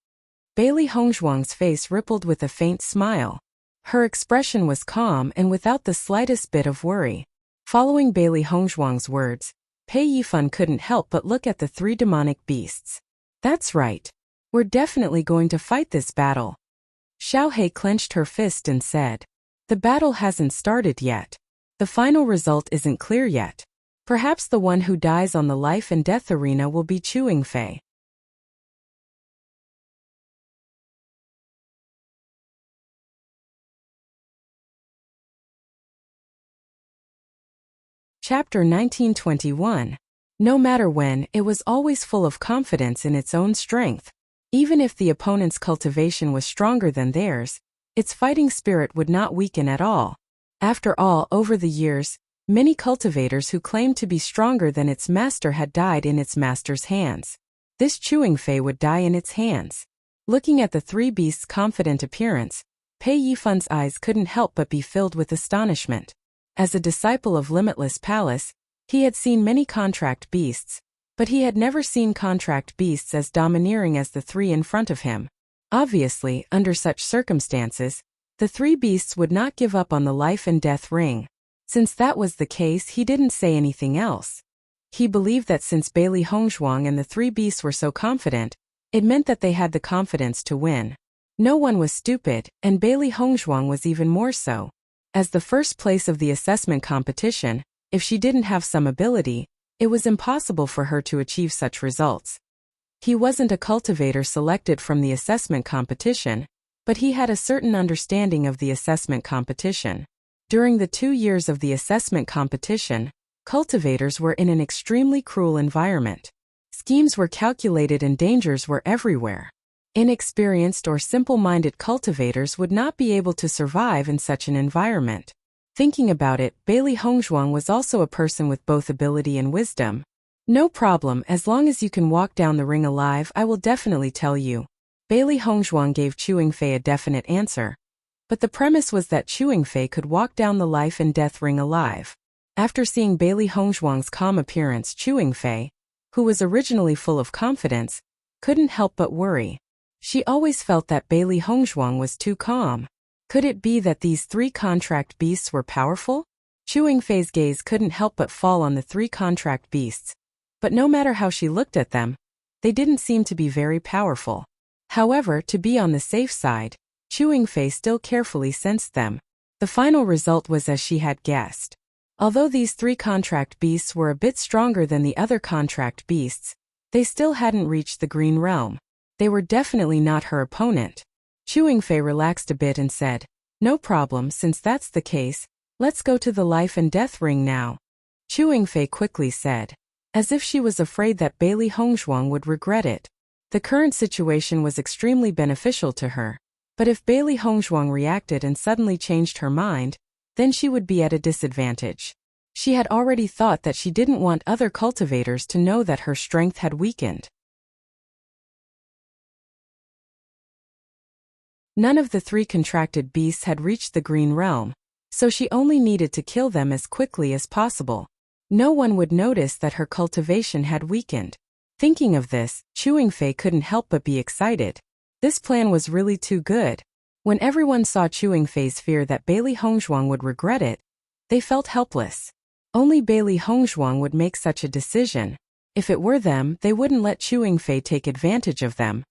Bailey Hongzhuang's face rippled with a faint smile. Her expression was calm and without the slightest bit of worry. Following Bailey Hongzhuang's words, Pei Yifan couldn't help but look at the three demonic beasts. That's right. We're definitely going to fight this battle. Xiaohei clenched her fist and said. The battle hasn't started yet. The final result isn't clear yet. Perhaps the one who dies on the life and death arena will be Chewing Fei. Chapter 1921. No matter when, it was always full of confidence in its own strength. Even if the opponent's cultivation was stronger than theirs, its fighting spirit would not weaken at all. After all, over the years, many cultivators who claimed to be stronger than its master had died in its master's hands. This Chewing Fei would die in its hands. Looking at the three beasts' confident appearance, Pei Yifan's eyes couldn't help but be filled with astonishment. As a disciple of Limitless Palace, he had seen many contract beasts, but he had never seen contract beasts as domineering as the three in front of him. Obviously, under such circumstances, the three beasts would not give up on the life and death ring. Since that was the case, he didn't say anything else. He believed that since Bailey Hongzhuang and the three beasts were so confident, it meant that they had the confidence to win. No one was stupid, and Bailey Hongzhuang was even more so. As the first place of the assessment competition, if she didn't have some ability, it was impossible for her to achieve such results. He wasn't a cultivator selected from the assessment competition, but he had a certain understanding of the assessment competition. During the 2 years of the assessment competition, Cultivators were in an extremely cruel environment. Schemes were calculated and dangers were everywhere. Inexperienced or simple-minded cultivators would not be able to survive in such an environment. Thinking about it, Bailey Hongzhuang was also a person with both ability and wisdom. No problem, as long as you can walk down the ring alive, I will definitely tell you. Bailey Hongzhuang gave Chu Yingfei a definite answer. But the premise was that Chu Yingfei could walk down the life and death ring alive. After seeing Bailey Hongzhuang's calm appearance, Chu Yingfei, who was originally full of confidence, couldn't help but worry. She always felt that Bailey Hongzhuang was too calm. Could it be that these 3 contract beasts were powerful? Chu Yingfei's gaze couldn't help but fall on the 3 contract beasts. But no matter how she looked at them, they didn't seem to be very powerful. However, to be on the safe side, Chu Yingfei still carefully sensed them. The final result was as she had guessed. Although these 3 contract beasts were a bit stronger than the other contract beasts, they still hadn't reached the green realm. They were definitely not her opponent. Chu Yingfei relaxed a bit and said, "No problem, since that's the case, let's go to the life and death ring now." Chu Yingfei quickly said, as if she was afraid that Bailey Hongzhuang would regret it. The current situation was extremely beneficial to her. But if Bailey Hongzhuang reacted and suddenly changed her mind, then she would be at a disadvantage. She had already thought that she didn't want other cultivators to know that her strength had weakened. None of the 3 contracted beasts had reached the green realm, so she only needed to kill them as quickly as possible. No one would notice that her cultivation had weakened. Thinking of this, Chu Yingfei couldn't help but be excited. This plan was really too good. When everyone saw Chu Yingfei's fear that Bailey Hongzhuang would regret it, they felt helpless. Only Bailey Hongzhuang would make such a decision. If it were them, they wouldn't let Chu Yingfei take advantage of them.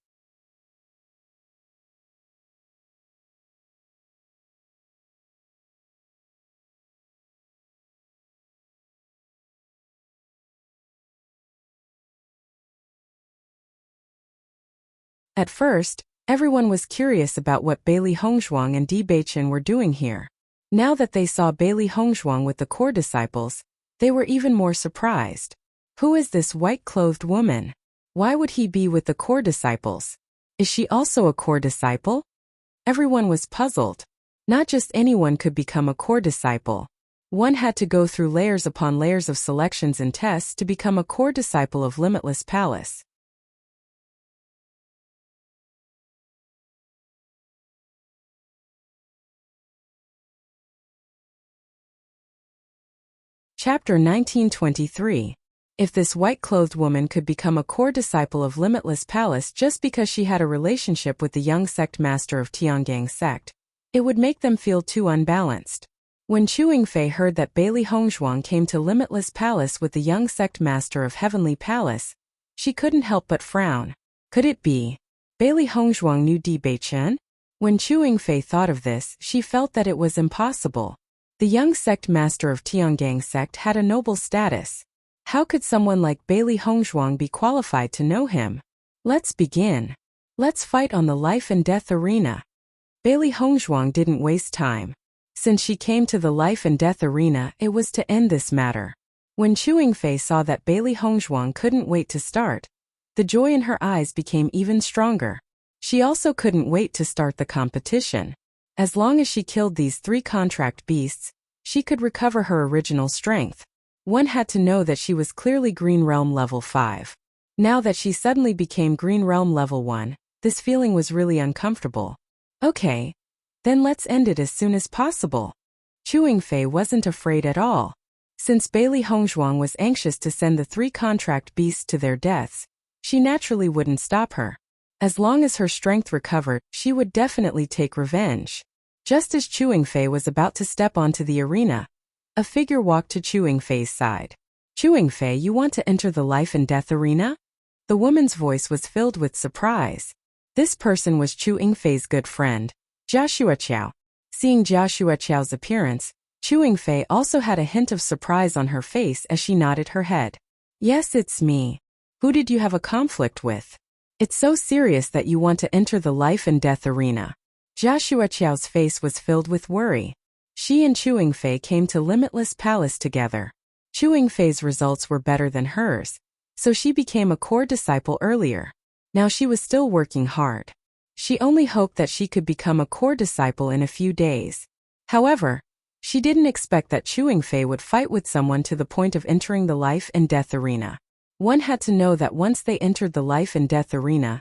At first, everyone was curious about what Bailey Hongzhuang and Di Beichen were doing here. Now that they saw Bailey Hongzhuang with the core disciples, they were even more surprised. Who is this white-clothed woman? Why would he be with the core disciples? Is she also a core disciple? Everyone was puzzled. Not just anyone could become a core disciple. One had to go through layers upon layers of selections and tests to become a core disciple of Limitless Palace. Chapter 1923. If this white-clothed woman could become a core disciple of Limitless Palace just because she had a relationship with the young sect master of Tiangang sect, it would make them feel too unbalanced. When Chu Yingfei heard that Bailey Hongzhuang came to Limitless Palace with the young sect master of Heavenly Palace, she couldn't help but frown. Could it be Bailey Hongzhuang knew Di Beichen? When Chu Yingfei thought of this, she felt that it was impossible. The young sect master of Tiangang sect had a noble status. How could someone like Bailey Hongzhuang be qualified to know him? Let's begin. Let's fight on the life and death arena. Bailey Hongzhuang didn't waste time. Since she came to the life and death arena, it was to end this matter. When Chu Yingfei saw that Bailey Hongzhuang couldn't wait to start, the joy in her eyes became even stronger. She also couldn't wait to start the competition. As long as she killed these 3 contract beasts, she could recover her original strength. One had to know that she was clearly Green Realm level 5. Now that she suddenly became Green Realm level 1, this feeling was really uncomfortable. Okay. Then let's end it as soon as possible. Chu Yingfei wasn't afraid at all. Since Bailey Hongzhuang was anxious to send the 3 contract beasts to their deaths, she naturally wouldn't stop her. As long as her strength recovered, she would definitely take revenge. Just as Chu Yingfei was about to step onto the arena, a figure walked to Chu Yingfei's side. Chu Yingfei, you want to enter the life and death arena? The woman's voice was filled with surprise. This person was Chu Yingfei's good friend, Joshua Qiao. Seeing Joshua Qiao's appearance, Chu Yingfei also had a hint of surprise on her face as she nodded her head. Yes, it's me. Who did you have a conflict with? It's so serious that you want to enter the life and death arena. Joshua Qiao's face was filled with worry. She and Chu Yingfei came to Limitless Palace together. Chewing Fei's results were better than hers, so she became a core disciple earlier. Now she was still working hard. She only hoped that she could become a core disciple in a few days. However, she didn't expect that Chewing Fei would fight with someone to the point of entering the life and death arena. One had to know that once they entered the life and death arena,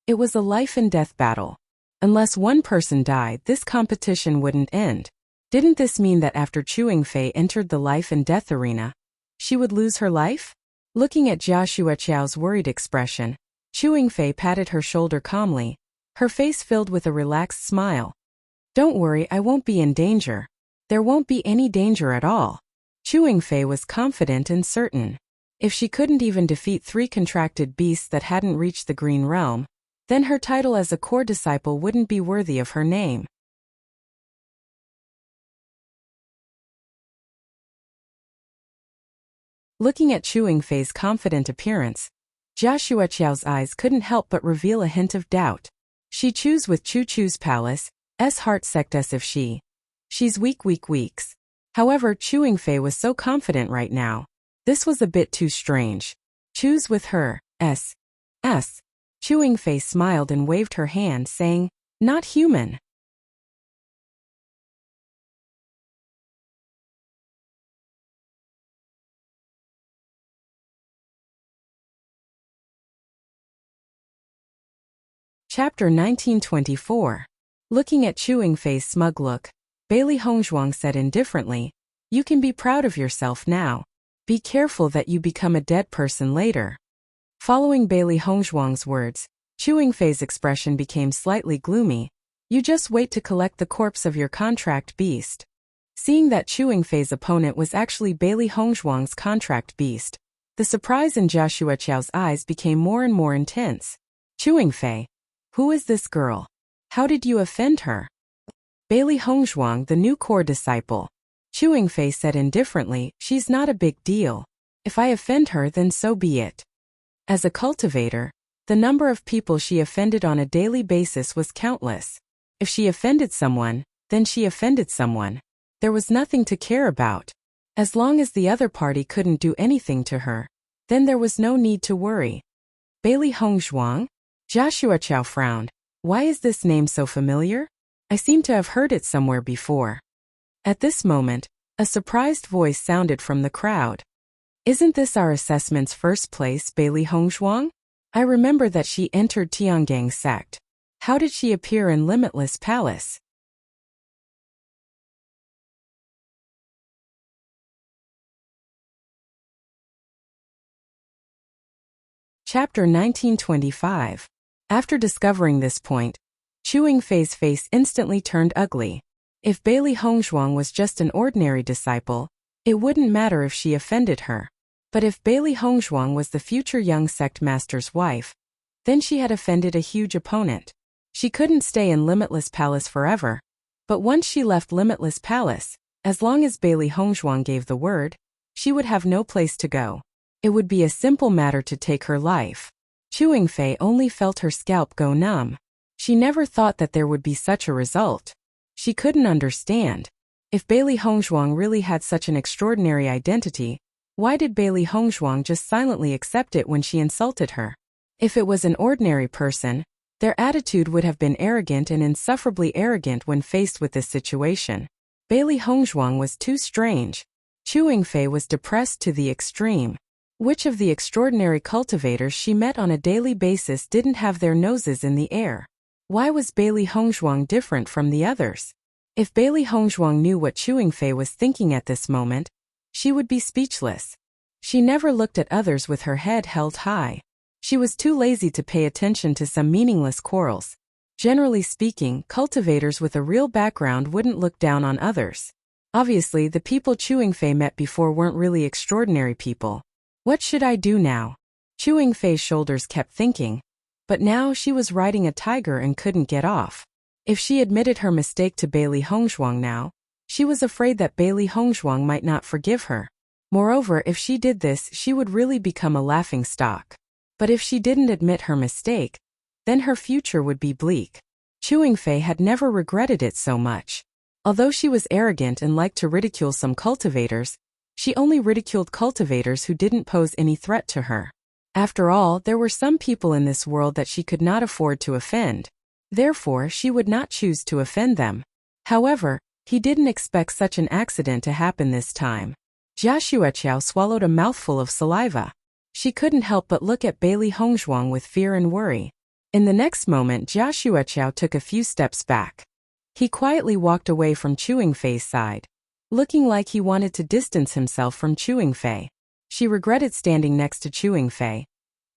it was a life and death battle. Unless one person died, this competition wouldn't end. Didn't this mean that after Chewing Fei entered the life and death arena, she would lose her life? Looking at Jia Xueqiao's worried expression, Chewing Fei patted her shoulder calmly, her face filled with a relaxed smile. Don't worry, I won't be in danger. There won't be any danger at all. Chewing Fei was confident and certain. If she couldn't even defeat 3 contracted beasts that hadn't reached the Green Realm, then her title as a core disciple wouldn't be worthy of her name. Looking at Chewing Fei's confident appearance, Jia Xueqiao's eyes couldn't help but reveal a hint of doubt. She chews with Chu's palace, heart sect as if she's weeks. However, Chewing Fei was so confident right now. This was a bit too strange. Choose with her, S. Chewing Fei smiled and waved her hand, saying, not human. Chapter 1924. Looking at Chewing Fei's smug look, Bailey Hongzhuang said indifferently, you can be proud of yourself now. Be careful that you become a dead person later. Following Bailey Hongzhuang's words, Chewing Fei's expression became slightly gloomy. You just wait to collect the corpse of your contract beast. Seeing that Chewing Fei's opponent was actually Bailey Hongzhuang's contract beast, the surprise in Jia Xueqiao's eyes became more and more intense. Chewing Fei, who is this girl? How did you offend her? Bailey Hongzhuang, the new core disciple. Chewing Fei said indifferently, she's not a big deal. If I offend her, then so be it. As a cultivator, the number of people she offended on a daily basis was countless. If she offended someone, then she offended someone. There was nothing to care about. As long as the other party couldn't do anything to her, then there was no need to worry. Bailey Hongzhuang? Jia Xueqiao frowned. Why is this name so familiar? I seem to have heard it somewhere before. At this moment, a surprised voice sounded from the crowd. Isn't this our assessment's first place, Bailey Hongzhuang? I remember that she entered Tiangang sect. How did she appear in Limitless Palace? Chapter 1925. After discovering this point, Chewing Fei's face instantly turned ugly. If Bailey Hongzhuang was just an ordinary disciple, it wouldn't matter if she offended her. But if Bailey Hongzhuang was the future young sect master's wife, then she had offended a huge opponent. She couldn't stay in Limitless Palace forever. But once she left Limitless Palace, as long as Bailey Hongzhuang gave the word, she would have no place to go. It would be a simple matter to take her life. Chewing Fei only felt her scalp go numb. She never thought that there would be such a result. She couldn't understand. If Bailey Hongzhuang really had such an extraordinary identity, why did Bailey Hongzhuang just silently accept it when she insulted her? If it was an ordinary person, their attitude would have been arrogant and insufferably arrogant when faced with this situation. Bailey Hongzhuang was too strange. Chewing Fei was depressed to the extreme. Which of the extraordinary cultivators she met on a daily basis didn't have their noses in the air? Why was Bailey Hongzhuang different from the others? If Bailey Hongzhuang knew what Chewing Fei was thinking at this moment, she would be speechless. She never looked at others with her head held high. She was too lazy to pay attention to some meaningless quarrels. Generally speaking, cultivators with a real background wouldn't look down on others. Obviously, the people Chewing Fei met before weren't really extraordinary people. What should I do now? Chewing Fei's shoulders kept thinking. But now she was riding a tiger and couldn't get off. If she admitted her mistake to Bailey Hongzhuang now, she was afraid that Bailey Hongzhuang might not forgive her. Moreover, if she did this, she would really become a laughingstock. But if she didn't admit her mistake, then her future would be bleak. Chewing Fei had never regretted it so much. Although she was arrogant and liked to ridicule some cultivators, She only ridiculed cultivators who didn't pose any threat to her. After all, there were some people in this world that she could not afford to offend. Therefore, she would not choose to offend them. However, he didn't expect such an accident to happen this time. Jia Xueqiao swallowed a mouthful of saliva. She couldn't help but look at Bailey Hongzhuang with fear and worry. In the next moment, Jia Xueqiao took a few steps back. He quietly walked away from Chewing Fei's side, looking like he wanted to distance himself from Chewing Fei. She regretted standing next to Chewing Fei,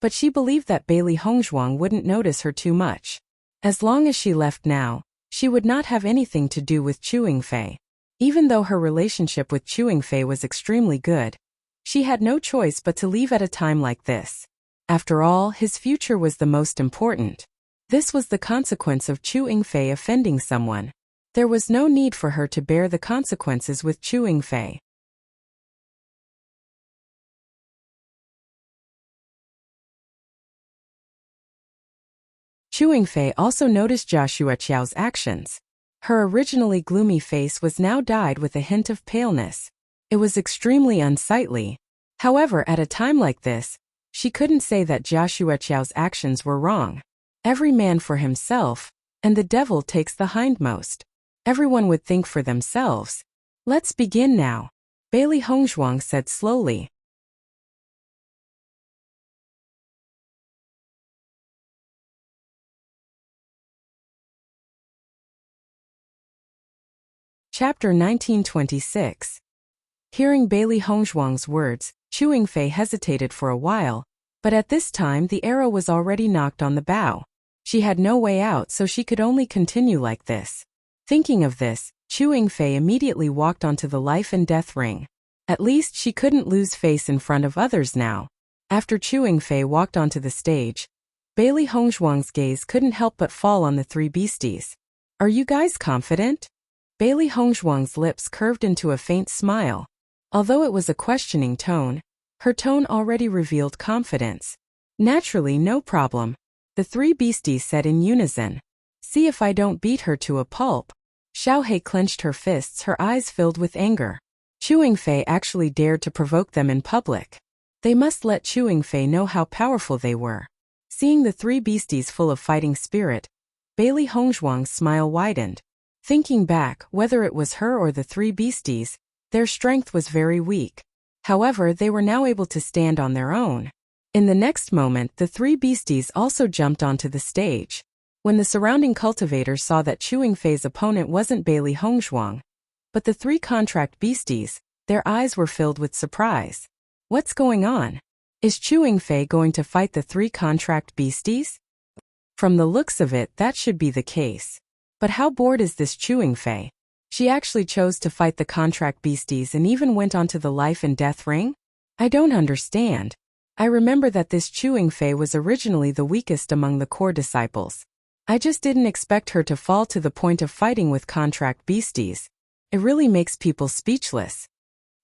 but she believed that Bailey Hongzhuang wouldn't notice her too much. As long as she left now, she would not have anything to do with Chewing Fei. Even though her relationship with Chewing Fei was extremely good, she had no choice but to leave at a time like this. After all, his future was the most important. This was the consequence of Chewing Fei offending someone. There was no need for her to bear the consequences with Chewing Fei. Chewing Fei also noticed Jia Xueqiao's actions. Her originally gloomy face was now dyed with a hint of paleness. It was extremely unsightly. However, at a time like this, she couldn't say that Jia Xueqiao's actions were wrong. Every man for himself, and the devil takes the hindmost. Everyone would think for themselves. Let's begin now, Bailey Hongzhuang said slowly. Chapter 1926. Hearing Bailey Hongzhuang's words, Chewing Fei hesitated for a while, but at this time the arrow was already knocked on the bow. She had no way out, so she could only continue like this. Thinking of this, Chewing Fei immediately walked onto the life and death ring. At least she couldn't lose face in front of others now. After Chewing Fei walked onto the stage, Bailey Hongzhuang's gaze couldn't help but fall on the three beasties. Are you guys confident? Bailey Hongzhuang's lips curved into a faint smile. Although it was a questioning tone, her tone already revealed confidence. Naturally, no problem, the three beasties said in unison. See if I don't beat her to a pulp. Xiaohei clenched her fists, her eyes filled with anger. Chewing Fei actually dared to provoke them in public. They must let Chewing Fei know how powerful they were. Seeing the three beasties full of fighting spirit, Bailey Hongzhuang's smile widened. Thinking back, whether it was her or the three beasties, their strength was very weak. However, they were now able to stand on their own. In the next moment, the three beasties also jumped onto the stage. When the surrounding cultivators saw that Chewing Fei's opponent wasn't Bailey Hongzhuang, but the three contract beasties, their eyes were filled with surprise. What's going on? Is Chewing Fei going to fight the three contract beasties? From the looks of it, that should be the case. But how bored is this Chewing Fei? She actually chose to fight the contract beasties and even went onto the life and death ring? I don't understand. I remember that this Chewing Fei was originally the weakest among the core disciples. I just didn't expect her to fall to the point of fighting with contract beasties. It really makes people speechless.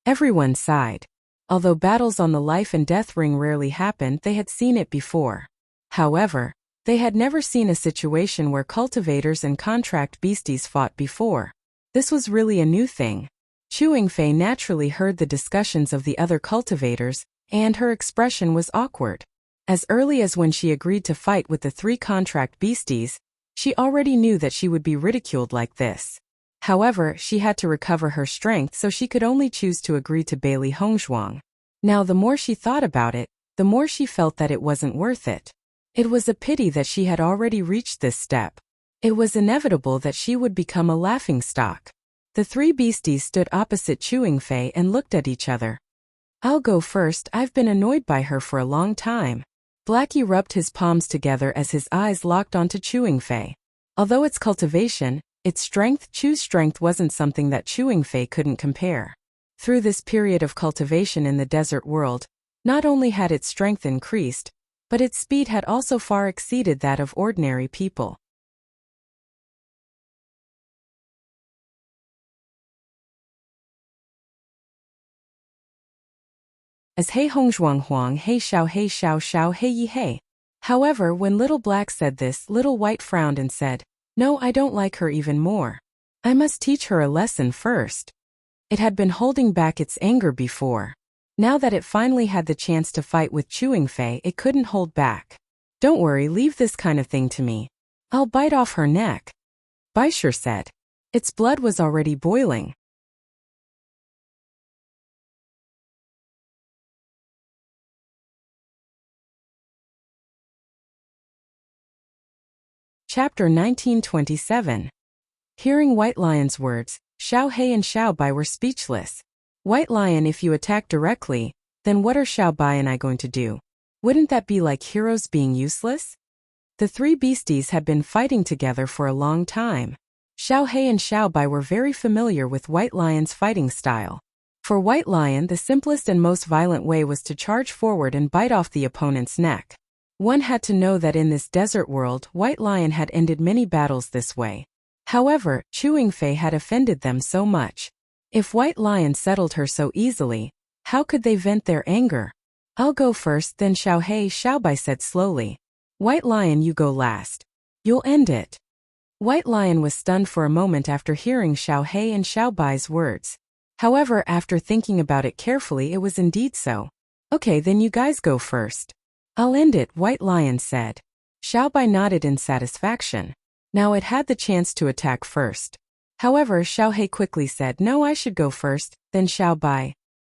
Everyone sighed. Although battles on the life and death ring rarely happened, they had seen it before. However, they had never seen a situation where cultivators and contract beasties fought before. This was really a new thing. Chewing Fei naturally heard the discussions of the other cultivators, and her expression was awkward. As early as when she agreed to fight with the three contract beasties, she already knew that she would be ridiculed like this. However, she had to recover her strength, so she could only choose to agree to Bailey Hongzhuang. Now the more she thought about it, the more she felt that it wasn't worth it. It was a pity that she had already reached this step. It was inevitable that she would become a laughingstock. The three beasties stood opposite Chewing Fei and looked at each other. I'll go first, I've been annoyed by her for a long time. Blackie rubbed his palms together as his eyes locked onto Chewing Fei. Although its cultivation, its strength, Chew's strength wasn't something that Chewing Fei couldn't compare. Through this period of cultivation in the desert world, not only had its strength increased, but its speed had also far exceeded that of ordinary people. As Hey Hongzhuang Huang Hey Xiao Xiao Hey Yi Hey. However, when Little Black said this, Little White frowned and said, No, I don't like her even more. I must teach her a lesson first. It had been holding back its anger before. Now that it finally had the chance to fight with Chewing Fei, it couldn't hold back. Don't worry, leave this kind of thing to me. I'll bite off her neck, Baisher said. Its blood was already boiling. Chapter 1927. Hearing White Lion's words, Xiao He and Xiao Bai were speechless. White Lion, if you attack directly, then what are Xiao Bai and I going to do? Wouldn't that be like heroes being useless? The three beasties had been fighting together for a long time. Xiao He and Xiao Bai were very familiar with White Lion's fighting style. For White Lion, the simplest and most violent way was to charge forward and bite off the opponent's neck. One had to know that in this desert world, White Lion had ended many battles this way. However, Chewing Fei had offended them so much. If White Lion settled her so easily, how could they vent their anger? I'll go first, then Xiao He, Xiao Bai said slowly. White Lion, you go last. You'll end it. White Lion was stunned for a moment after hearing Xiao He and Xiao Bai's words. However, after thinking about it carefully, it was indeed so. Okay, then you guys go first. I'll end it, White Lion said. Xiao Bai nodded in satisfaction. Now it had the chance to attack first. However, Xiao He quickly said, no, I should go first, then Xiao Bai.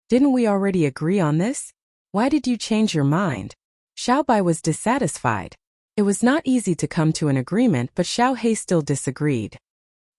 Didn't we already agree on this? Why did you change your mind? Xiao Bai was dissatisfied. It was not easy to come to an agreement, but Xiao He still disagreed.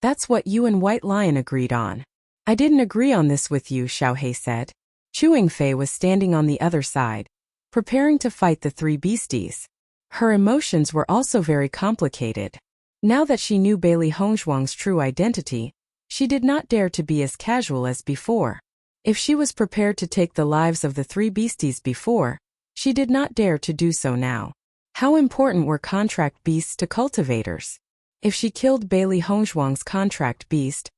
That's what you and White Lion agreed on. I didn't agree on this with you, Xiao He said. Chewing Fei was standing on the other side, preparing to fight the three beasties. Her emotions were also very complicated. Now that she knew Bailey Hongzhuang's true identity, she did not dare to be as casual as before. If she was prepared to take the lives of the three beasties before, she did not dare to do so now. How important were contract beasts to cultivators? If she killed Bailey Hongzhuang's contract beast,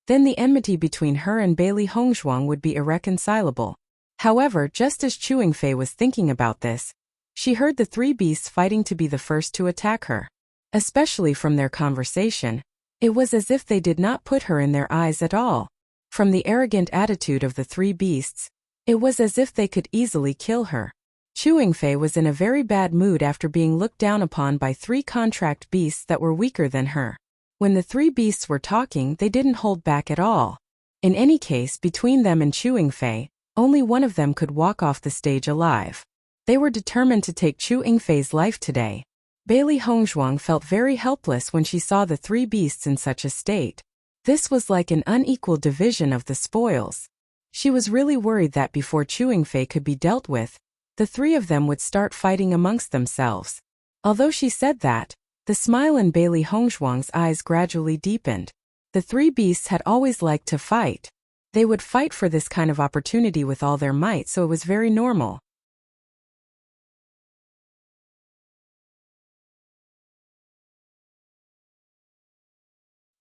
then the enmity between her and Bailey Hongzhuang would be irreconcilable. However, just as Chewing Fei was thinking about this, she heard the three beasts fighting to be the first to attack her. Especially from their conversation, it was as if they did not put her in their eyes at all. From the arrogant attitude of the three beasts, it was as if they could easily kill her. Chewing Fei was in a very bad mood after being looked down upon by three contract beasts that were weaker than her. When the three beasts were talking, they didn't hold back at all. In any case, between them and Chewing Fei, only one of them could walk off the stage alive. They were determined to take Chewing Fei's life today. Bailey Hongzhuang felt very helpless when she saw the three beasts in such a state. This was like an unequal division of the spoils. She was really worried that before Chewing Fei could be dealt with, the three of them would start fighting amongst themselves. Although she said that, the smile in Bailey Hongzhuang's eyes gradually deepened. The three beasts had always liked to fight. They would fight for this kind of opportunity with all their might, so it was very normal.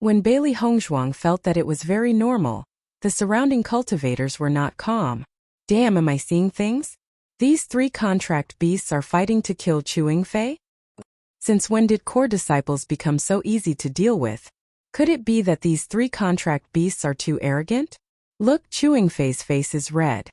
When Bailey Hongzhuang felt that it was very normal, the surrounding cultivators were not calm. Damn, am I seeing things? These three contract beasts are fighting to kill Chewing Fei? Since when did core disciples become so easy to deal with? Could it be that these three contract beasts are too arrogant? Look, Chewing Fei's face is red.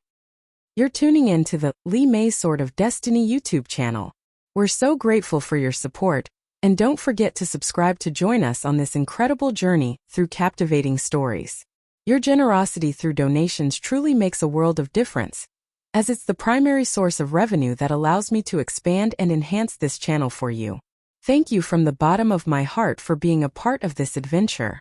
You're tuning in to the Li Mei Sword of Destiny YouTube channel. We're so grateful for your support. And don't forget to subscribe to join us on this incredible journey through captivating stories. Your generosity through donations truly makes a world of difference, as it's the primary source of revenue that allows me to expand and enhance this channel for you. Thank you from the bottom of my heart for being a part of this adventure.